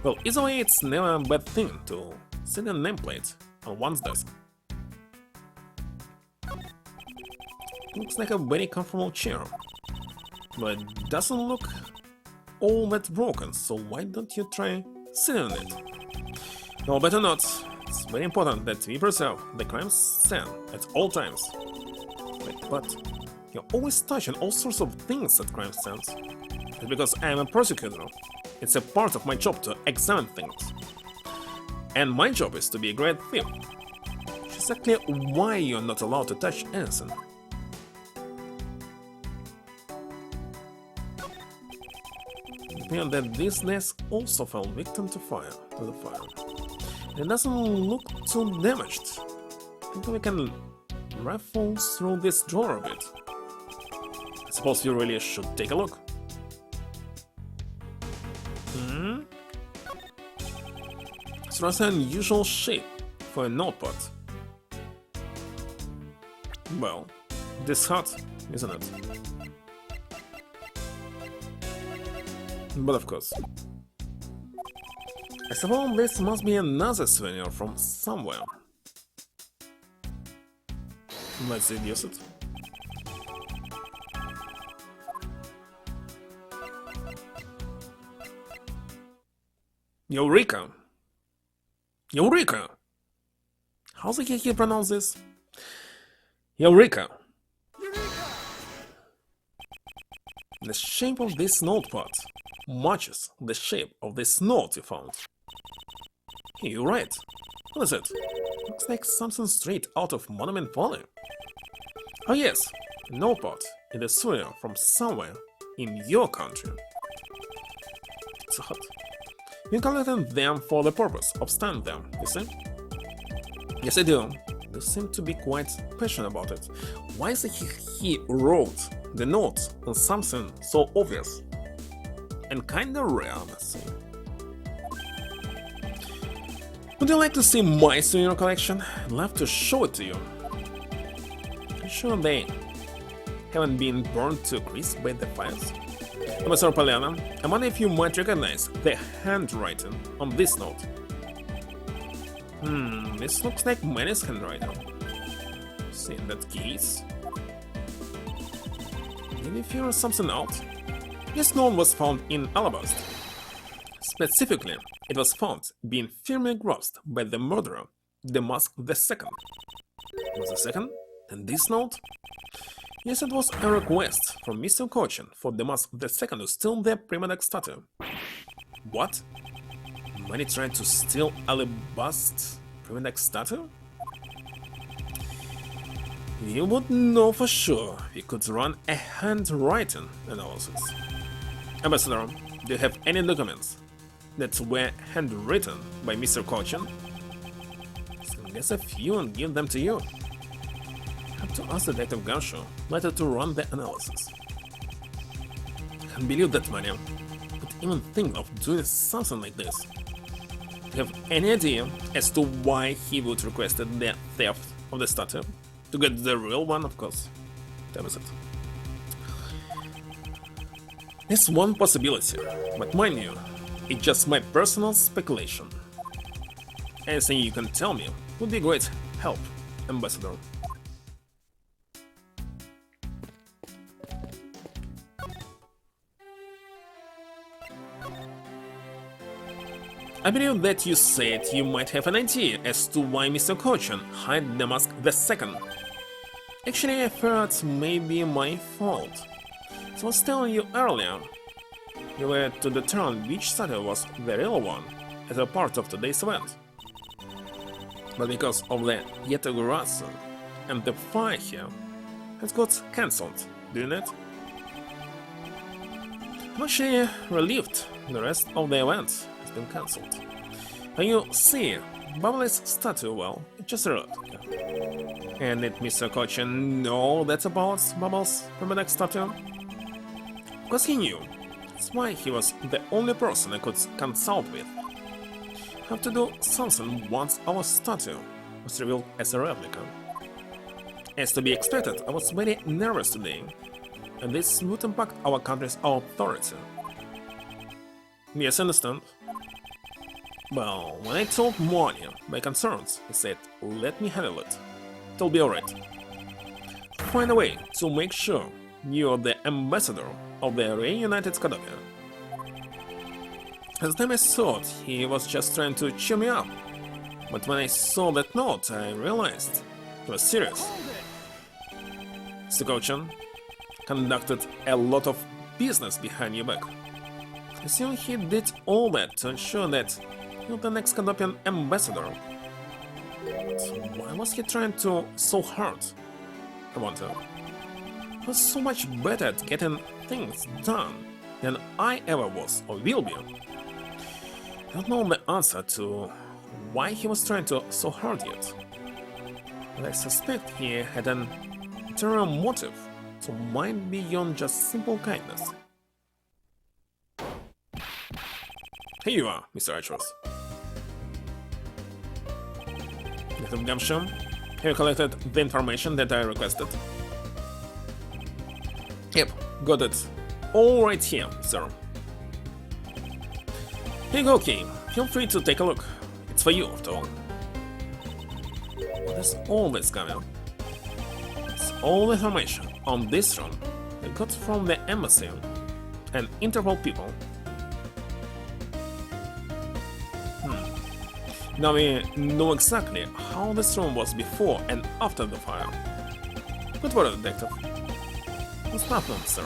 Well, either way, it's never a bad thing to set a nameplate on one's desk. Looks like a very comfortable chair, but it doesn't look all that broken, so why don't you try sitting on it? No, better not. It's very important that we preserve the crime scene at all times. Wait, but you're always touching all sorts of things at crime scenes. It's because I am a prosecutor. It's a part of my job to examine things. And my job is to be a great thief. Which is exactly why you're not allowed to touch anything. It appears that this desk also fell victim to the fire. It doesn't look too damaged. I think we can rifle through this drawer a bit. I suppose you really should take a look. It's rather an unusual shape for a notepad. Well, this hot, isn't it? But of course. I suppose this must be another souvenir from somewhere. Let's deduce it. Eureka! Eureka! How the heck you pronounce this? Eureka! The shape of this notepad matches the shape of this note you found. Hey, you're right. What is it? Looks like something straight out of Monument Valley. Oh yes, a notepad in the souvenir from somewhere in your country. It's hot. You collected them for the purpose of studying them, you see? Yes, I do. You seem to be quite passionate about it. Why is it he wrote the note on something so obvious? And kinda rare, I must say. Would you like to see my souvenir collection? I'd love to show it to you. I'm sure they haven't been burned to crisp by the fires. Professor Poliana, I wonder if you might recognize the handwriting on this note. This looks like Manny's handwriting. See, in that case... Did you figure something out? This note was found in Alabaster. Specifically, it was found being firmly grasped by the murderer, Damask II. Was the second? And this note? Yes, it was a request from Mr. Cochin for Damask II to steal the Primadex statue. What? Manny tried to steal Alabaster Primadex statue? You would know for sure we could run a handwriting analysis. Ambassador, do you have any documents that were handwritten by Mr. Cochin? So guess a few and give them to you. I have to ask Detective Gansho later to run the analysis. I can't believe that, Mania. But even think of doing something like this? Do you have any idea as to why he would request the theft of the statue? To get the real one, of course. That was it. It's one possibility, but mind you, it's just my personal speculation. Anything you can tell me would be great help, Ambassador. I believe that you said you might have an idea as to why Mr. Cochin hid the mask the second. Actually, I thought maybe my fault. As I was telling you earlier, you were to determine which statue was the real one as a part of today's event. But because of the Yetagurasu and the fire here, it got cancelled, didn't it? I'm actually relieved the rest of the event has been cancelled. When you see Bubbly's statue, well, it just arrived. And did Mr. Cochin know that's about Bubbles from the next statue? Because he knew. That's why he was the only person I could consult with. Have to do something once our statue was revealed as a replica. As to be expected, I was very nervous today, and this would impact our country's authority. Yes, I understand. Well, when I told Monia my concerns, he said, let me handle it. It'll be alright. Find a way to make sure you're the ambassador of the reunited Scadopia. At the time I thought he was just trying to cheer me up, but when I saw that note I realized he was serious. Sukochan conducted a lot of business behind your back. I assume he did all that to ensure that you're the next Scadoppian ambassador. So why was he trying so hard? I wonder. He was so much better at getting things done than I ever was or will be. I don't know the answer to why he was trying so hard yet, but I suspect he had an ulterior motive, so mind beyond just simple kindness. Here you are, Mr. Edgeworth. Little gumption, have you collected the information that I requested? Yep, got it. All right here, sir. Here you go, Key. Feel free to take a look. It's for you, after all. What is all this coming? It's all the information on this room I got from the embassy and Interpol people. Now we know exactly how this room was before and after the fire. Good work, detective. What's happened, sir?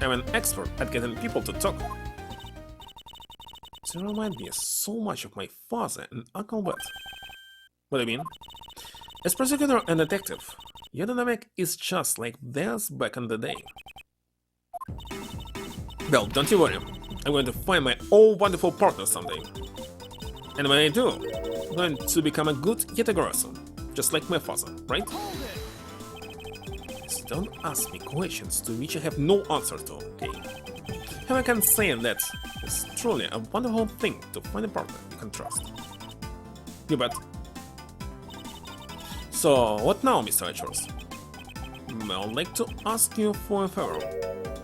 I'm an expert at getting people to talk. You remind me so much of my father and Uncle Bert. What do you mean? As prosecutor and detective, your dynamic is just like theirs back in the day. Well, don't you worry. I'm going to find my own wonderful partner someday. And when I do, I'm going to become a good Yetagurasu, just like my father, right? So don't ask me questions to which I have no answer to, okay? And I can say that it's truly a wonderful thing to find a partner you can trust. You bet. So, what now, Mr. Edgeworth? I'd like to ask you for a favor.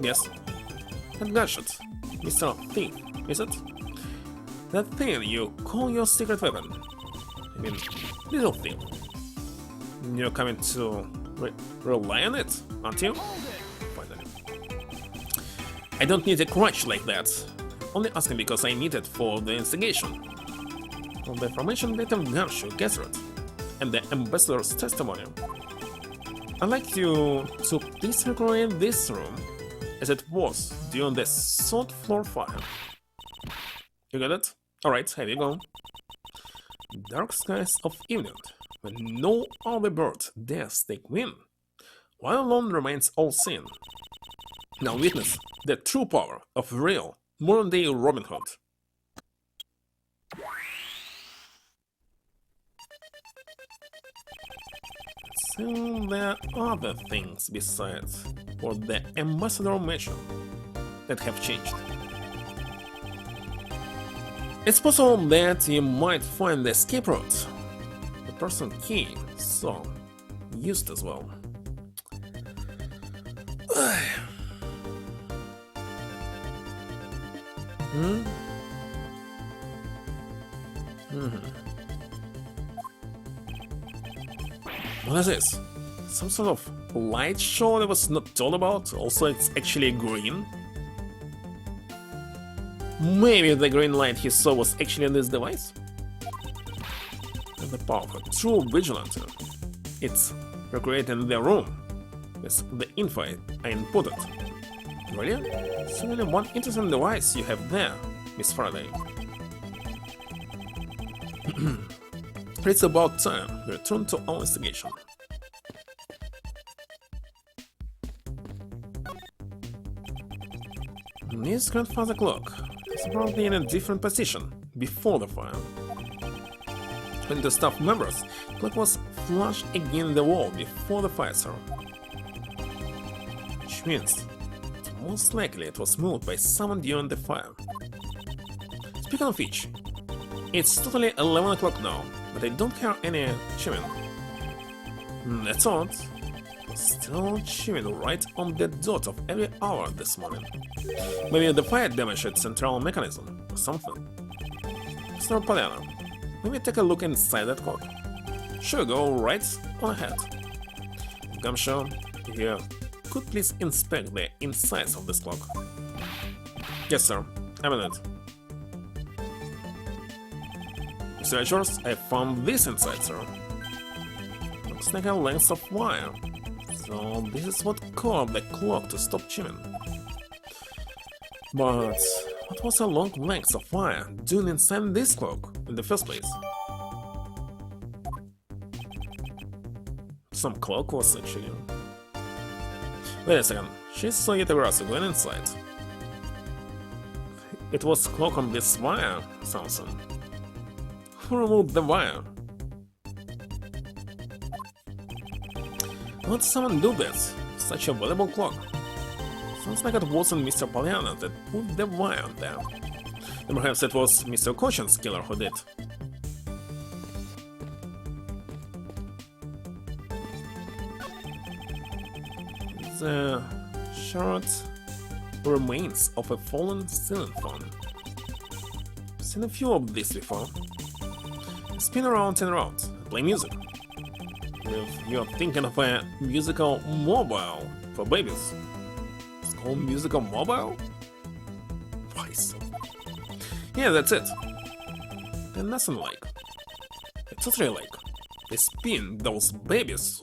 Yes? That gadget, Mr. Thief, is it? That thing you call your secret weapon. I mean, little thing. You're coming to rely on it, aren't you? Finally. I don't need a crutch like that. Only asking because I need it for the investigation. All the information that Gamshu gathered, and the ambassador's testimony. I'd like you to please recreate this room as it was during the 3rd floor fire. You got it? Alright, here you go. Dark skies of evening, when no other bird dares take wing, while alone remains all seen. Now witness the true power of real, modern-day Robin Hood. So there are other things besides what the ambassador mentioned that have changed. It's possible that you might find the escape route. The person key, so used as well. What is this? Some sort of light show that was not told about? Also, it's actually green. Maybe the green light he saw was actually on this device? And the power of a true vigilante. It's recreating the room with the info I inputted. Really? So really one interesting device you have there, Miss Faraday. It's about time we return to our investigation. Miss grandfather clock is probably in a different position before the fire. When the staff members, the clock was flush against the wall before the fire, sir. Which means most likely it was moved by someone during the fire. Speaking of which, it's totally 11 o'clock now, but I don't hear any chiming. That's odd. Still chiming right on the dot of every hour this morning. Maybe the fire damaged its central mechanism or something. Mr. Poliana, maybe take a look inside that clock. Sure, go right on ahead. Gumshoe, if you could please inspect the insides of this clock. Yes, sir. I'm in it. Mr. Edgeworth, I found this inside, sir. Looks like a length of wire. So this is what caused the clock to stop chiming. But what was a long length of wire doing inside this clock in the first place? Some clock was actually... Wait a second, she saw Yetagrasu going inside. It was clock on this wire, Samson. Who removed the wire? Why would someone do this? Such a valuable clock. Sounds like it wasn't Mr. Poliana that put the wire there. And perhaps it was Mr. Cochin's killer who did. The short remains of a fallen ceiling fan. I've seen a few of these before. Spin around and around, play music. If you're thinking of a musical mobile for babies, it's called musical mobile? Why so? Yeah, that's it. And nothing like. It's totally like. They spin those babies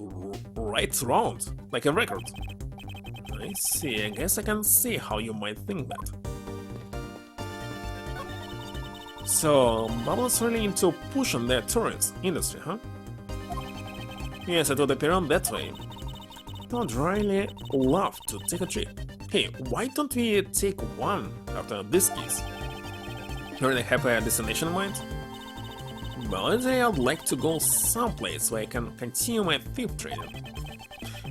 right around, like a record. I see, I guess I can see how you might think that. So, Bubble's really into pushing the tourist industry, huh? Yes, it would appear on that way. I'd really love to take a trip. Hey, why don't we take one after this kiss? You already have a destination in mind? Well, today I'd like to go someplace where I can continue my thief training.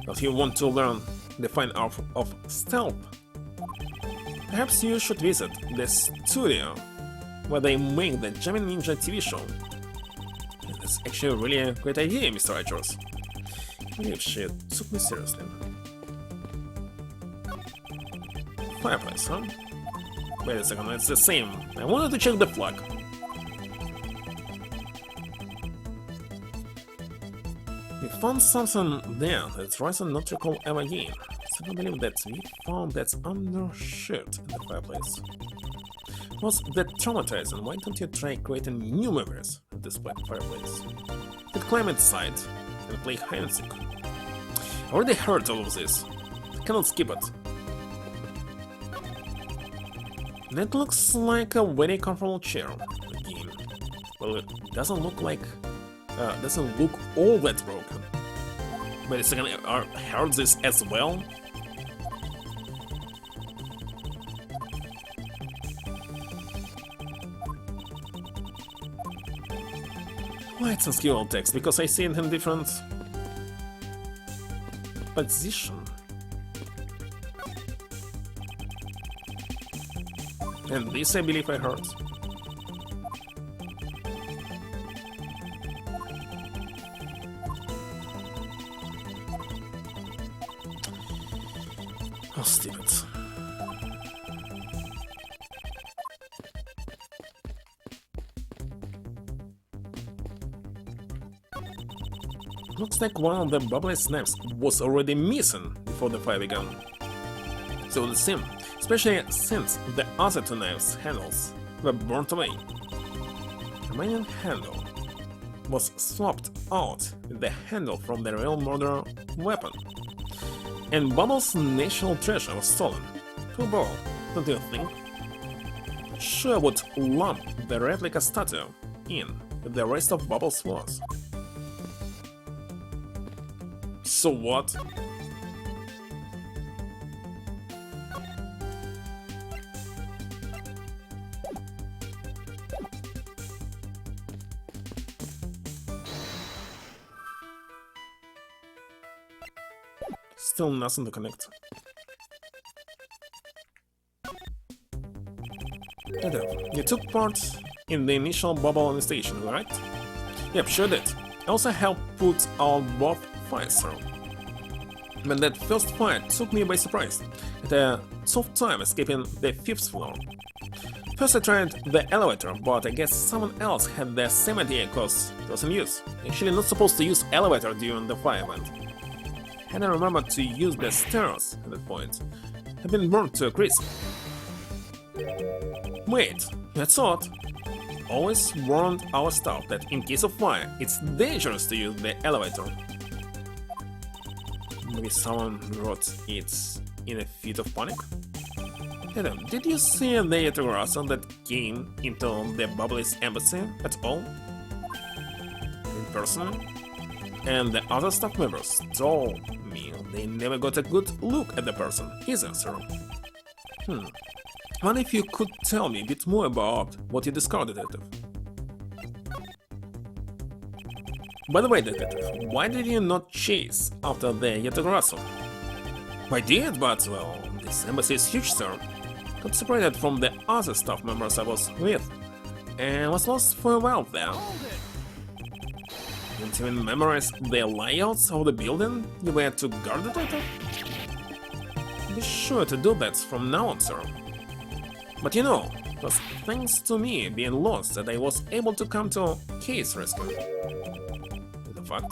If you want to learn the fine art of stealth, perhaps you should visit the studio where they make the Jamming Ninja TV show. That's actually really a great idea, Mr. Edgeworth. I believe she took me seriously. Fireplace, huh? Wait a second, it's the same. I wanted to check the flag. We found something there that's rather not recall ever again. So I believe that we found that undershirt in the fireplace. Was that traumatizing? Why don't you try creating new memories at this fireplace? You could climb inside and play hide and seek. I already heard all of this. I cannot skip it. That looks like a very comfortable chair again. Well, it doesn't look like doesn't look all that broken. Wait a second, I heard this as well? Why it's a skill text? Because I see it in different position. And this I believe I heard. Oh, stupid. Looks like one of the bubbly snaps was already missing before the fire began. So it would seem, especially since the other two knives' handles were burnt away. The remaining handle was swapped out with the handle from the real murder weapon. And Bubbles' national treasure was stolen. Too bad, don't you think? Sure would lump the replica statue in with the rest of Bubbles' was. So what? Still nothing to connect. Adam, you took part in the initial bubble on the station, right? Yep, sure did. I also helped put out both fires through. But that first fire took me by surprise. I had a tough time escaping the 5th floor. First I tried the elevator, but I guess someone else had the same idea cause it was in use. Actually not supposed to use elevator during the fire event. And I remembered to use the stairs at that point. I've been burned to a crisp. Wait, that's odd. Always warned our staff that in case of fire, it's dangerous to use the elevator. Maybe someone wrote it in a fit of panic? Adam, did you see the Yatagarasu that came into the Bubbly's embassy at all? In person? And the other staff members told me they never got a good look at the person, either, sir. What if you could tell me a bit more about what you discovered, Detective? By the way, Detective, why did you not chase after the Yatagarasu? I did, but, well, this embassy is huge, sir. Got separated from the other staff members I was with, and was lost for a while there. Didn't even memorize the layouts of the building you were to guard, Detective? Be sure to do that from now on, sir. But you know, it was thanks to me being lost that I was able to come to case rescue. The fact?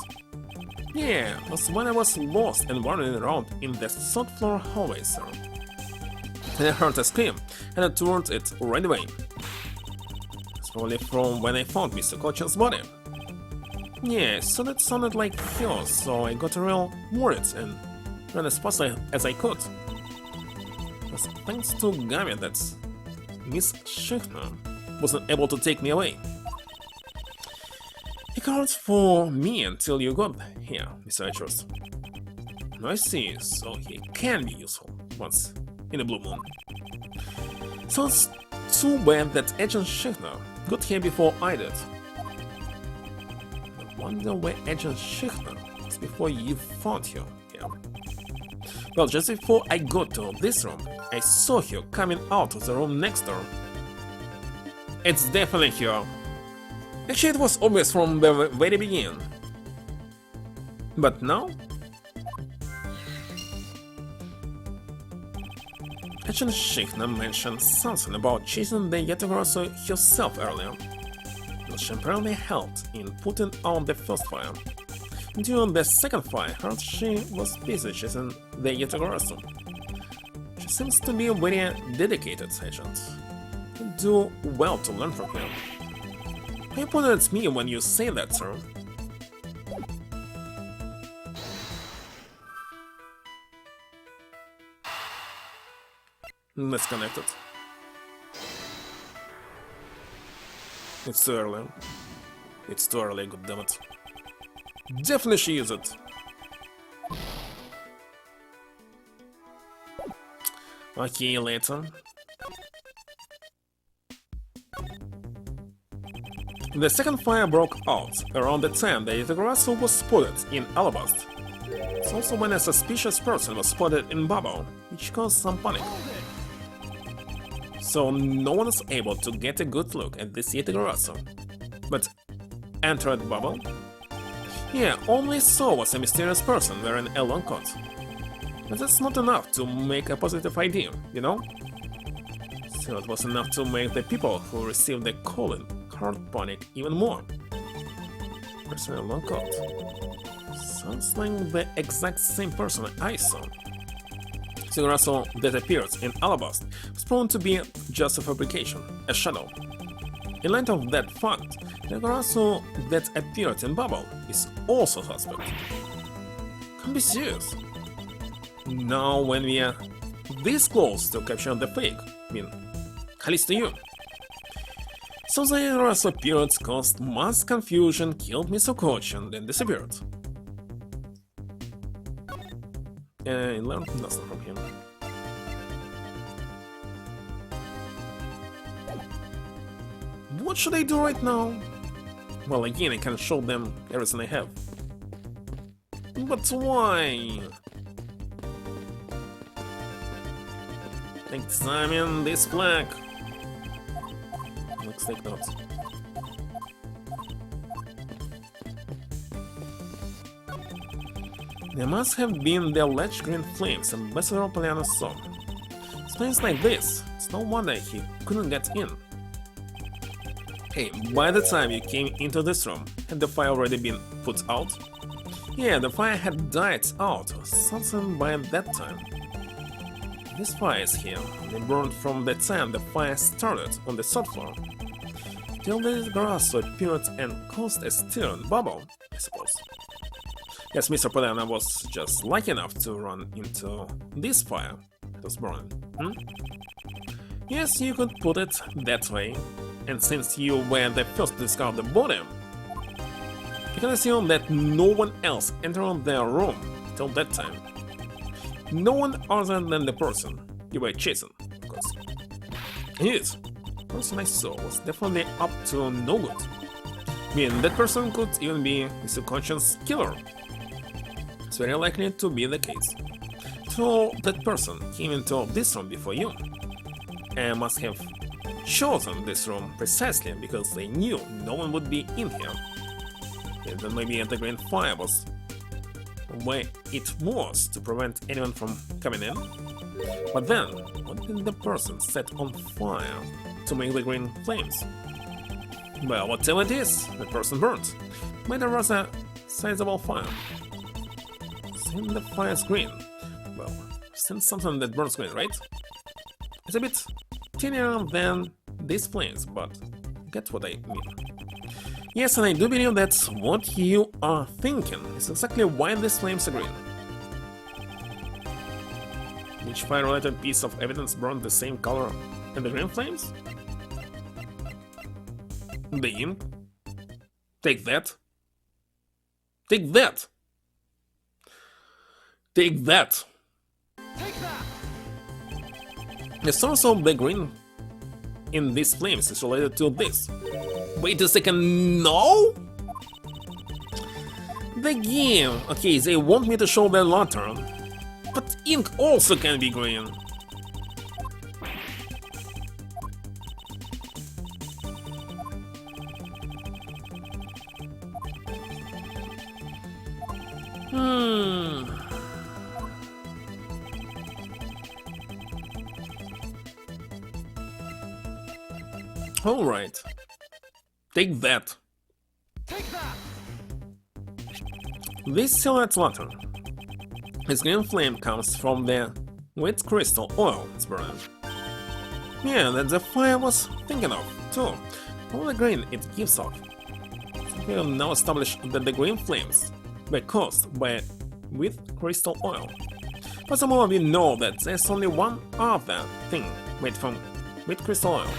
Yeah, it was when I was lost and wandering around in the 3rd floor hallway, sir. And I heard a scream, and I turned it right away. It's probably from when I found Mr. Cochin's body. Yeah, so that sounded like chaos, so I got real worried and ran as fast as I could. It was thanks to Gami that Miss Schichner wasn't able to take me away. He called for me until you got here, Mr. Edgeworth. I see, so he can be useful once in a blue moon. So it's too bad that Agent Schichner got here before I did. I wonder where Agent Schichner was before you found her here. Well, just before I got to this room, I saw her coming out of the room next door. It's definitely her. Actually, it was obvious from the very beginning. But now? Agent Schichner mentioned something about chasing the Yatagarasu herself earlier. She apparently helped in putting out the first fire. During the second fire, she was busy chasing the Yatagarasu. She seems to be a very dedicated agent. You do well to learn from him. You pointed at me when you say that, sir. Let's connect it. It's too early. It's too early, goddammit. Definitely she used it. Okay, later. The second fire broke out around the time the Yatagarasu was spotted in Alabast. It's also when a suspicious person was spotted in Babo, which caused some panic. So no one is able to get a good look at this Yatagarasu. But entered Babo? Yeah, only saw was a mysterious person wearing a long coat. But that's not enough to make a positive idea, you know? So it was enough to make the people who received the calling card panic even more. Personal lockout. Sounds like the exact same person I saw. Sigurazo that appeared in Alabast was proven to be just a fabrication, a shadow. In light of that fact, the Sigurazo that appeared in Bubble is also suspect. Can't be serious. Now when we are this close to capture the fake, I mean, Callisto you. So the Sigurazo appearance caused mass confusion, killed Mr. Koch, and then disappeared. I learned nothing from him. What should I do right now? Well, again, I can show them everything I have. But why? Examine this flag. Looks like that. There must have been the alleged green flames Ambassador Poliana saw. Flames like this, it's no wonder he couldn't get in. Hey, by the time you came into this room, had the fire already been put out? Yeah, the fire had died out or something by that time. These fires here, they burned from the time the fire started on the third floor. Till the grass appeared and caused a stirring bubble, I suppose. Yes, Mr. Poliana was just lucky enough to run into this fire that was burning. Yes, you could put it that way. And since you were the first to discover the body, you can assume that no one else entered their room till that time. No one other than the person you were chasing, of course. Indeed, the person I saw was definitely up to no good. I mean, that person could even be a subconscious killer. It's very likely to be the case. So that person came into this room before you, and must have chosen this room precisely because they knew no one would be in here. And then maybe the green fire was where it was to prevent anyone from coming in. But then, what did the person set on fire to make the green flames? Well, whatever it is, the person burnt. Made a rather sizable fire. Since the fire's green, well, since something that burns green, right? It's a bit thinner than these flames, but get what I mean. Yes, and I do believe that's what you are thinking. It's exactly why these flames are green. Each fire-related piece of evidence burned the same color as the green flames? The ink? Take that. Take that! Take that! Take that! The source of the green in these flames is related to this. Wait a second, no? The game. Okay, they want me to show the lantern. But ink also can be green. Alright. Take that. Take that! This silhouette lantern. Its green flame comes from the wet crystal oil it's burning. Yeah, that's the fire I was thinking of, too. All the green it gives off. We have now established that the green flames were caused by with crystal oil. But some of you know that there's only one other thing made from with crystal oil.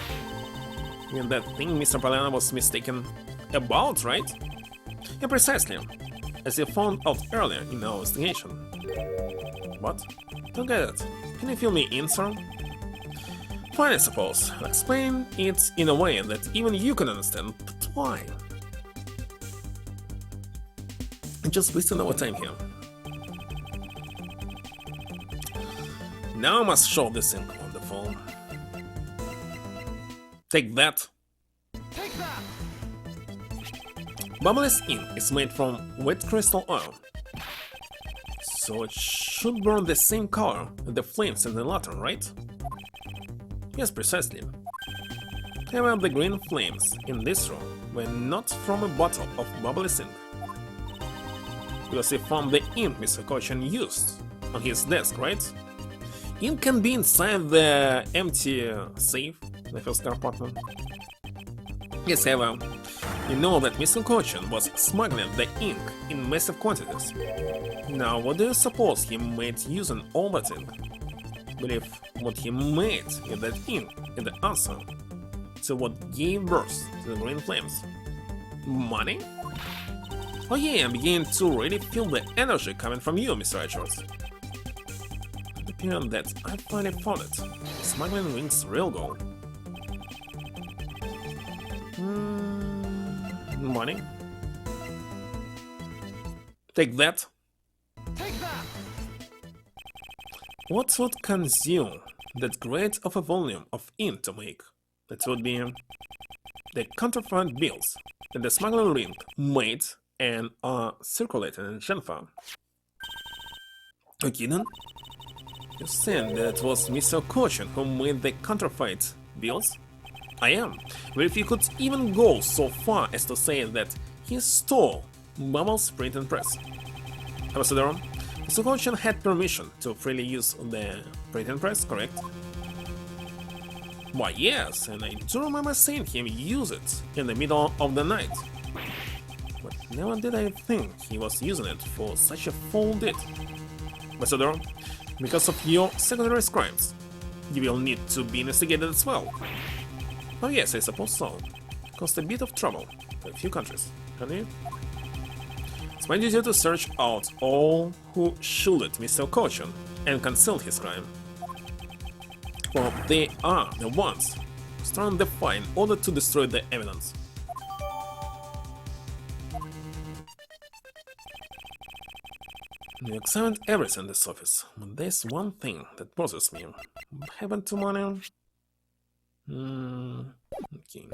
And that thing Mr. Poliana was mistaken about, right? Yeah, precisely, as you found out earlier in our investigation. What? Don't get it. Can you fill me in, sir? Fine, I suppose. I'll explain it in a way that even you can understand, but why? I'm just wasting our time here. Now I must show this thing on the phone. Take that. Take that! Bubbly's ink is made from wet crystal oil. So it should burn the same color as the flames in the lantern, right? Yes, precisely. However, the green flames in this room were not from a bottle of bubbly ink, because he found the ink Mr. Cochin used on his desk, right? Ink can be inside the empty safe, the first compartment. Yes, however, you know that Mr. Cochin was smuggling the ink in massive quantities. Now, what do you suppose he made using all that ink? Believe what he made with that ink is the answer to what gave birth to the green flames. Money? Oh yeah, I'm beginning to really feel the energy coming from you, Mr. Edgeworth. It appears that I finally found it. Smuggling rings real goal. Money? Take that. Take that! What would consume that great of a volume of ink to make? That would be the counterfeit bills that the smuggling ring made and are circulated in Shenfa. You kidding? You said that it was Mr. Cochin who made the counterfeit bills? I am. But if you could even go so far as to say that he stole Bubble's printing press. Ambassador, Mr. Cochin had permission to freely use the printing press, correct? Why yes, and I do remember seeing him use it in the middle of the night. But never did I think he was using it for such a foul deed. Ambassador, because of your secondary crimes, you will need to be investigated as well. Oh yes, I suppose so. Caused a bit of trouble for a few countries, haven't you? It's my duty to search out all who shielded Mr. Cochin and concealed his crime. For they are the ones who stormed the fire in order to destroy the evidence. We examined everything in this office, but there's one thing that bothers me. What happened to money? Okay.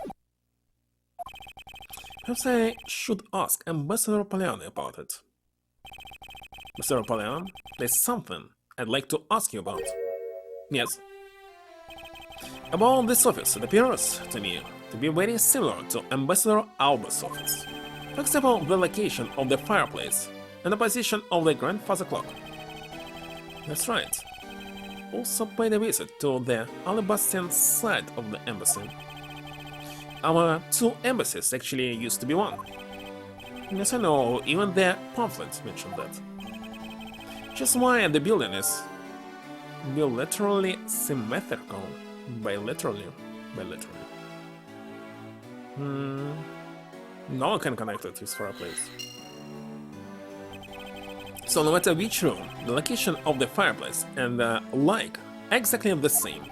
Perhaps I should ask Ambassador Poliani about it. Mr. Poliani, there's something I'd like to ask you about. Yes. About this office, it appears to me to be very similar to Ambassador Alba's office. For example, the location of the fireplace and the position of the grandfather clock. That's right. Also paid a visit to the Alabastian side of the embassy. Our two embassies actually used to be one. Yes, I know, even the pamphlet mentioned that. Just why the building is bilaterally symmetrical. Bilaterally. No one can connect it with fireplace. So no matter which room, the location of the fireplace and the like are exactly the same.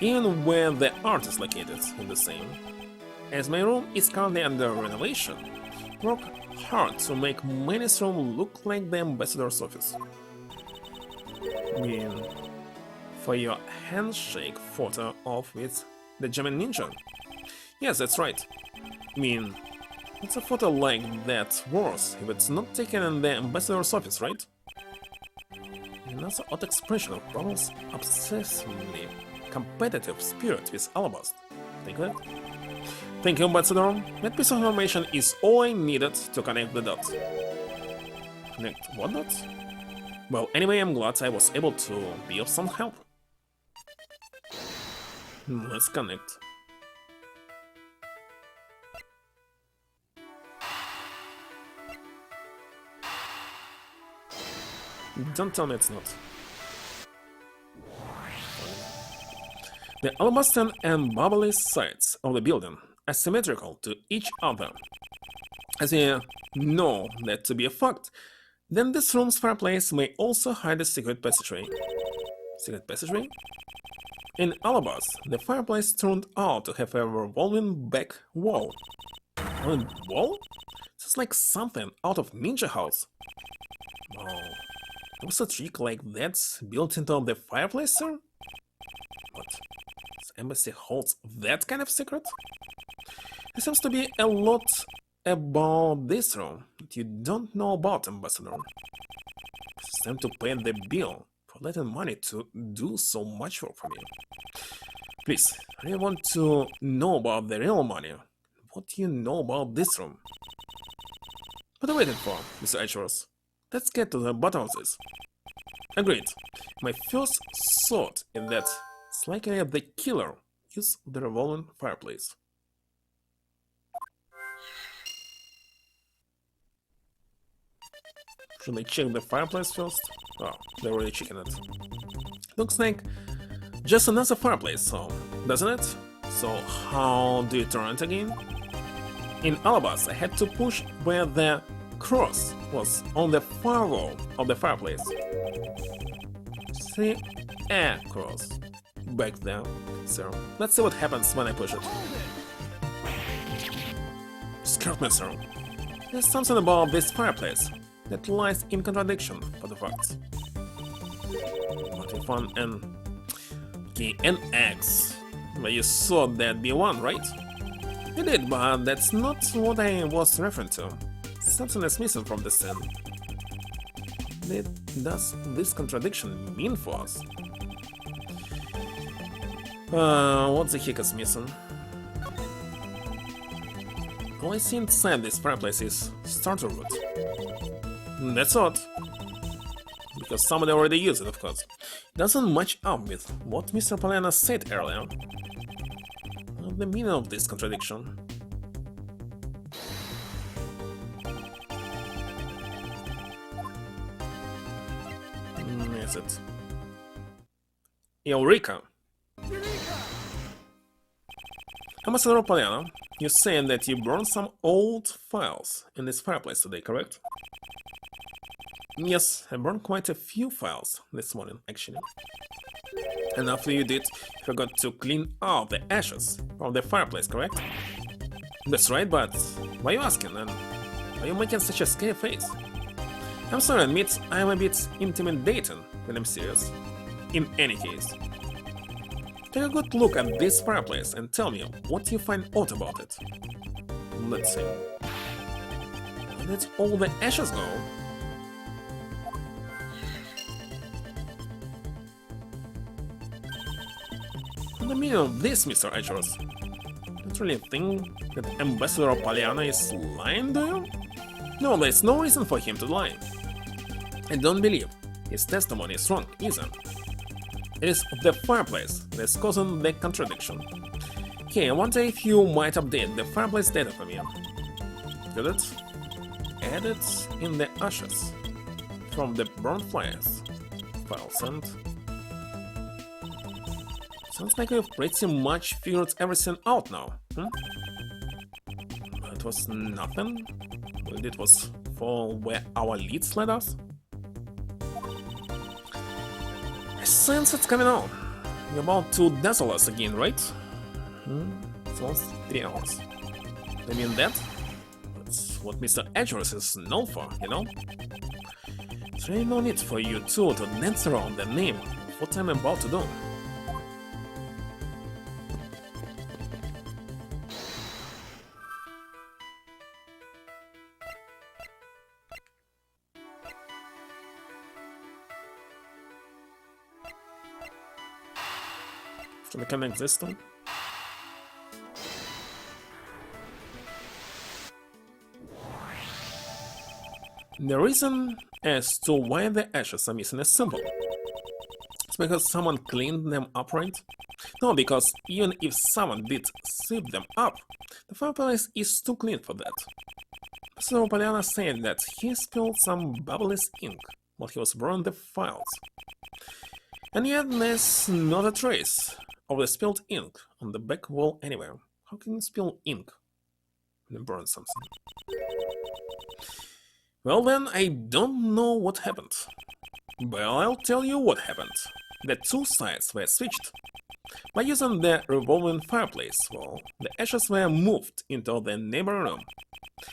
Even where the art is located is the same. As my room is currently under renovation, work hard to make Manny's room look like the ambassador's office. I mean, for your handshake photo of with the German ninja. Yes, that's right. I mean, it's a photo like that worse if it's not taken in the ambassador's office, right? Another odd expression of Bubble's obsessively competitive spirit with Alabast. Take that? Thank you, Ambassador. That piece of information is all I needed to connect the dots. Connect what dots? Well, anyway, I'm glad I was able to be of some help. Let's connect. Don't tell me it's not. The Alabastan and bubbly sides of the building are symmetrical to each other. As you know that to be a fact, then this room's fireplace may also hide a secret passageway. Secret passageway? In Alabas, the fireplace turned out to have a revolving back wall. A wall? It's like something out of Ninja House. Oh, there was a trick like that built into the fireplace, sir? What? This embassy holds that kind of secret? There seems to be a lot about this room that you don't know about, Ambassador. time to pay the bill for letting money to do so much work for me. Please, I really want to know about the real money. What do you know about this room? What are you waiting for, Mr. Edgeworth? Let's get to the bottom of this. Agreed. My first thought is that it's likely the killer used the revolving fireplace. Should I check the fireplace first? Oh, they're already checking it. Looks like just another fireplace, so doesn't it? So how do you turn it again? In Alabas, I had to push where the cross was on the far wall of the fireplace. See a cross back there. So let's see what happens when I push it. Scared me, sir. There's something about this fireplace that lies in contradiction for the facts. What if on an X? Well, you saw that B1, right? You did, but that's not what I was referring to. Something is missing from the scene. What does this contradiction mean for us? What the heck is missing? All I see inside this fireplace is starter wood. That's odd. Because somebody already used it, of course. It doesn't match up with what Mr. Palena said earlier. The meaning of this contradiction. Is it? Eureka! Ambassador Palena, you're saying that you burned some old files in this fireplace today, correct? Yes, I burned quite a few files this morning, actually. And after you did, you forgot to clean out the ashes from the fireplace, correct? That's right, but why are you asking, and why are you making such a scary face? I'm sorry to admit, I'm a bit intimidating when I'm serious. In any case, take a good look at this fireplace and tell me what you find odd about it. Let's see. Where did all the ashes go? What the meaning of this, Mr. Edgeworth? Don't really think that Ambassador Pollyanna is lying, do you? No, there's no reason for him to lie. I don't believe his testimony is wrong, either. It is the fireplace that's causing the contradiction. Okay, I wonder if you might update the fireplace data for me. Did it? Add it in the ashes from the burned files and... Sounds like we've pretty much figured everything out now, It was nothing? It was for where our leads led us? I sense it's coming on. You're about to dazzle us again, right? It's almost 3 hours. I mean that? That's what Mr. Edgeworth is known for, you know? There's really no need for you two to dance around the name of what I'm about to do. So they can exist then? The reason as to why the ashes are missing is simple. It's because someone cleaned them up, right? No, because even if someone did sweep them up, the fireplace is too clean for that. So Poliana said that he spilled some bubbleless ink while he was burning the files. And yet there's not a trace of the spilled ink on the back wall anywhere. How can you spill ink when you burn something? Well then, I don't know what happened. Well, I'll tell you what happened. The two sides were switched. By using the revolving fireplace wall, the ashes were moved into the neighboring room,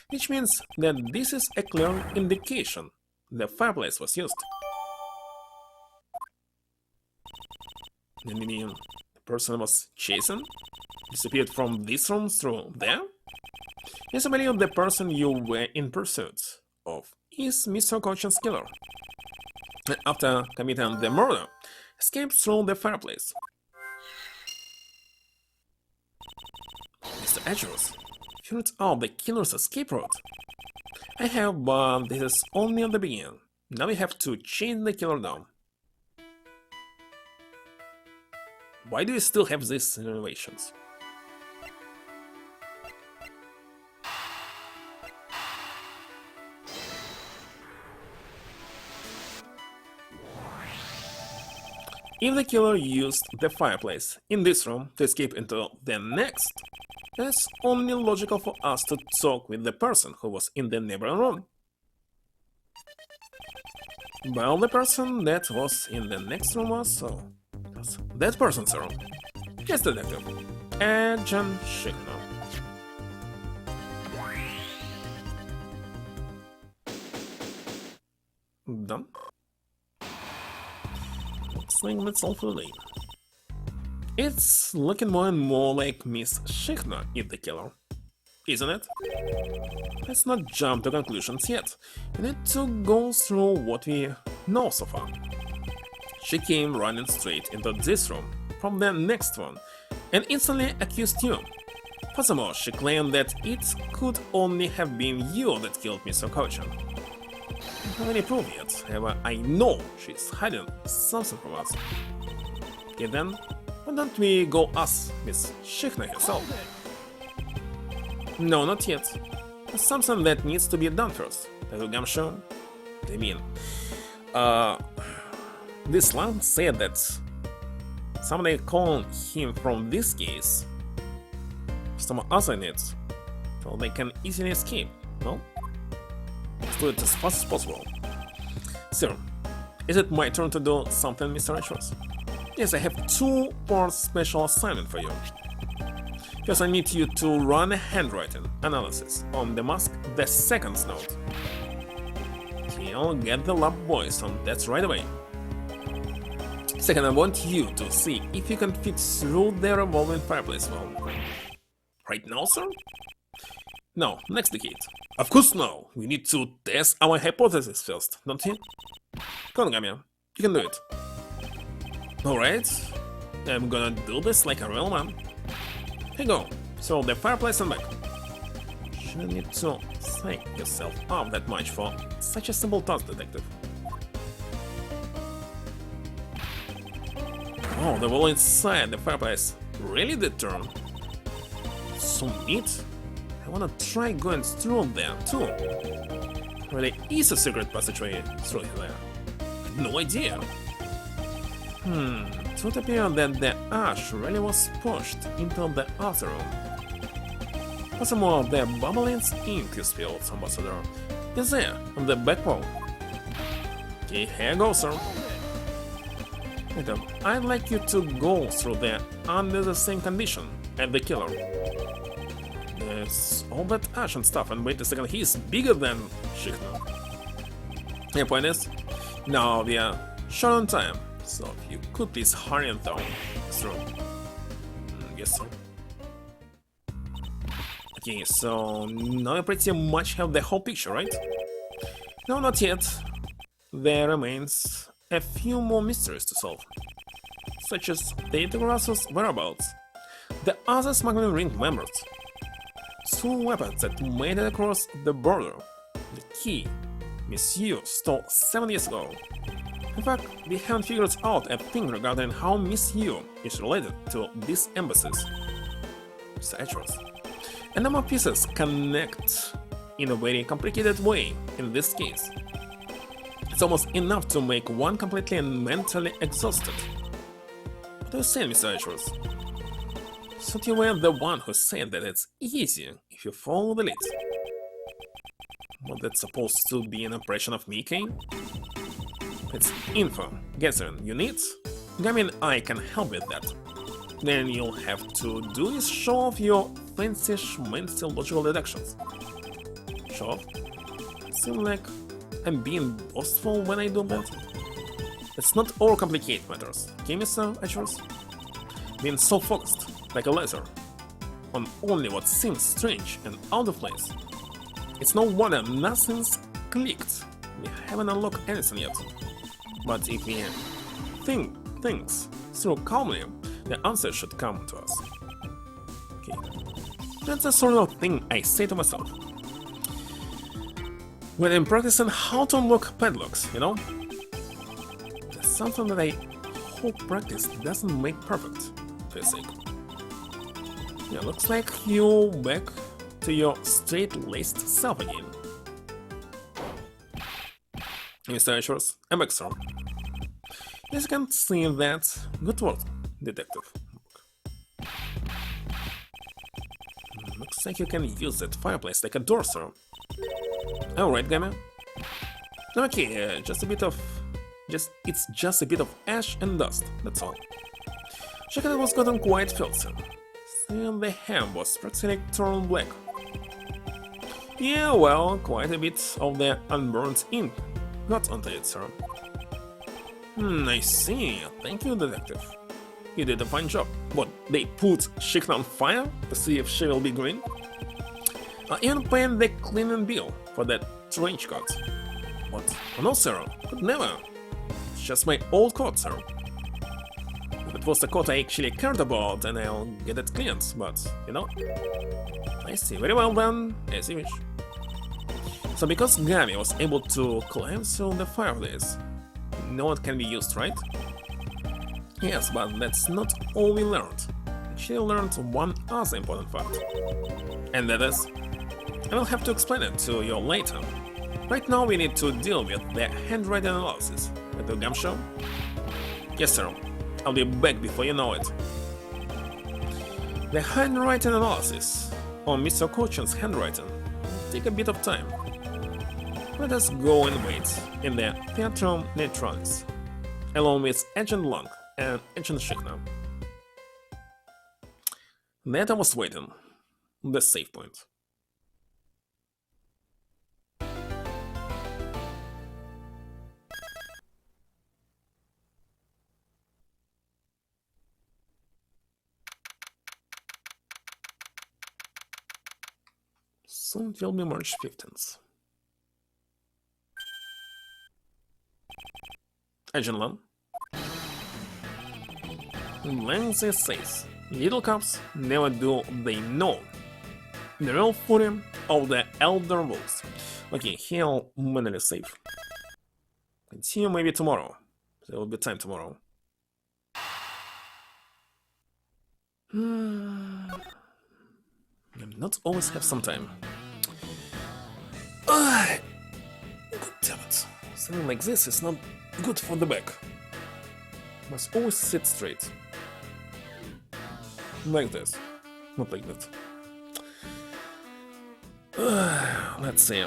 which means that this is a clear indication the fireplace was used. You mean the person was chasing? Disappeared from this room through there? Yes, I believe the person you were in pursuit of is Mr. Cochin's killer. and after committing the murder, escaped through the fireplace. Mr. Edgeworth, figured out the killer's escape route. I have, but this is only the beginning. Now we have to chase the killer down. Why do you still have these innovations? If the killer used the fireplace in this room to escape into the next, it's only logical for us to talk with the person who was in the neighboring room. Well, the person that was in the next room was that person's room. Yes, detective. Agent Schickner. Done. Looks like that's all for today. It's looking more and more like Miss Schickner is the killer, isn't it? Let's not jump to conclusions yet. We need to go through what we know so far. She came running straight into this room from the next one and instantly accused you. Furthermore, she claimed that it could only have been you that killed Mr. Cochin. I don't have any proof yet, however, I know she's hiding something from us. Okay then, why don't we go ask Miss Schickner herself? No, not yet. There's something that needs to be done first. Are you damn sure? I mean, this lamp said that somebody called him from this case, someone else in it, so they can easily escape, no? Let's do it as fast as possible. Sir, is it my turn to do something, Mr. Edgeworth? Yes, I have 2 more special assignment for you. First, I need you to run a handwriting analysis on the mask, the second note. Okay, I'll get the lab boys on that right away. Second, I want you to see if you can fit through the revolving fireplace wall. Right now, sir? No, next decade. Of course no! We need to test our hypothesis first, don't we? Come on, Gamia. You can do it. Alright. I'm gonna do this like a real man. Here you go. So the fireplace and back. Shouldn't need to psych yourself up that much for such a simple task, detective. Oh, the wall inside the fireplace really did turn. So neat. I wanna try going through there too. There is a secret passageway through there. No idea. It would appear that the ash really was pushed into the other room. Furthermore, the bubbling ink you spilled, Ambassador, is there on the back wall. Okay, here you go, sir. Madam, I'd like you to go through there under the same condition as the killer. There's all that ash and stuff, and wait a second, he's bigger than Schickner. The point is, now we are short on time, so if you could please hurry and throw through. Yes, sir. Okay, so now I pretty much have the whole picture, right? No, not yet. There remains a few more mysteries to solve, such as Tate Grass's whereabouts, the other smuggling ring members, 2 weapons that made it across the border, the key Miss Yu stole 7 years ago. In fact, we haven't figured out a thing regarding how Miss Yu is related to these embassies. Mr. Edgeworth. A number of pieces connect in a very complicated way in this case. It's almost enough to make one completely mentally exhausted. What do you say, Mr. Edgeworth? So you were the one who said that it's easy if you follow the lead. Was that supposed to be an impression of me, Kane? It's info gathering you need. Gami and I can help with that. Then you'll have to do is show off your fancy schmancy logical deductions. Show off? Seems like I'm being boastful when I do that. Let's not overcomplicate matters, okay, Mr. Edgeworth? Being so focused, like a laser, on only what seems strange and out of place. It's no wonder nothing's clicked. We haven't unlocked anything yet. But if we think things through calmly, the answer should come to us. Okay. That's the sort of thing I say to myself when I'm practicing how to unlock padlocks, you know? That's something that I hope practice doesn't make perfect, for your sake. Yeah, looks like you're back to your straight-laced self again. Mr. Edgeworth, I'm back, sir. Yes, you can see that. Good work, detective. Looks like you can use that fireplace like a door, sir. Alright, Gamma. Okay, it's just a bit of ash and dust, that's all. Chocolate was gotten quite filthy. And the ham was practically turned black. Yeah, well, quite a bit of the unburnt ink got onto it, sir. I see. Thank you, detective. You did a fine job. What, they put chicken on fire to see if she will be green? I even paid the cleaning bill for that trench coat. What? Oh, no, sir. Could never. It's just my old coat, sir. If it was the coat I actually cared about, then I'll get it cleaned, but, you know. I see. Very well then, as you wish. So because Gami was able to climb through the fireplace, no it can be used, right? Yes, but that's not all we learned. She learned one other important fact. And that is, I will have to explain it to you later. Right now we need to deal with the handwriting analysis. At the gum show? Yes, sir. I'll be back before you know it. The handwriting analysis on Mr. Cochin's handwriting will take a bit of time. Let us go and wait in the Theatrum Neutralis, along with Agent Long and Agent Shikna. That I was waiting. The save point. Soon it will be March 15th. Agent Lan. Lancy says, little cops never do they know the real fury of the Elder Wolves. Okay, he'll manually save. Continue maybe tomorrow. There will be time tomorrow. I not always have some time. God damn it. Something like this is not good for the back. Must always sit straight. Like this. Not like that. Let's see.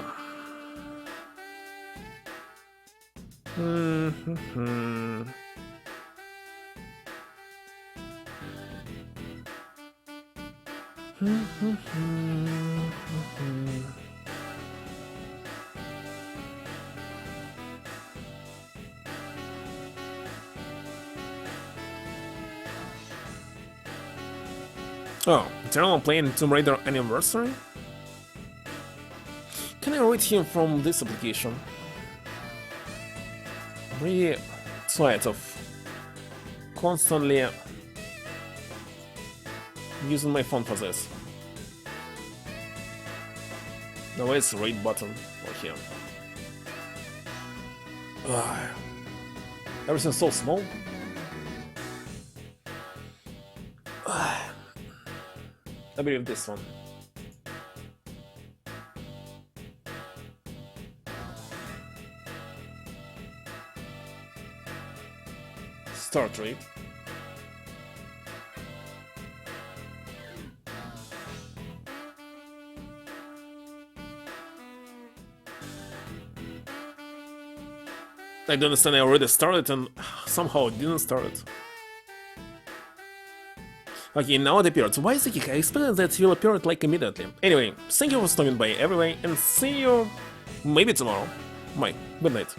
Oh, Eternal playing Tomb Raider Anniversary? Can I read here from this application? I'm really tired of constantly using my phone for this. Now where's the right button? Or here. Everything's so small. I believe this one. Start rate. I don't understand, I already started and somehow it didn't start it. Okay, now it appeared. Why is it kick? I expected that it will appear like immediately. Anyway, thank you for stopping by everyway and see you maybe tomorrow. Bye. Good night.